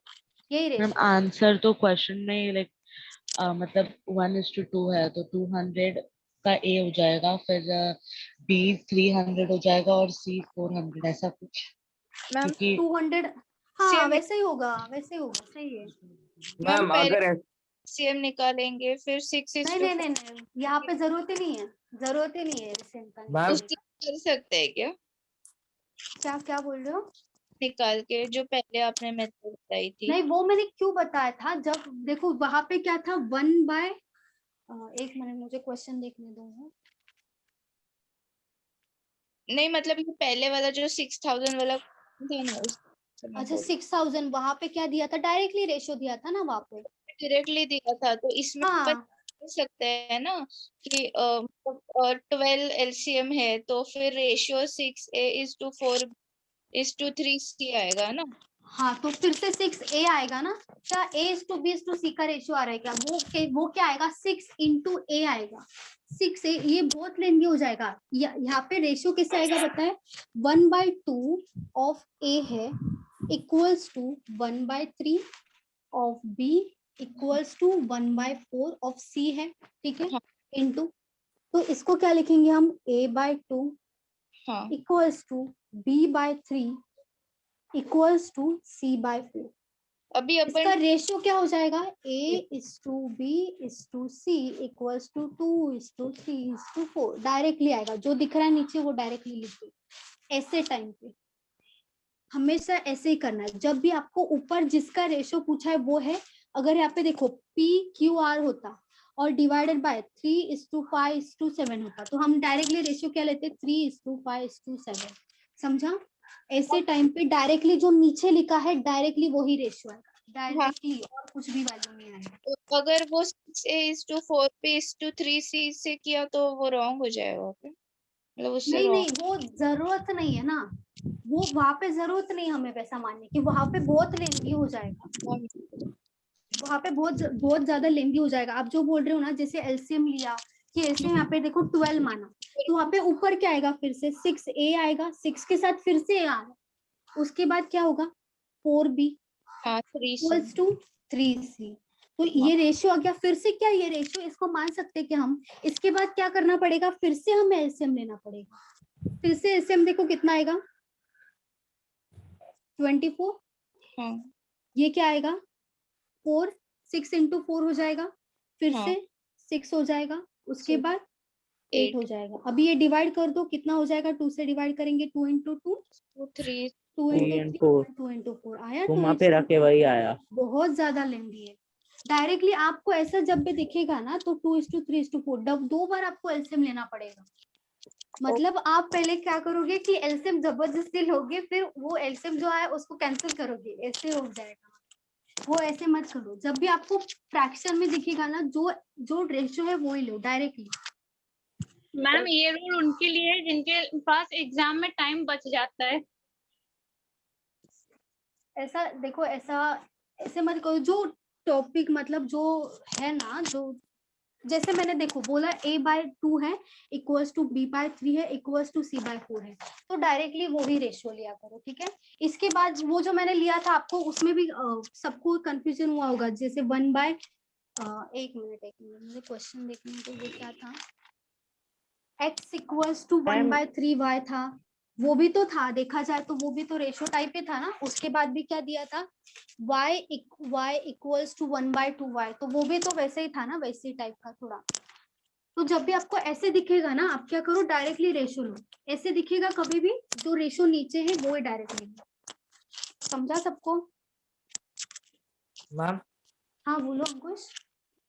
यही मैम रेशियो। आंसर तो क्वेश्चन में लाइक मतलब 1:2 है तो 200 का ए हो जाएगा, फिर बी 300 हो जाएगा और सी 400 ऐसा कुछ। मैम क्योंकि 200, हाँ वैसे ही होगा, वैसे ही होगा, सही है। मैम मैम पहले अगर सीएम निकालेंगे फिर 6 नहीं नहीं नहीं नहीं, यहाँ पे जरूरत ही नहीं है, जरूरत ही नहीं है रेशियो मैम उसकी कर सकते हैं क्या क्या क्या बोल रहे हो? निकाल के, जो पहले आपने मेथड बताई थी? नहीं, वो मैंने क्यों बताया था, जब देखो वहां पे क्या था, 1/, एक मिनट मुझे क्वेश्चन देखने दो। नहीं मतलब ये पहले वाला जो 6000 वाला था ना, उस अच्छा 6000, वहां पे क्या दिया था, डायरेक्टली रेशियो दिया था ना वहां पे। डायरेक्टली दिया था, तो इसमें अपन हाँ कर सकते हैं ना कि 12 एलसीएम है तो फिर ratio 6a/4 is to 3c आएगा ना। हाँ तो फिर से 6a आएगा ना, क्या a:b:c का रेशियो आ रहा है क्या, वो क्या आएगा 6 × a आएगा। 6a ये बहुत लेंदी हो जाएगा। यहाँ पे रेशियो कैसे आएगा पता है, 1/2 ऑफ a है equals to 1/3 of b equals to 1/4 of c है, ठीक है, इनटू, तो इसको क्या लिखेंगे हम a/2 equals to b/3 equals to c/4। अभी इसका अपन रेशियो क्या हो जाएगा a:b:c इक्वल्स टू 2:3:4, डायरेक्टली आएगा, जो दिख रहा है नीचे वो डायरेक्टली लिखिए। ऐसे टाइम पे हमेशा ऐसे ही करना है, जब भी आपको ऊपर जिसका रेशियो पूछा है वो है, अगर यहाँ पे देखो PQR होता और डिवाइडेड बाय 3:5:7 होता, तो हम डायरेक्टली रेशियो क्या लेते 3:5:7, समझा। ऐसे टाइम पे डायरेक्टली जो नीचे लिखा है डायरेक्टली वही रेशियो आएगा, डायरेक्टली, और कुछ भी वैल्यू नहीं आएगा। अगर वो 6:4 पे 3C से किया तो वो रॉन्ग हो जाएगा क्या? मतलब उससे नहीं नहीं, wrong- वो जरूरत नहीं है ना, वो वहां पे जरूरत नहीं हमें वैसा मानने की, वहां पे बहुत लेंदी हो जाएगा, वहां पे बहुत ज्यादा लेंदी हो जाएगा। आप जो बोल रहे हो ना, जैसे एलसीएम लिया कि एलसीएम यहाँ पे देखो 12 माना, तो वहां पे ऊपर क्या आएगा, फिर से 6a आएगा, 6 के साथ फिर से a आ रहा, उसके बाद क्या होगा 4b हाँ 3C इक्वल्स टू 3c, तो ये रेशियो आ गया। फिर से क्या ये रेशियो, इसको मान सकते हैं कि हम, इसके बाद क्या करना पड़ेगा, फिर से हमें एलसीएम लेना पड़ेगा। फिर से एलसीएम देखो कितना आएगा 24, ये क्या आएगा 4, 6 × 4 हो जाएगा, फिर से 6 हो जाएगा, उसके बाद 8 हो जाएगा। अभी ये डिवाइड कर दो, कितना हो जाएगा, 2 से डिवाइड करेंगे, 2 × 2 3 2 3 × and 3 4 2 × 4 आया। घुमा तो फिरा के वही आया। बहुत ज्यादा लेंदी है। डायरेक्टली आपको ऐसा जब भी दिखेगा ना, तो 2:3:4 दो बार आपको एलसीएम लेना पड़ेगा। मतलब आप पहले क्या करोगे कि एलसीएम जबरदस्ती लोगे, फिर वो एलसीएम जो है उसको कैंसिल करोगे, ऐसे हो जाएगा। वो ऐसे मत करो, जब भी आपको फ्रैक्शन में दिखेगा ना, जो रेशियो है वो ही लो डायरेक्टली। मैम ये रूल उनके लिए है जिनके पास एग्जाम में टाइम बच जाता है। ऐसा देखो, ऐसे मत करो, जो टॉपिक मतलब जो है ना, जो जैसे मैंने देखो बोला a/2 है इक्वल्स टू b/3 है इक्वल्स टू c/4 है, तो डायरेक्टली वो ही रेशियो लिया करो, ठीक है। इसके बाद वो जो मैंने लिया था आपको, उसमें भी सबको कंफ्यूजन हुआ होगा, जैसे 1/, एक मिनट मुझे क्वेश्चन देखने को, वो क्या था, x इक्वल्स टू 1/3y था, वो भी तो था, देखा जाए तो वो भी तो रेशियो टाइप ही था ना। उसके बाद भी क्या दिया था y इक्वल्स टू 1/2y, तो वो भी तो वैसे ही था ना, वैसे ही टाइप का थोड़ा। तो जब भी आपको ऐसे दिखेगा ना, आप क्या करो डायरेक्टली रेशियो लो। ऐसे दिखेगा कभी भी, जो रेशियो नीचे है वो ही डायरेक्टली लो। समझा सबको? मैम हाँ बोलो अंकुश।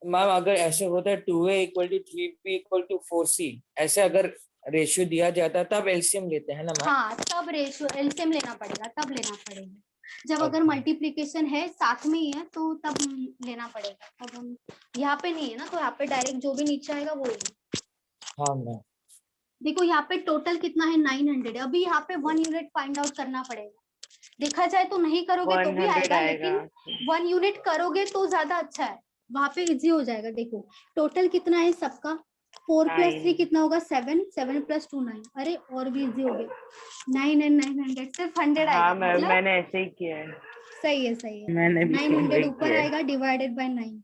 मैम अगर ऐसे होता है 2a = 3b = 4c, ऐसे अगर रेशियो दिया जाता है तब एलसीएम लेते हैं ना मैम? हाँ तब रेशियो एलसीएम लेना पड़ेगा, तब लेना पड़ेगा। जब अगर मल्टीप्लिकेशन है साथ में ही है तो तब लेना पड़ेगा। अब हम यहाँ पे नहीं है ना, तो यहाँ पे डायरेक्ट जो भी नीचे आएगा वो ही। हाँ मैम। देखो यहाँ पे टोटल कितना है 900, अभी यहाँ पे 1 यूनिट फाइंड आउट करना पड़ेगा। देखा जाए तो नहीं करोगे तो भी 100 आएगा, आएगा। लेकिन 1 यूनिट करोगे तो ज्यादा अच्छा है, वहां पे इजी हो जाएगा। देखो टोटल कितना है सबका, 4 + 3 कितना होगा 7, 7 + 2 9, अरे और भी इजी हो गया, 9 and 900 सिर्फ 100 हाँ आएगा। मैम मतलब मैंने ऐसे ही किया है। सही है मैंने भी 900 वही ऊपर किया है। आएगा डिवाइडेड बाय 9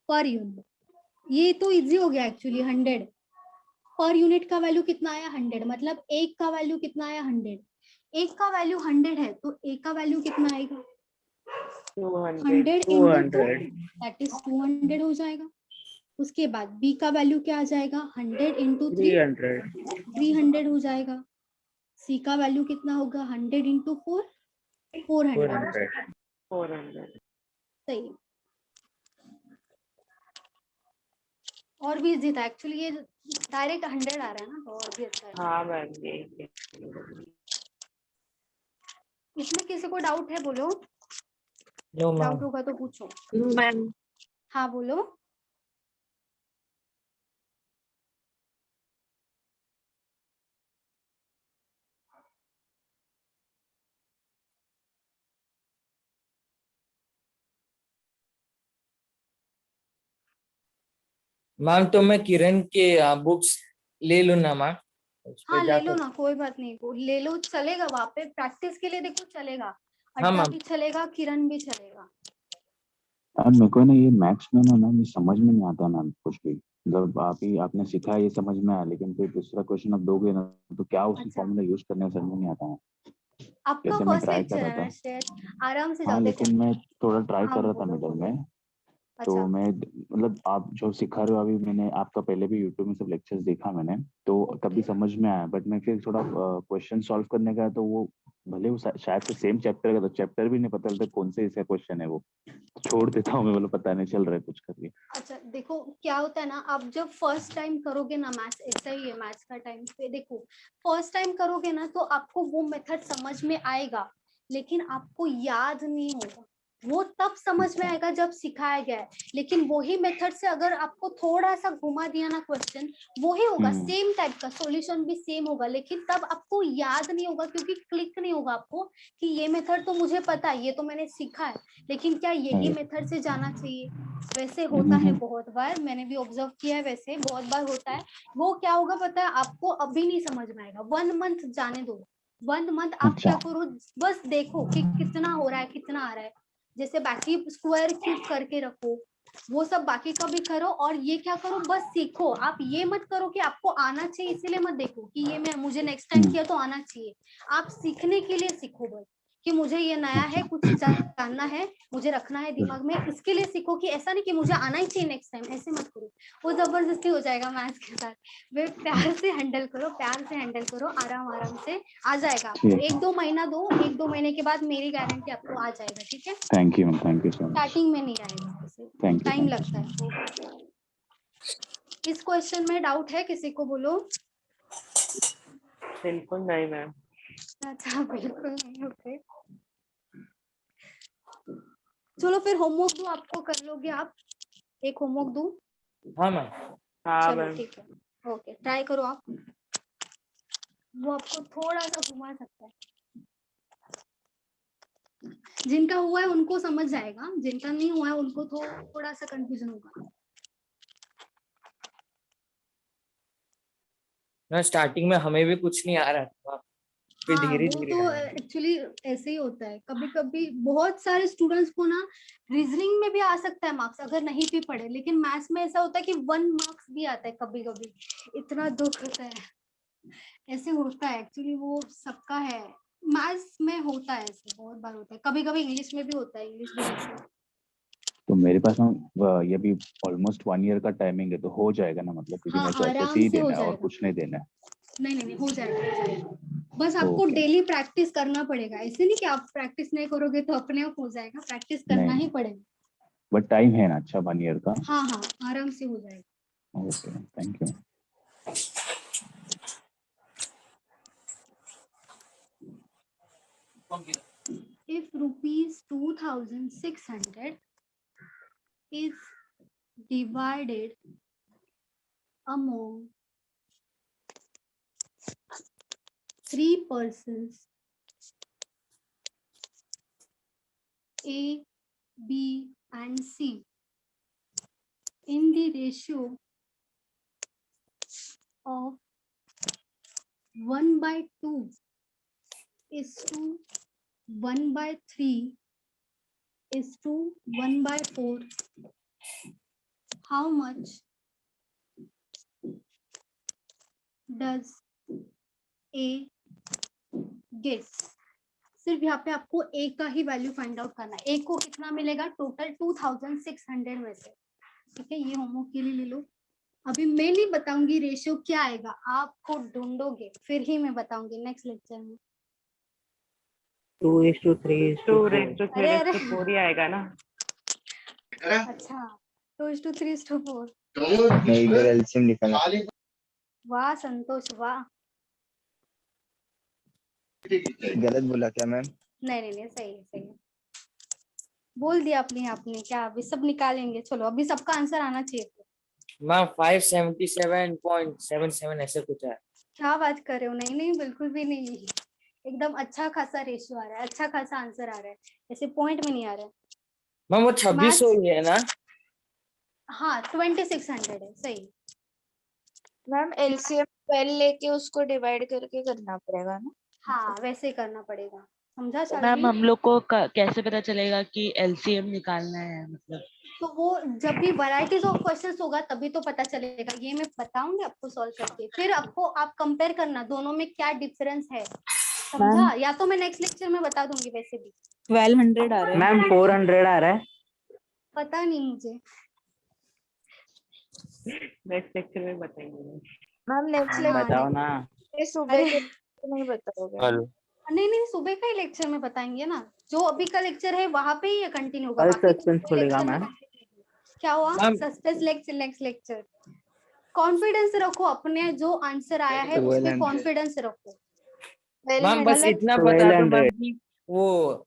पर यूनिट। ये तो इजी हो गया एक्चुअली। 100 पर यूनिट का वैल्यू कितना आया 100, मतलब एक का वैल्यू कितना आया 100। एक का वैल्यू 100 है तो एक का वैल्यू कितना आएगा 100 × 2, 200 दैट इज 200 हो जाएगा। उसके बाद b का वैल्यू क्या आ जाएगा 100 × 3, 300 300 हो जाएगा। c का वैल्यू कितना होगा 100 × 4, 400 हो जाएगा। 400। सही है। और भी इजी था एक्चुअली, ये डायरेक्ट 100 आ रहा है ना, तो और भी अच्छा है। हाँ मैम यही है। इसमें किसी को डाउट है बोलो, नो डाउट मैम। होगा तो पूछो। मैम हाँ बोलो। मैम तो मैं किरण के बुक्स ले लूँ ना मैम, उस पे हाँ ले लो जाकर। ना, कोई बात नहीं, वो ले लो, चलेगा वहां पे प्रैक्टिस के लिए, देखो चलेगा, हाँ अड्डा मैम। भी चलेगा, किरण भी चलेगा। अब मेरे को ना ये मैथ्स में ना मैम ये समझ में नहीं आता मैम कुछ भी। मतलब आपने सिखाया ये समझ में आया, लेकिन फिर दूसरा क्वेश्चन आप दोगे ना तो क्या उसकी अच्छा, फॉर्मूला यूज करने समझ में नहीं आता है। आपका जैसे मैं फर्स्ट ट्राई कर लेक्चर रहा है ना था। श्रेयस, आराम से हाँ जाओ, देखो। लेकिन मैं थोड़ा ट्राई हाँ कर रहा था बोलो मिडल बोलो। में। तो अच्छा मैं मतलब आप जो सिखा रहे हो अभी, मैंने आपका पहले भी यूट्यूब में सब लेक्चर्स देखा मैंने, तो तभी ओके। समझ में आया। बट मैं फिर थोड़ा क्वेश्चन सॉल्व करने का, तो वो भले वो शायद से सेम चैप्टर का, तो चैप्टर भी नहीं पता चलता कौन से इसका क्वेश्चन है, वो छोड़ देता हूँ मैं, बोलो पता नहीं चल रहा है कुछ करके। अच्छा देखो क्या होता है ना, आप जब फर्स्ट टाइम करोगे ना मैथ्स, ऐसा ही है मैथ्स का टाइम पे, देखो फर्स्ट टाइम करोगे ना तो आपको वो मेथड समझ में आएगा, लेकिन आपको याद नहीं होगा। वो तब समझ में आएगा जब सिखाया गया है, लेकिन वही मेथड से अगर आपको थोड़ा सा घुमा दिया ना क्वेश्चन, वही होगा, सेम टाइप का सॉल्यूशन भी सेम होगा, लेकिन तब आपको याद नहीं होगा, क्योंकि क्लिक नहीं होगा आपको कि ये मेथड तो मुझे पता है, ये तो मैंने सीखा है, लेकिन क्या यही मेथड से जाना चाहिए। वैसे होता है बहुत बार, मैंने भी ऑब्जर्व किया है, वैसे बहुत बार होता है। वो क्या होगा पता है आपको, अभी नहीं समझ में आएगा, 1 मंथ जाने दो, 1 मंथ आप क्या करो, बस देखो कि कितना हो रहा है, कितना आ रहा है, जैसे बाकी स्क्वायर क्यूब करके रखो, वो सब बाकी का भी करो, और ये क्या करो, बस सीखो। आप ये मत करो कि आपको आना चाहिए इसीलिए मत देखो कि ये मैं मुझे नेक्स्ट टाइम किया तो आना चाहिए, आप सीखने के लिए सीखो, बस कि मुझे ये नया है, कुछ जानना है, मुझे रखना है दिमाग में, इसके लिए सीखो, कि ऐसा नहीं कि मुझे आना ही चाहिए नेक्स्ट टाइम, ऐसे मत करो, वो जबरदस्ती हो जाएगा मैथ्स के साथ। वे प्यार से हैंडल करो, प्यार से हैंडल करो, आराम आराम से आ जाएगा आपको, 1-2 महीना दो, 1-2 महीने के बाद मेरी गारंटी आपको आ जाएगा, ठीक है। Thank you ma'am, thank you so much. Starting में नहीं आएगा, थैंक यू, टाइम थैंक लगता है। इस क्वेश्चन में डाउट है किसी को, बोलो। बिल्कुल नहीं मैम। अच्छा बिल्कुल नहीं, ओके चलो फिर होमवर्क दो आपको, कर लोगे आप, एक होमवर्क दो। हाँ मैम। हाँ चलो मैम। ठीक है, ओके ट्राई करो आप, वो आपको थोड़ा सा घुमा सकता है, जिनका हुआ है उनको समझ जाएगा, जिनका नहीं हुआ है उनको थोड़ा सा कंफ्यूजन होगा। ना स्टार्टिंग में हमें भी कुछ नहीं आ रहा था, फिर हाँ धीरे वो धीरे तो आया। एक्चुअली ऐसे ही होता है, कभी कभी बहुत सारे स्टूडेंट्स को ना रीजनिंग में भी आ सकता है मार्क्स अगर नहीं भी पढ़े, लेकिन मैथ्स में ऐसा होता है कि 1 मार्क्स भी आता है कभी कभी, इतना दुख होता है, ऐसे होता है एक्चुअली, वो सबका है, मैथ्स में होता है ऐसे, बहुत बार होता है, कभी कभी इंग्लिश में भी होता है, इंग्लिश भी जैसे। तो मेरे पास ना ये भी ऑलमोस्ट 1 ईयर का टाइमिंग है, तो हो जाएगा ना, मतलब क्योंकि हाँ मेरे को आराम एसएससी ही से हो देना है और जाएगा, कुछ नहीं देना है। नहीं नहीं नहीं हो जाएगा, हो जाएगा, बस आपको ओके। डेली प्रैक्टिस करना पड़ेगा, ऐसे नहीं कि आप प्रैक्टिस नहीं करोगे तो अपने आप हो जाएगा, प्रैक्टिस करना नहीं ही पड़ेगा। बट टाइम है ना, अच्छा 1 ईयर का। हाँ हाँ आराम से हो जाएगा। Okay, thank you. If rupees 2,600 is divided among 3 persons, A, B, and C, in the ratio of 1/2 is to 1/3 is to 1/4, how much does A get? सिर्फ यहाँ पे आपको A का ही वैल्यू फाइंड आउट करना है, A को कितना मिलेगा टोटल 2,600 में से, ठीक है, ये होमवर्क के लिए ले लो। अभी मैं नहीं बताऊंगी रेशियो क्या आएगा, आपको ढूंढोगे फिर ही मैं बताऊंगी नेक्स्ट लेक्चर में। 2:3:4 अरे अरे 4 ही आएगा ना। अच्छा 2:3:4, नहीं इधर एलसीएम निकाला। वाह संतोष वाह। गलत बोला क्या मैम? नहीं नहीं नहीं सही है, सही है, बोल दिया आपने आपने क्या, अभी सब निकालेंगे, चलो अभी सबका आंसर आना चाहिए। मैम 577.77 ऐसे कुछ है। क्या बात कर रहे हो, नहीं नहीं बिल्कुल भी नहीं, एकदम अच्छा खासा रेशियो आ रहा है, अच्छा खासा आंसर आ रहा है, ऐसे पॉइंट में नहीं आ रहा है। मैम वो 2600 ही है ना? हाँ 2600 है, सही। मैम एलसीएम 12 लेके उसको डिवाइड करके करना पड़ेगा ना? हाँ वैसे ही करना पड़ेगा, समझा मैम शालवी? हम लोग को कैसे पता चलेगा कि एलसीएम निकालना है, मतलब? तो वो जब भी वैरायटीज ऑफ क्वेश्चंस होगा तभी तो पता चलेगा। ये मैं बताऊंगी आपको सॉल्व करके, फिर आपको आप कंपेयर करना दोनों में क्या डिफरेंस है, समझा? या तो मैं नेक्स्ट लेक्चर में बता दूंगी, वैसे भी 1200 आ रहा है मैम, 400 आ रहा है। पता नहीं मुझे। नेक्स्ट लेक्चर में बताएंगे। मैम नेक्स्ट हाँ, बताओ ना। ये सुबह के नहीं बताओगे? हेलो नहीं सुबह का ही लेक्चर में बताएंगे ना, जो अभी का लेक्चर है वहां पे ही ये कंटिन्यू होगा। कल बाकी सस्पेंस दूसरे खुलेगा lecture में मैम। continue होगा। क्या हुआ? Ma'am suspense lecture, next lecture. Confidence रखो, अपने जो आंसर आया है उस पे 1200 कॉन्फिडेंस रखो। मैम बस अलग इतना बता दो 1200 मैम कि वो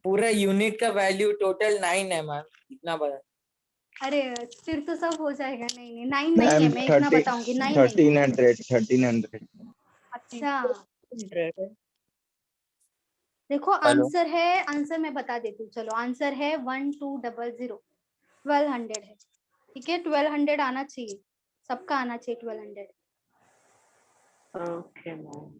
पूरा यूनिट का वैल्यू टोटल 9 है मैम, इतना बता। अरे फिर तो सब हो जाएगा। नहीं 9 नहीं है, मैम मैं इतना बताऊंगी। 9 नहीं। 1300 अच्छा देखो हेलो आंसर है, आंसर मैं बता देती हूँ, चलो आंसर है 1200, 1200 है, ठीक है। 1200 आना चाहिए, सबका आना चाहिए 1200। Okay ma'am.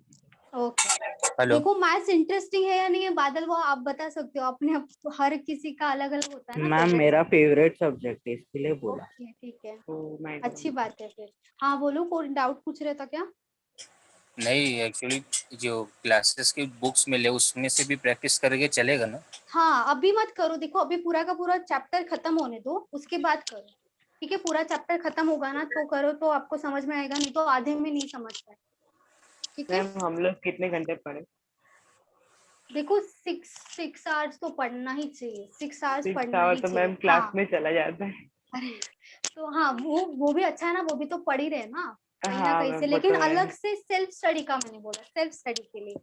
ओके हेलो देखो मैथ्स इंटरेस्टिंग है या नहीं है बादल, वो आप बता सकते हो अपने हर किसी का अलग अलग होता है ना मैम favorite मेरा subject। फेवरेट सब्जेक्ट है, इसके लिए बोला। ओके ठीक है, तो अच्छी बात है फिर। हाँ बोलो, कोई डाउट पूछ रहे था क्या? नहीं, एक्चुअली जो क्लासेस की बुक्स मिले उसमें से भी प्रैक्टिस करके चलेगा ना? हाँ अभी मत करो, देखो अभी पूरा का पूरा चैप्टर खत्म होने दो, उसके बाद करो, ठीक है। पूरा चैप्टर खत्म होगा ना तो करो, तो आपको समझ में आएगा, नहीं तो आधे में नहीं समझ पाए, ठीक है। मैम हम लोग कितने घंटे पढ़े? देखो 6 आवर्स तो पढ़ना ही चाहिए, 6 आवर्स 6 पढ़ना आवर ही तो चाहिए। मैम क्लास हाँ में चला जाता है। अरे तो हाँ वो भी अच्छा है ना, वो भी तो पढ़ ही रहे हैं ना कहीं ना हाँ कहीं से, मैम वो लेकिन तो है। अलग से सेल्फ स्टडी का मैंने बोला, सेल्फ स्टडी के लिए।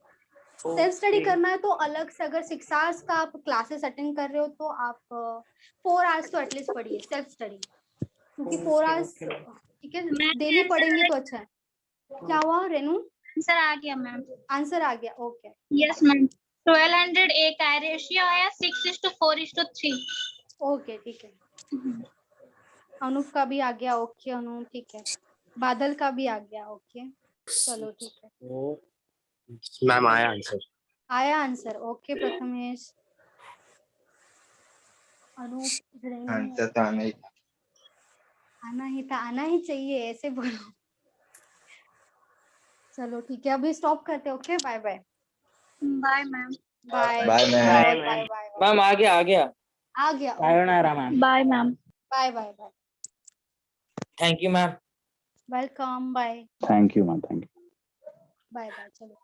सेल्फ स्टडी ओके करना है तो अलग से, अगर 6 आवर्स का आप क्लासेस अटेंड कर रहे हो तो आप 4 आवर्स तो एटलीस्ट पढ़िए सेल्फ स्टडी, क्योंकि 4 ओके आवर्स ओके मैम। ठीक है मैम डेली पढ़ेंगे तो अच्छा है। क्या हुआ रेनू? आंसर आ गया मैम। आंसर आ गया, ओके यस मैम। 1200 ए का रेशियो आया 6:4:3। ओके ठीक है। अनूप का भी आ गया, ओके अनु ठीक है। बादल का भी आ गया, ओके चलो ठीक है। मैम आया आंसर। आया answer, okay Prathamesh. Anoop Renu answer तो आना ही था। आना ही था, आना ही चाहिए, ऐसे बोलो। चलो ठीक है, अभी स्टॉप करते, okay bye bye. Bye ma'am. Bye bye ma'am. Bye bye ma'am. Bye. Ma'am आ गया आ गया, sayonara ma'am. Bye ma'am. Bye bye bye. Thank you ma'am. Welcome, bye thank you ma'am, thank you. Bye bye चलो।